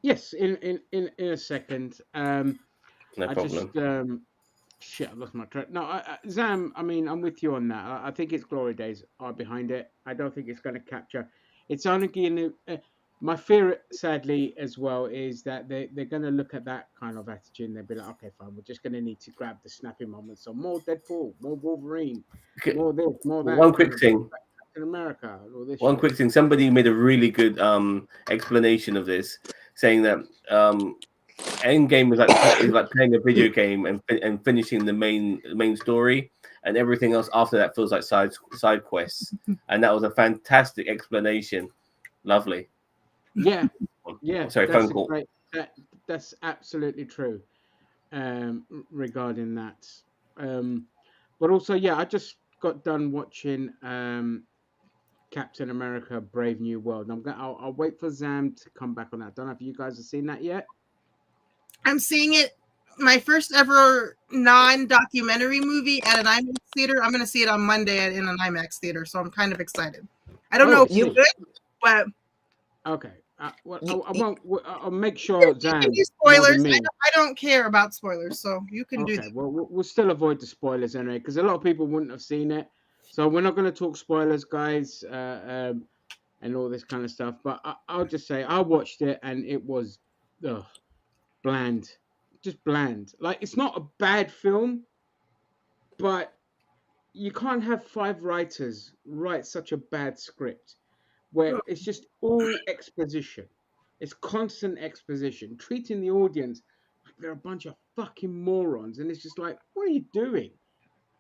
Yes, in a second. No I problem. just shit, I lost my track. No, Zam, I mean, I'm with you on that. I think its glory days are behind it. I don't think it's going to capture. It's only going to. My fear, sadly, as well, is that they're going to look at that kind of attitude and they'll be like, okay, fine, we're just going to need to grab the snappy moments. So more Deadpool, more Wolverine, Okay, more this, more that. one quick thing. Captain America, all this One shit. quick thing. Somebody made a really good explanation of this, saying that Endgame is like playing a video game and finishing the main story, and everything else after that feels like side quests. And that was a fantastic explanation. Lovely. Yeah, yeah. Sorry, That's phone call. great. That's absolutely true. Regarding that. But also, yeah, I just got done watching Captain America: Brave New World. I'll wait for Zam to come back on that. Don't know if you guys have seen that yet. I'm seeing it. My first ever non-documentary movie at an IMAX theater. I'm going to see it on Monday in an IMAX theater, so I'm kind of excited. I don't know if you it's good, but okay. Well, You- I won't. I'll make you sure can Zam do more spoilers. than me. I don't care about spoilers, so you can do Okay, that. well, we'll still avoid the spoilers anyway, because a lot of people wouldn't have seen it. So we're not going to talk spoilers, guys, and all this kind of stuff. But I'll just say I watched it and it was bland, just bland. Like it's not a bad film, but you can't have five writers write such a bad script where it's just all exposition. It's constant exposition, treating the audience like they're a bunch of fucking morons, and it's just like, what are you doing?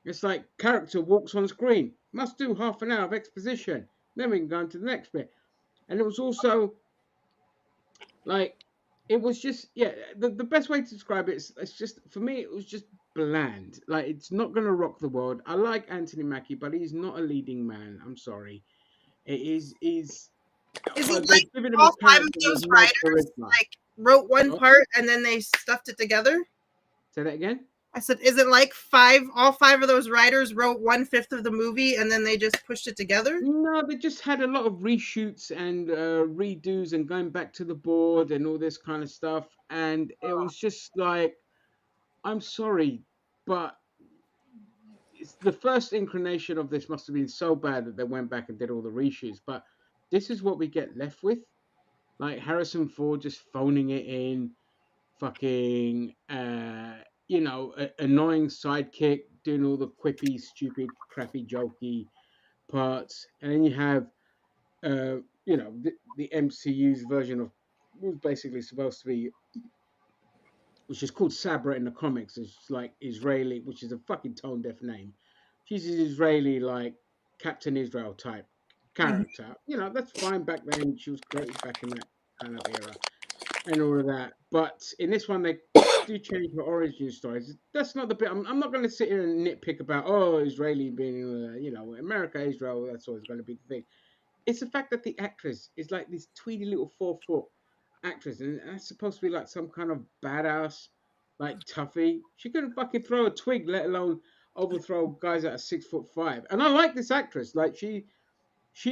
It's like character walks on screen, must do half an hour of exposition, then we can go into the next bit. And it was also like it was just the best way to describe it is it's just for me it was just bland. Like it's not gonna rock the world. I like Anthony Mackie, but he's not a leading man. I'm sorry. It is Is it they've like given him a all five of character with those no writers charisma. like wrote one What? part and then they stuffed it together? Say that again? I said, is it like all five of those writers wrote 1/5 of the movie and then they just pushed it together? No, they just had a lot of reshoots and redos and going back to the board and all this kind of stuff. And it was just like, I'm sorry, but it's the first inclination of this must have been so bad that they went back and did all the reshoots. But this is what we get left with. Like Harrison Ford just phoning it in, fucking, annoying sidekick doing all the quippy, stupid, crappy, jokey parts. And then you have the MCU's version of was basically supposed to be, which is called Sabra in the comics. It's like Israeli, which is a fucking tone deaf name. She's an Israeli, like Captain Israel type character. That's fine back then. She was created back in that kind of era and all of that. But in this one, they do change her origin stories. That's not the bit. I'm not going to sit here and nitpick about, Israeli being, America, Israel. That's always going to be the thing. It's the fact that the actress is like this tweedy little 4 foot actress, and that's supposed to be like some kind of badass, like toughie. She couldn't fucking throw a twig, let alone overthrow guys that are 6'5". And I like this actress. Like she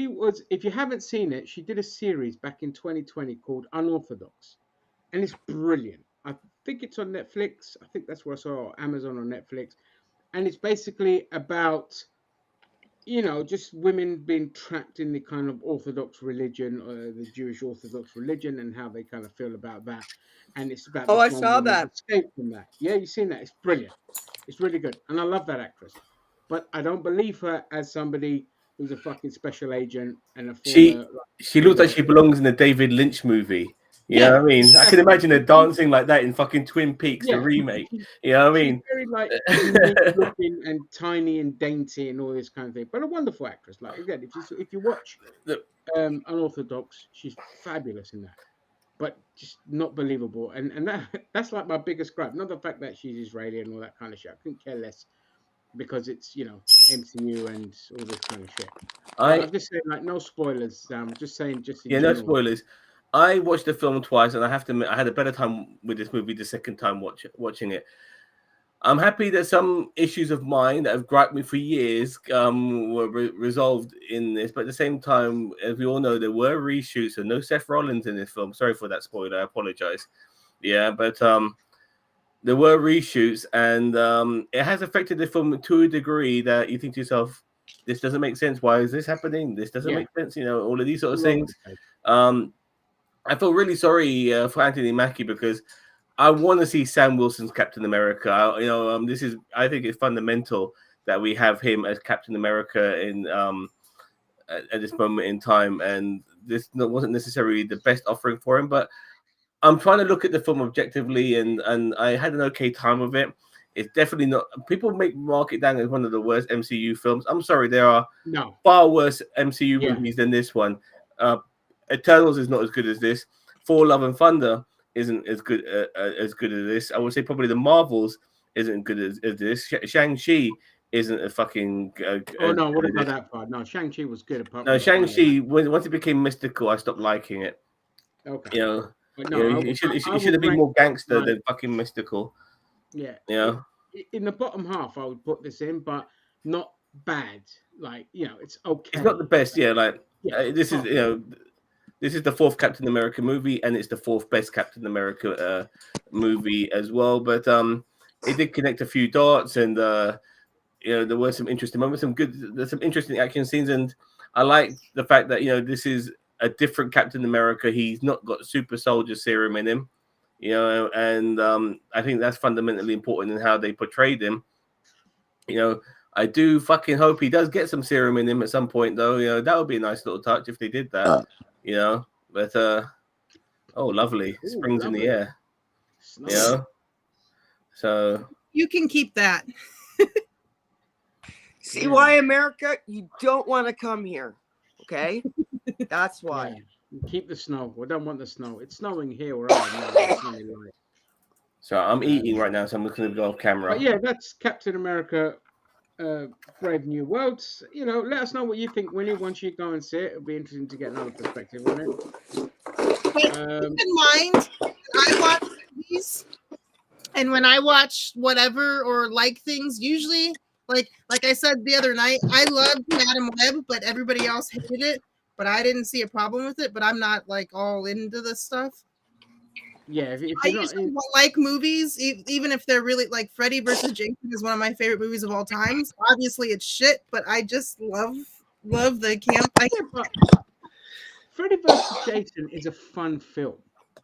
was. If you haven't seen it, she did a series back in 2020 called Unorthodox, and it's brilliant. I think it's on Netflix. I think that's where I saw Amazon or Netflix, and it's basically about just women being trapped in the kind of Orthodox religion, the Jewish Orthodox religion, and how they kind of feel about that. And it's about Oh, this I one saw woman's that. escape from that. Yeah, you've seen that. It's brilliant. It's really good. And I love that actress. But I don't believe her as somebody who's a fucking special agent and a former, She she looks like know, she belongs in a David Lynch movie. You know yeah, what I mean? I can exactly. imagine her dancing like that in fucking Twin Peaks, the Yeah, remake. she's You know what I she's mean? very like unique looking and tiny and dainty and all this kind of thing, but a wonderful actress. Like again, if you watch Unorthodox, she's fabulous in that, but just not believable. And that's like my biggest gripe. Not the fact that she's Israeli and all that kind of shit. I couldn't care less because it's MCU and all this kind of shit. But I I'm just saying like no spoilers. Just saying just in Yeah, no general. spoilers. I watched the film twice, and I have to admit, I had a better time with this movie the second time watching it. I'm happy that some issues of mine that have griped me for years were resolved in this, but at the same time, as we all know, there were reshoots, and no Seth Rollins in this film. Sorry for that spoiler. I apologize. Yeah, but there were reshoots, and it has affected the film to a degree that you think to yourself, "This doesn't make sense. Why is this happening? This doesn't Yeah, make sense." You know, all of these sort of all over things. the place. Um, I feel really sorry for Anthony Mackie because I want to see Sam Wilson's Captain America. This is I think it's fundamental that we have him as Captain America in at this moment in time, and this wasn't necessarily the best offering for him. But I'm trying to look at the film objectively, and I had an okay time with it. It's definitely not. People mark it down as one of the worst MCU films. I'm sorry, there are No, far worse MCU yeah, movies than this one. Uh, Eternals is not as good as this. Thor: Love and Thunder isn't as good as this. I would say probably the Marvels isn't good as this. Shang-Chi isn't a fucking oh as no, I good wouldn't as go this. that far. No, Shang-Chi was good apart No, from the final act. Shang-Chi once it became mystical, I stopped liking it. Okay. You know, But no, I he should would have been rank more gangster like than fucking mystical. yeah, You know, in the bottom half I would put this in, but not bad. Like, it's it's not the okay. best. Yeah, like Yeah, it's this is not bad. this is the fourth Captain America movie, and it's the fourth best Captain America movie as well. But it did connect a few dots, and there were some interesting moments, there's some interesting action scenes, and I like the fact that this is a different Captain America. He's not got super soldier serum in him, and I think that's fundamentally important in how they portrayed him. I do fucking hope he does get some serum in him at some point, though. That would be a nice little touch if they did that. But oh, lovely, Ooh, springs in the lovely. air. You Snowing. know, so You can keep that. See Yeah. why, America? You don't want to come here. Okay? That's why. Yeah. Keep the snow. We don't want the snow. It's snowing here where I am now. But it's only light. so I'm eating right now, so I'm just going to go off camera. But yeah, that's Captain America, Brave New Worlds. Let us know what you think, Winnie. Once you go and see it, it'll be interesting to get another perspective on it. But keep in mind, I watch movies, and when I watch whatever or like things, usually, like I said the other night, I loved Madam Web, but everybody else hated it. But I didn't see a problem with it. But I'm not like all into this stuff. Yeah, if I you're not usually in, like movies, even if they're really like Freddy versus Jason is one of my favorite movies of all time. Obviously, it's shit, but I just love the camp. but Freddy vs. Jason is a fun film.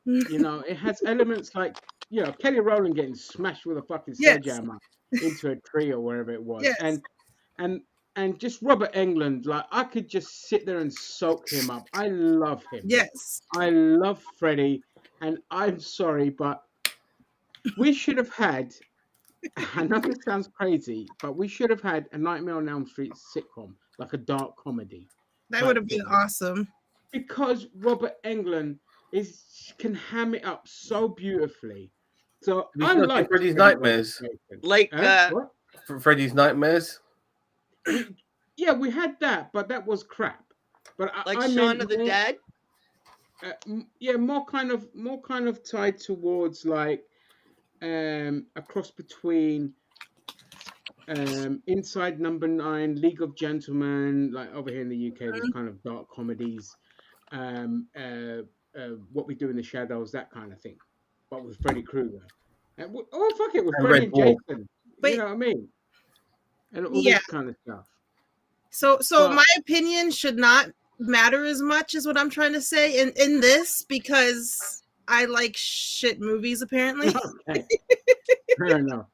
It has elements like Kelly Rowland getting smashed with a fucking Yes. sledgehammer into a tree or wherever it was, Yes. and just Robert Englund. Like I could just sit there and soak him up. I love him. Yes. I love Freddy, and I'm sorry, but we should have had. I know this sounds crazy, but we should have had a Nightmare on Elm Street sitcom, like a dark comedy. That type would have been thing. awesome. Because Robert Englund can ham it up so beautifully. So Did I you not see like Freddy's Nightmares? Like, what? Freddy's Nightmares. Yeah, we had that, but that was crap. But like I Shaun meant of the more, Dead? yeah, more kind of tied towards like a cross between Inside Number 9, League of Gentlemen, like over here in the UK, there's kind of dark comedies, What We Do in the Shadows, that kind of thing, but with Freddy Krueger. Oh fuck it, with And Freddy Red and Dwarf. Jason. But You know what I mean? And all yeah, this kind of stuff. So But- my opinion should not matter as much as what I'm trying to say in this, because I like shit movies apparently. Okay. Fair enough.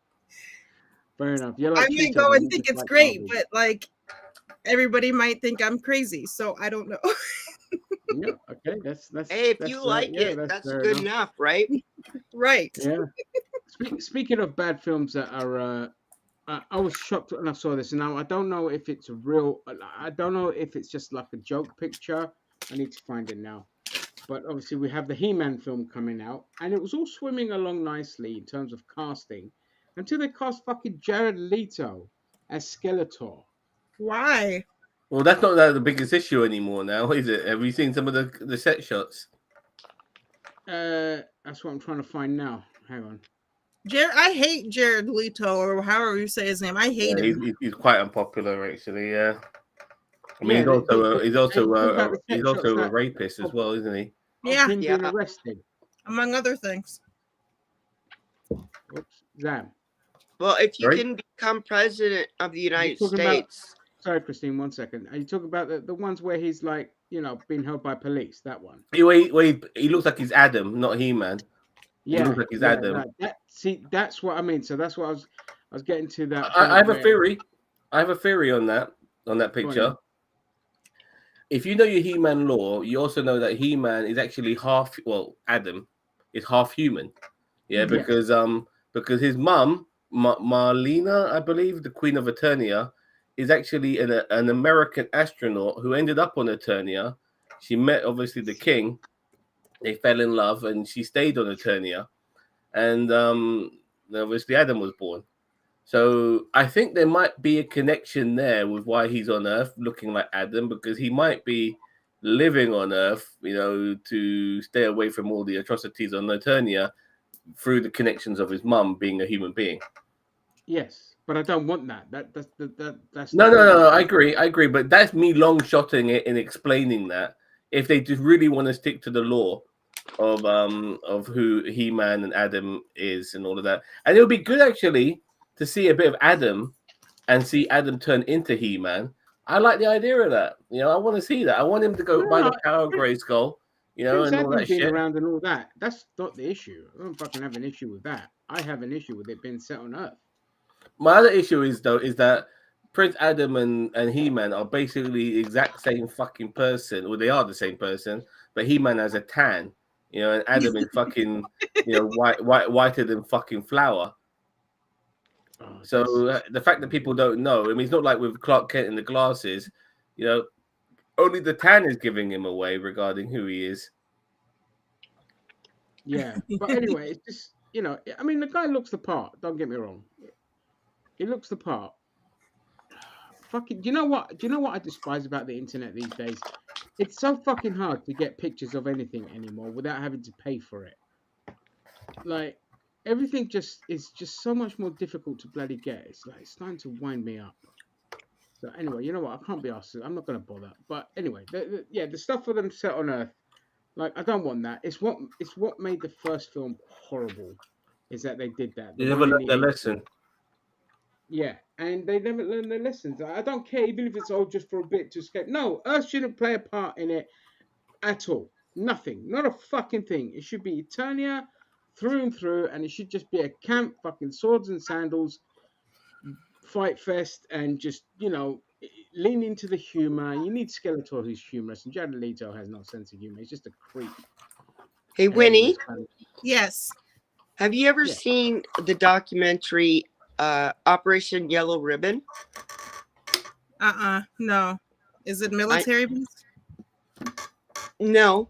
Fair enough. You're I like might Cheeto, go then and you think just it's like great, garbage. but like everybody might think I'm crazy, so I don't know. Yeah. Okay. That's Hey, if that's you like yeah, it, that's fair good enough. enough, right? Right. Yeah. Speaking of bad films that are, I was shocked when I saw this. Now I don't know if it's a real. I don't know if it's just like a joke picture. I need to find it now. But obviously we have the He-Man film coming out, and it was all swimming along nicely in terms of casting until they cast fucking Jared Leto as Skeletor. Why? Well, that's not the biggest issue anymore now, is it? Have you seen some of the set shots? That's what I'm trying to find now. Hang on. I hate Jared Leto, or however you say his name. I hate Yeah, him. he's quite unpopular, actually. Yeah, I mean, Yeah, he's also a rapist as well, isn't he? Of Yeah, him Yeah. being arrested. among other things. Oops, Zam. Well, if you Right? can become president of the United talking about- States, Sorry, Christine, 1 second. Are you talking about the ones where he's like, being held by police? That one. He looks like he's Adam, not He-Man. He Yeah, looks like he's yeah. Adam. See, that's what I mean. So that's what I was getting to that. I have a where- theory. I have a theory on that picture. then. If you know your He-Man lore, you also know that He-Man is actually Adam is half human. Yeah, Yes. because his mum, Marlena, I believe, the Queen of Eternia, is actually an American astronaut who ended up on Eternia. She met obviously the king. They fell in love, and she stayed on Eternia. And obviously Adam was born. So I think there might be a connection there with why he's on Earth, looking like Adam, because he might be living on Earth, to stay away from all the atrocities on Eternia through the connections of his mum being a human being. Yes, but I don't want that. That's No. I agree, but that's me long shotting it and explaining that if they just really want to stick to the law of who He-Man and Adam is and all of that, and it would be good actually to see a bit of Adam and see Adam turn into He-Man. I like the idea of that. I want to see that. I want him to go by the power of Grayskull, Prince and all Adam that being shit. around and all that. That's not the issue. I don't fucking have an issue with that. I have an issue with it being set on Earth. My other issue is that Prince Adam and He-Man are basically the exact same fucking person. Well, they are the same person, but He-Man has a tan, and Adam is fucking, whiter than fucking flour. Oh, So the fact that people don't know, I mean, it's not like with Clark Kent in the glasses, only the tan is giving him away regarding who he is. yeah. But anyway, it's just I mean, the guy looks the part. Don't get me wrong. He looks the part. Fucking, do you know what? Do you know what I despise about the internet these days? It's so fucking hard to get pictures of anything anymore without having to pay for it. Like everything is just so much more difficult to bloody get. It's like it's starting to wind me up. So anyway, you know what? I can't be asked. I'm not gonna bother. But anyway, the stuff for them set on Earth, like I don't want that. It's what made the first film horrible, is that they did that. They The never one in learned the their 80s. lesson. Yeah, and they never learn their lessons. I don't care even if it's all just for a bit to escape. No, Earth shouldn't play a part in it at all. Nothing. Not a fucking thing. It should be Eternia through and through, and it should just be a camp, fucking swords and sandals, fight fest, and just, lean into the humor. You need Skeletor who's humorous, and Jared Leto has no sense of humor. He's just a creep. hey And Winnie, everybody's kind of- Yes. have you ever Yeah. seen the documentary Operation Yellow Ribbon? No. Is it military based? No.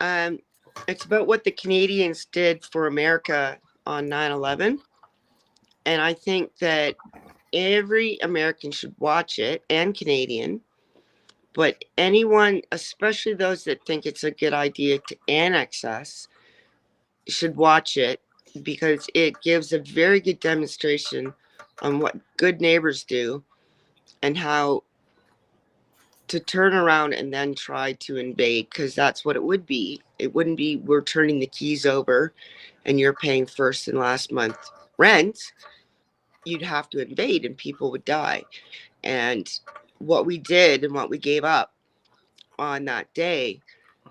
It's about what the Canadians did for America on 9/11. And I think that every American should watch it, and Canadian. But anyone, especially those that think it's a good idea to annex us, should watch it, because it gives a very good demonstration on what good neighbors do and how to turn around and then try to invade, because that's what it would be. It wouldn't be we're turning the keys over and you're paying first and last month rent. You'd have to invade and people would die. And what we did and what we gave up on that day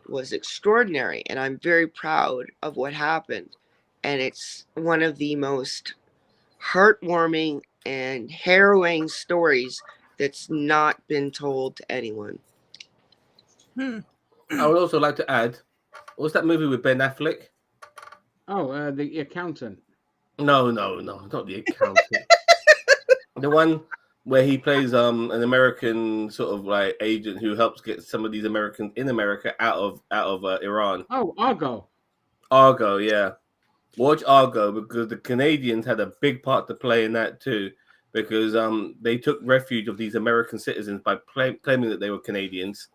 was extraordinary. And I'm very proud of what happened. And it's one of the most heartwarming and harrowing stories that's not been told to anyone. Hmm. I would also like to add, what's that movie with Ben Affleck? Oh, the accountant. No, not the accountant. The one where he plays an American sort of like agent who helps get some of these Americans in America out of Iran. Oh, Argo. Argo, yeah. Watch Argo because the Canadians had a big part to play in that too, because they took refuge of these American citizens by claiming that they were Canadians,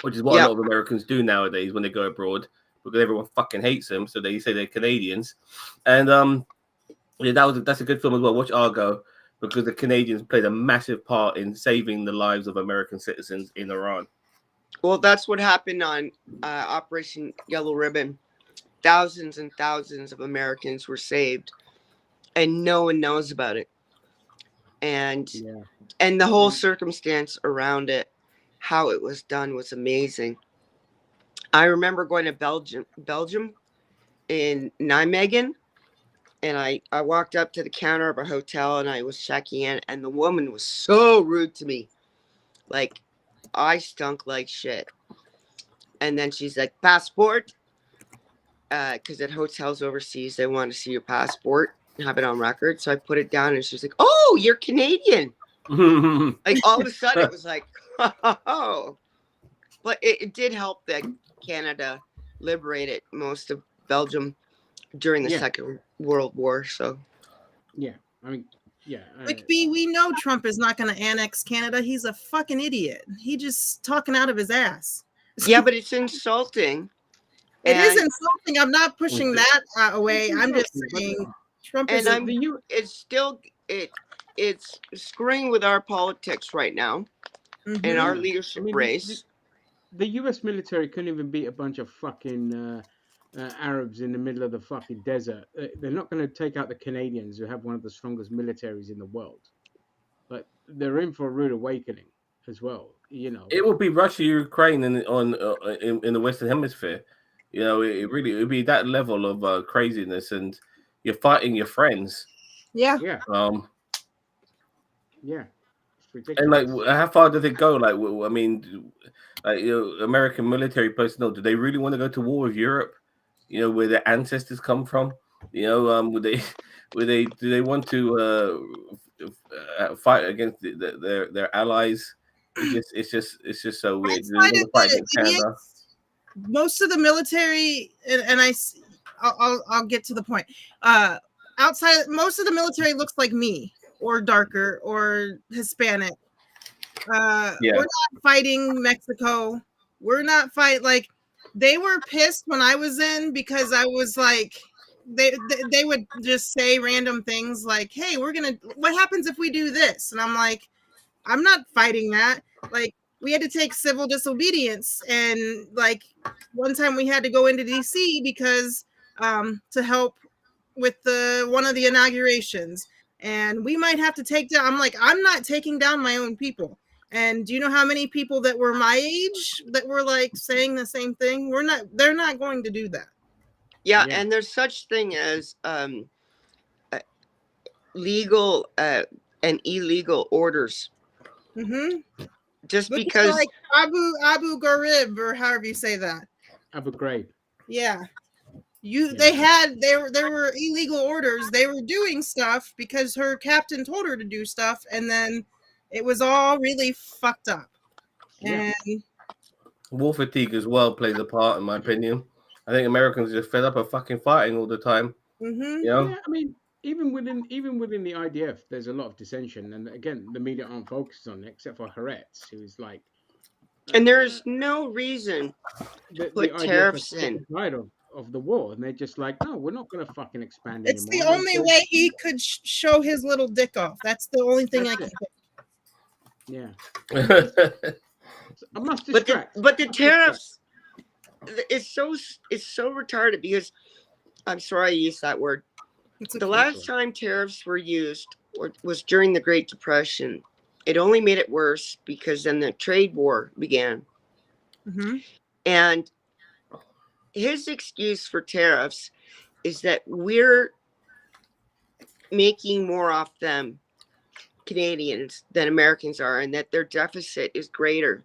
which is what a Yeah. lot of Americans do nowadays when they go abroad because everyone fucking hates them, so they say they're Canadians. And yeah, that's a good film as well. Watch Argo because the Canadians played a massive part in saving the lives of American citizens in Iran. Well, that's what happened on Operation Yellow Ribbon. Thousands and thousands of Americans were saved, and no one knows about it. And Yeah. the whole circumstance around it, how it was done, was amazing. I remember going to Belgium in Nijmegen, and I walked up to the counter of a hotel and I was checking in, and the woman was so rude to me. Like, I stunk like shit. And then she's like, passport? Because at hotels overseas, they want to see your passport and have it on record. So I put it down and she's like, oh, you're Canadian. Like, all of a sudden, it was like, oh. But it did help that Canada liberated most of Belgium during the Second World War. So, yeah, I mean, yeah. Like, B, we know Trump is not going to annex Canada. He's a fucking idiot. He just talking out of his ass. Yeah, but it's insulting. It is insulting. I'm not pushing that away. I'm just saying Trump is. And it's still it's screwing with our politics right now and our leadership race. The U.S. military couldn't even beat a bunch of fucking Arabs in the middle of the fucking desert. They're not going to take out the Canadians, who have one of the strongest militaries in the world. But they're in for a rude awakening as well. You know, it will be Russia, Ukraine, in the Western Hemisphere. You know, it would be that level of craziness, and you're fighting your friends. Yeah. Yeah. Yeah. It's ridiculous. And like, how far does it go? Like, I mean, like, you know, American military personnel, do they really want to go to war with Europe? You know, where their ancestors come from? You know, do they want to fight against their allies? It's just so weird. Most of the military, and I'll get to the point. Outside, most of the military looks like me, or darker, or Hispanic. We're not fighting Mexico. We're not like they were pissed when I was in, because I was like, they would just say random things like, hey, what happens if we do this? And I'm like, I'm not fighting that. Like, we had to take civil disobedience, and like one time we had to go into DC because to help with one of the inaugurations, and we might have to take down. I'm like, I'm not taking down my own people. And do you know how many people that were my age that were like saying the same thing? They're not going to do that. Yeah. And there's such thing as legal and illegal orders. Just Look, because, like Abu Ghraib, or however you say that. Abu Ghraib. Yeah. There were illegal orders. They were doing stuff because her captain told her to do stuff, and then it was all really fucked up. And war fatigue as well plays a part, in my opinion. I think Americans are just fed up of fucking fighting all the time. You know? Yeah, I mean, even within the IDF, there's a lot of dissension, and again, the media aren't focused on it, except for Haaretz, who is like. And there's no reason to put tariffs in. Of the war, and they're just like, no, we're not going to fucking expand it's anymore. The only way he could show his little dick off. That's the only thing I can think. Yeah. I must distract. But the tariffs, it's so retarded, because I'm sorry I used that word. The last time tariffs were used was during the Great Depression, it only made it worse because then the trade war began. Mm-hmm. And his excuse for tariffs is that we're making more off them, Canadians, than Americans are, and that their deficit is greater.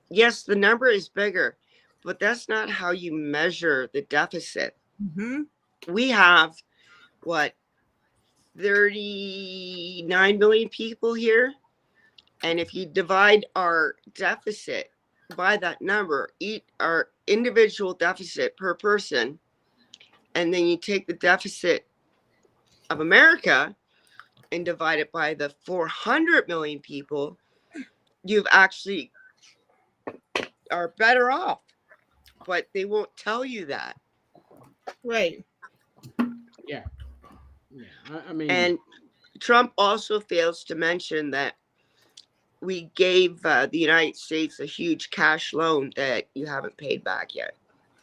Yes, the number is bigger, but that's not how you measure the deficit. Mm-hmm. We have, what, 39 million people here? And if you divide our deficit by that number, our individual deficit per person, and then you take the deficit of America and divide it by the 400 million people, you've actually are better off. But they won't tell you that. Right. Yeah. Yeah. I mean, And Trump also fails to mention that we gave the United States a huge cash loan that you haven't paid back yet.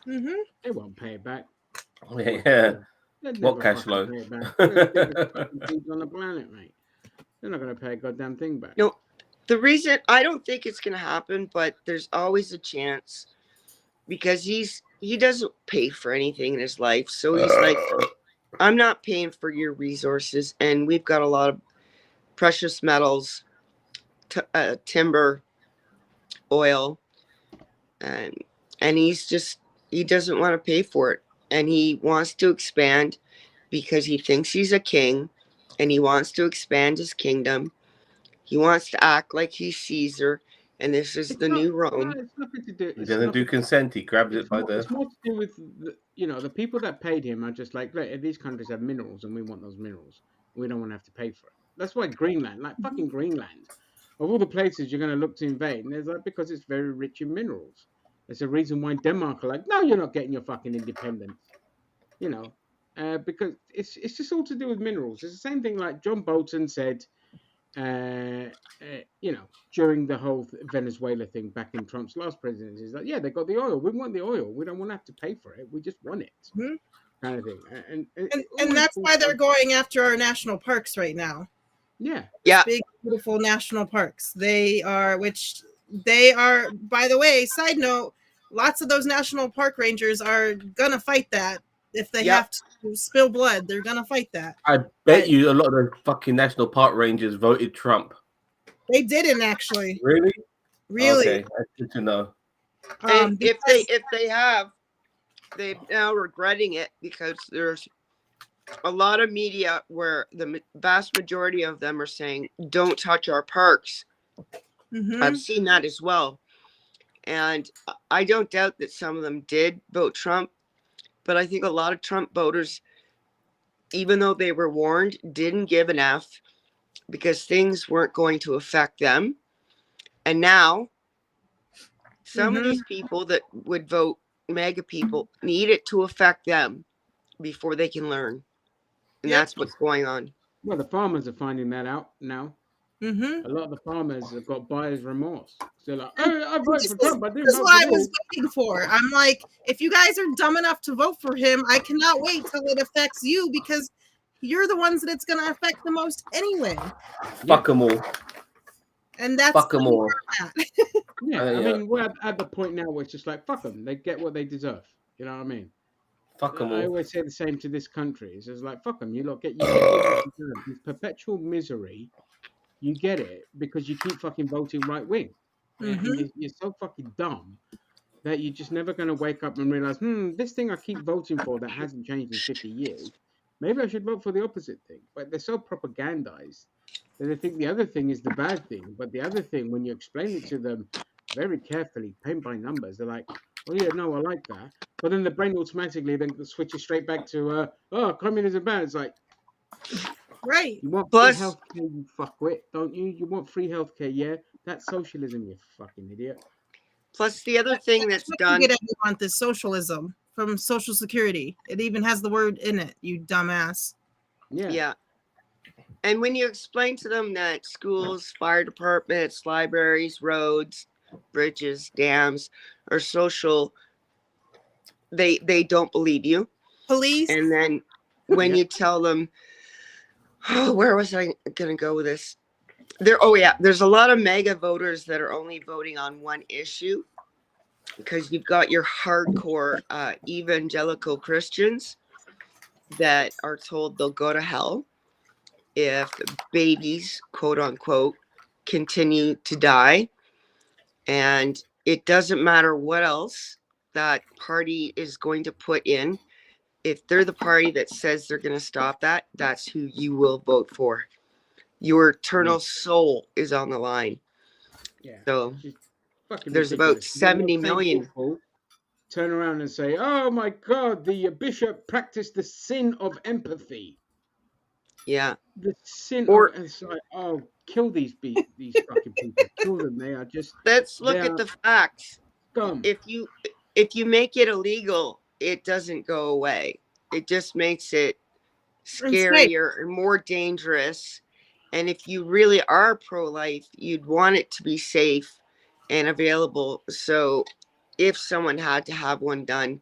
Mm-hmm. they won't pay it back. Yeah. They'd What never cash fucking loan? pay it back. They're the biggest fucking thieves on the planet, mate. They're not going to pay a goddamn thing back. No, the reason I don't think it's going to happen, but there's always a chance because he doesn't pay for anything in his life. So he's like, I'm not paying for your resources, and we've got a lot of precious metals, timber, oil, and he doesn't want to pay for it, and he wants to expand because he thinks he's a king, and he wants to expand his kingdom. He wants to act like he's Caesar, and this is It's the not. new No, Rome. it's nothing to do. He It's doesn't do nothing. consent. He grabs it by It's the. more to do with the people that paid him are just like, look, these countries have minerals and we want those minerals. We don't want to have to pay for it. That's why Greenland, like fucking Greenland, of all the places you're going to look to invade, and there's like because it's very rich in minerals. There's a reason why Denmark are like, no, you're not getting your fucking independence. You know, because it's just all to do with minerals. It's the same thing like John Bolton said. You know, during the whole Venezuela thing back in Trump's last presidency, is like, yeah, they got the oil. We want the oil. We don't want to have to pay for it. We just want it, Mm-hmm. kind of thing. And And that's why they're going after our national parks right now. Yeah, Yeah, Big, beautiful national parks. They are, by the way, side note, lots of those national park rangers are gonna fight that. If they Yep. have to spill blood, they're gonna fight that. I bet you a lot of the fucking national park rangers voted Trump. They didn't actually. Really? Really. Okay, that's good to know. and Because if they have, they're now regretting it because there's a lot of media where the vast majority of them are saying, "Don't touch our parks." Mhm. I've seen that as well, and I don't doubt that some of them did vote Trump, but I think a lot of Trump voters, even though they were warned, didn't give an F because things weren't going to affect them. And now, some of these people that would vote MAGA people need it to affect them before they can learn. And Yep. that's what's going on. well, the farmers are finding that out now. Mhm. A lot of the farmers have got buyer's remorse. So they're like, hey, I voted for Trump. I didn't This is vote what I for was you. waiting for. I'm like, if you guys are dumb enough to vote for him, I cannot wait till it affects you because you're the ones that it's going to affect the most anyway. Fuck them all. And that's Fuck them all. Yeah, I yeah. mean, we're at the point now where it's just like, fuck them. They get what they deserve. You know what I mean? Fuck them I all. always say the same to this country. It's just like, fuck them. You get what you deserve. This perpetual misery, you get it because you keep fucking voting right wing. And you're so fucking dumb that you're just never going to wake up and realize, this thing I keep voting for that hasn't changed in 50 years, maybe I should vote for the opposite thing. But they're so propagandized that they think the other thing is the bad thing. But the other thing, when you explain it to them very carefully, paint by numbers, they're like, oh, yeah, no, I like that. But then the brain automatically then switches straight back to, communism bad. It's like, right. you want Plus- free healthcare, you fuckwit, don't you? You want free healthcare, yeah? That's socialism, you fucking idiot. Plus, the other thing that's what done. you get every month is socialism from Social Security. It even has the word in it, you dumbass. Yeah. And when you explain to them that schools, fire departments, libraries, roads, bridges, dams are social, they don't believe you. Police. And then when you tell them, oh, where was I going to go with this? there's a lot of mega voters that are only voting on one issue, because you've got your hardcore evangelical Christians that are told they'll go to hell if babies, quote unquote, continue to die. And it doesn't matter what else that party is going to put in. If they're the party that says they're going to stop that, that's who you will vote for. Your eternal soul is on the line. Yeah. So It's fucking there's about ridiculous. Then those 70 same million. people turn around and say, "Oh my God, the bishop practiced the sin of empathy." Yeah. The sin Or of, and it's like, oh, kill these fucking people, kill them. They are just, let's they look at are the facts. scum. If you make it illegal, it doesn't go away. It just makes it Unsafe. scarier and more dangerous. And if you really are pro-life, you'd want it to be safe and available. So if someone had to have one done,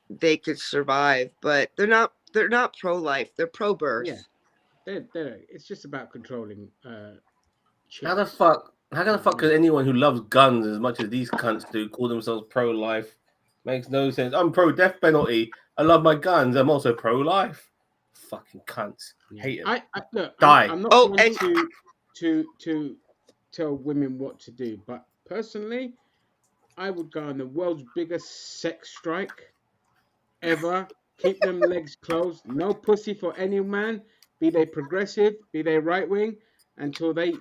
they could survive. But they're not pro-life. They're pro-birth. Yeah, it's just about controlling How the chicks. fuck? How the fuck could anyone who loves guns as much as these cunts do call themselves pro-life? Makes no sense. I'm pro-death penalty. I love my guns. I'm also pro-life. Fucking cunts. Yeah. Hate them. Look, Die. I'm not Oh, one and to tell women what to do, but personally, I would go on the world's biggest sex strike ever. Keep them legs closed. No pussy for any man, be they progressive, be they right wing, until they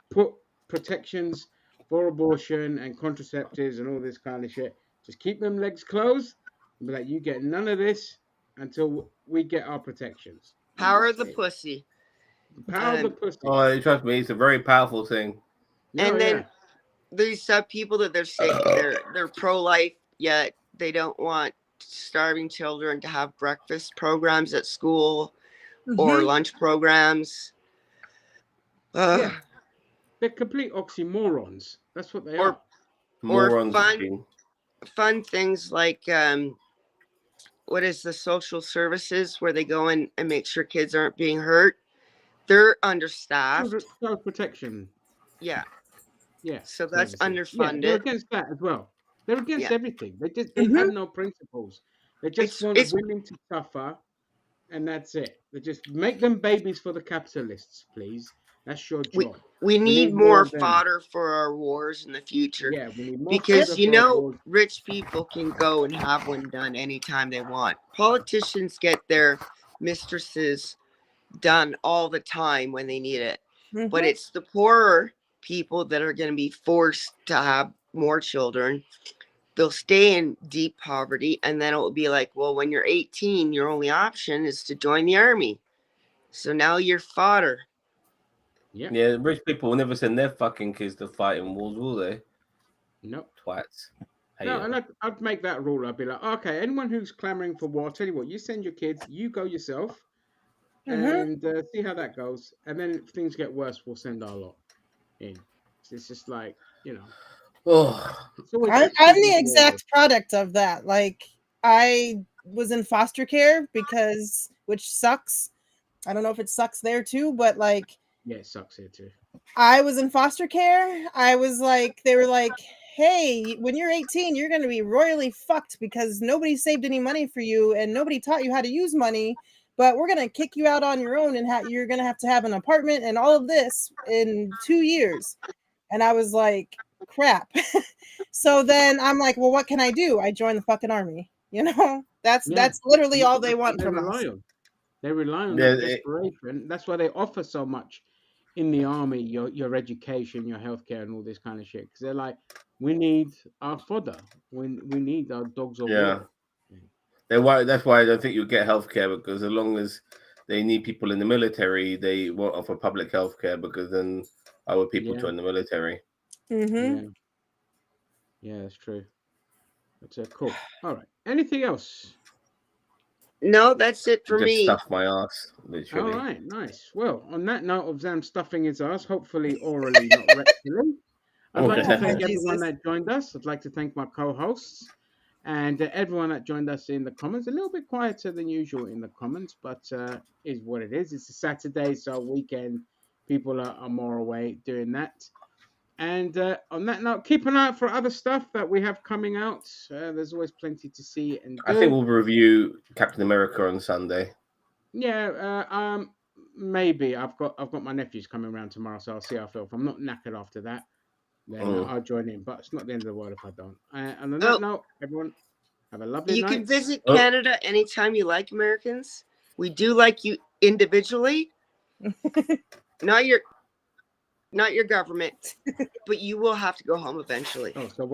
put protections for abortion and contraceptives and all this kind of shit. Just keep them legs closed. And be like, you get none of this until we get our protections. And power of that's the it. pussy. The power of the And pussy. Oh, trust me, it's a very powerful thing. No, and yeah. then there's people that they're saying they're pro-life, yet they don't want starving children to have breakfast programs at school or Mhm. lunch programs. Yeah. They're complete oxymorons. That's what they Or are. or Morons. fun things like what is the social services where they go in and make sure kids aren't being hurt. They're understaffed. Child protection. Yeah. Yeah, So that's services. Yeah, they're underfunded. against that as well. They're against Yeah. everything. They have Mhm. no principles. They just want It's women to suffer, and that's it. They just make them babies for the capitalists, please. That's your we job. we We need need more more of them. fodder for our wars in the future, Yeah, we need more because fodder you for our know wars. rich people can go and have one done anytime they want. Politicians get their mistresses done all the time when they need it, but Mhm. it's the poorer people that are going to be forced to have more children. They'll stay in deep poverty, and then it will be like, well, when you're 18, your only option is to join the army, so now you're fodder. Yeah. Yeah, rich people will never send their fucking kids to fight in wars, will they? No. Twats. Hate No, 'em. and I'd make that rule. I'd be like, okay, anyone who's clamoring for war, tell you what, you send your kids, you go yourself, Mhm. and see how that goes. And then if things get worse, we'll send our lot in. It's just like, Oh, it's always I'm excuses the war. exact product of that. Like, I was in foster care because, which sucks. I don't know if it sucks there too, but like, Yeah, it sucks here too. I was in foster care. I was like, they were like, hey, when you're 18, you're going to be royally fucked because nobody saved any money for you and nobody taught you how to use money. But we're going to kick you out on your own and you're going to have an apartment and all of this in 2 years. And I was like, crap. So then I'm like, well, what can I do? I joined the fucking army. Yeah, That's literally all they that's what want they from rely us. on. They rely on yeah, that desperation. That's why they offer so much in the army, your education, your healthcare, and all this kind of shit. Because they're like, we need our fodder. We need our dogs of yeah. war. That's why I don't think you'll get healthcare, because as long as they need people in the military, they won't offer public healthcare, because then our people Yeah, join the military. Mm-hmm. yeah, yeah. That's true. That's cool. All right. Anything else? No, that's it for Just me. stuff my ass, All literally. right. Nice. Well, on that note of Zam stuffing his ass, hopefully orally, not rectally. I'd like to Oh, thank everyone Jesus. that joined us. I'd like to thank my co-hosts and everyone that joined us in the comments. A little bit quieter than usual in the comments, but is what it is. It's a Saturday, so weekend people are more away doing that. And on that note, keep an eye out for other stuff that we have coming out. There's always plenty to see and do. I think we'll review Captain America on Sunday. Yeah, maybe I've got my nephews coming around tomorrow, so I'll see how I feel. If I'm not knackered after that, then I'll join in. But it's not the end of the world if I don't. And on that note, everyone, have a lovely You night. can visit Canada anytime you like, Americans. We do like you individually, not your government, but you will have to go home eventually. Oh, so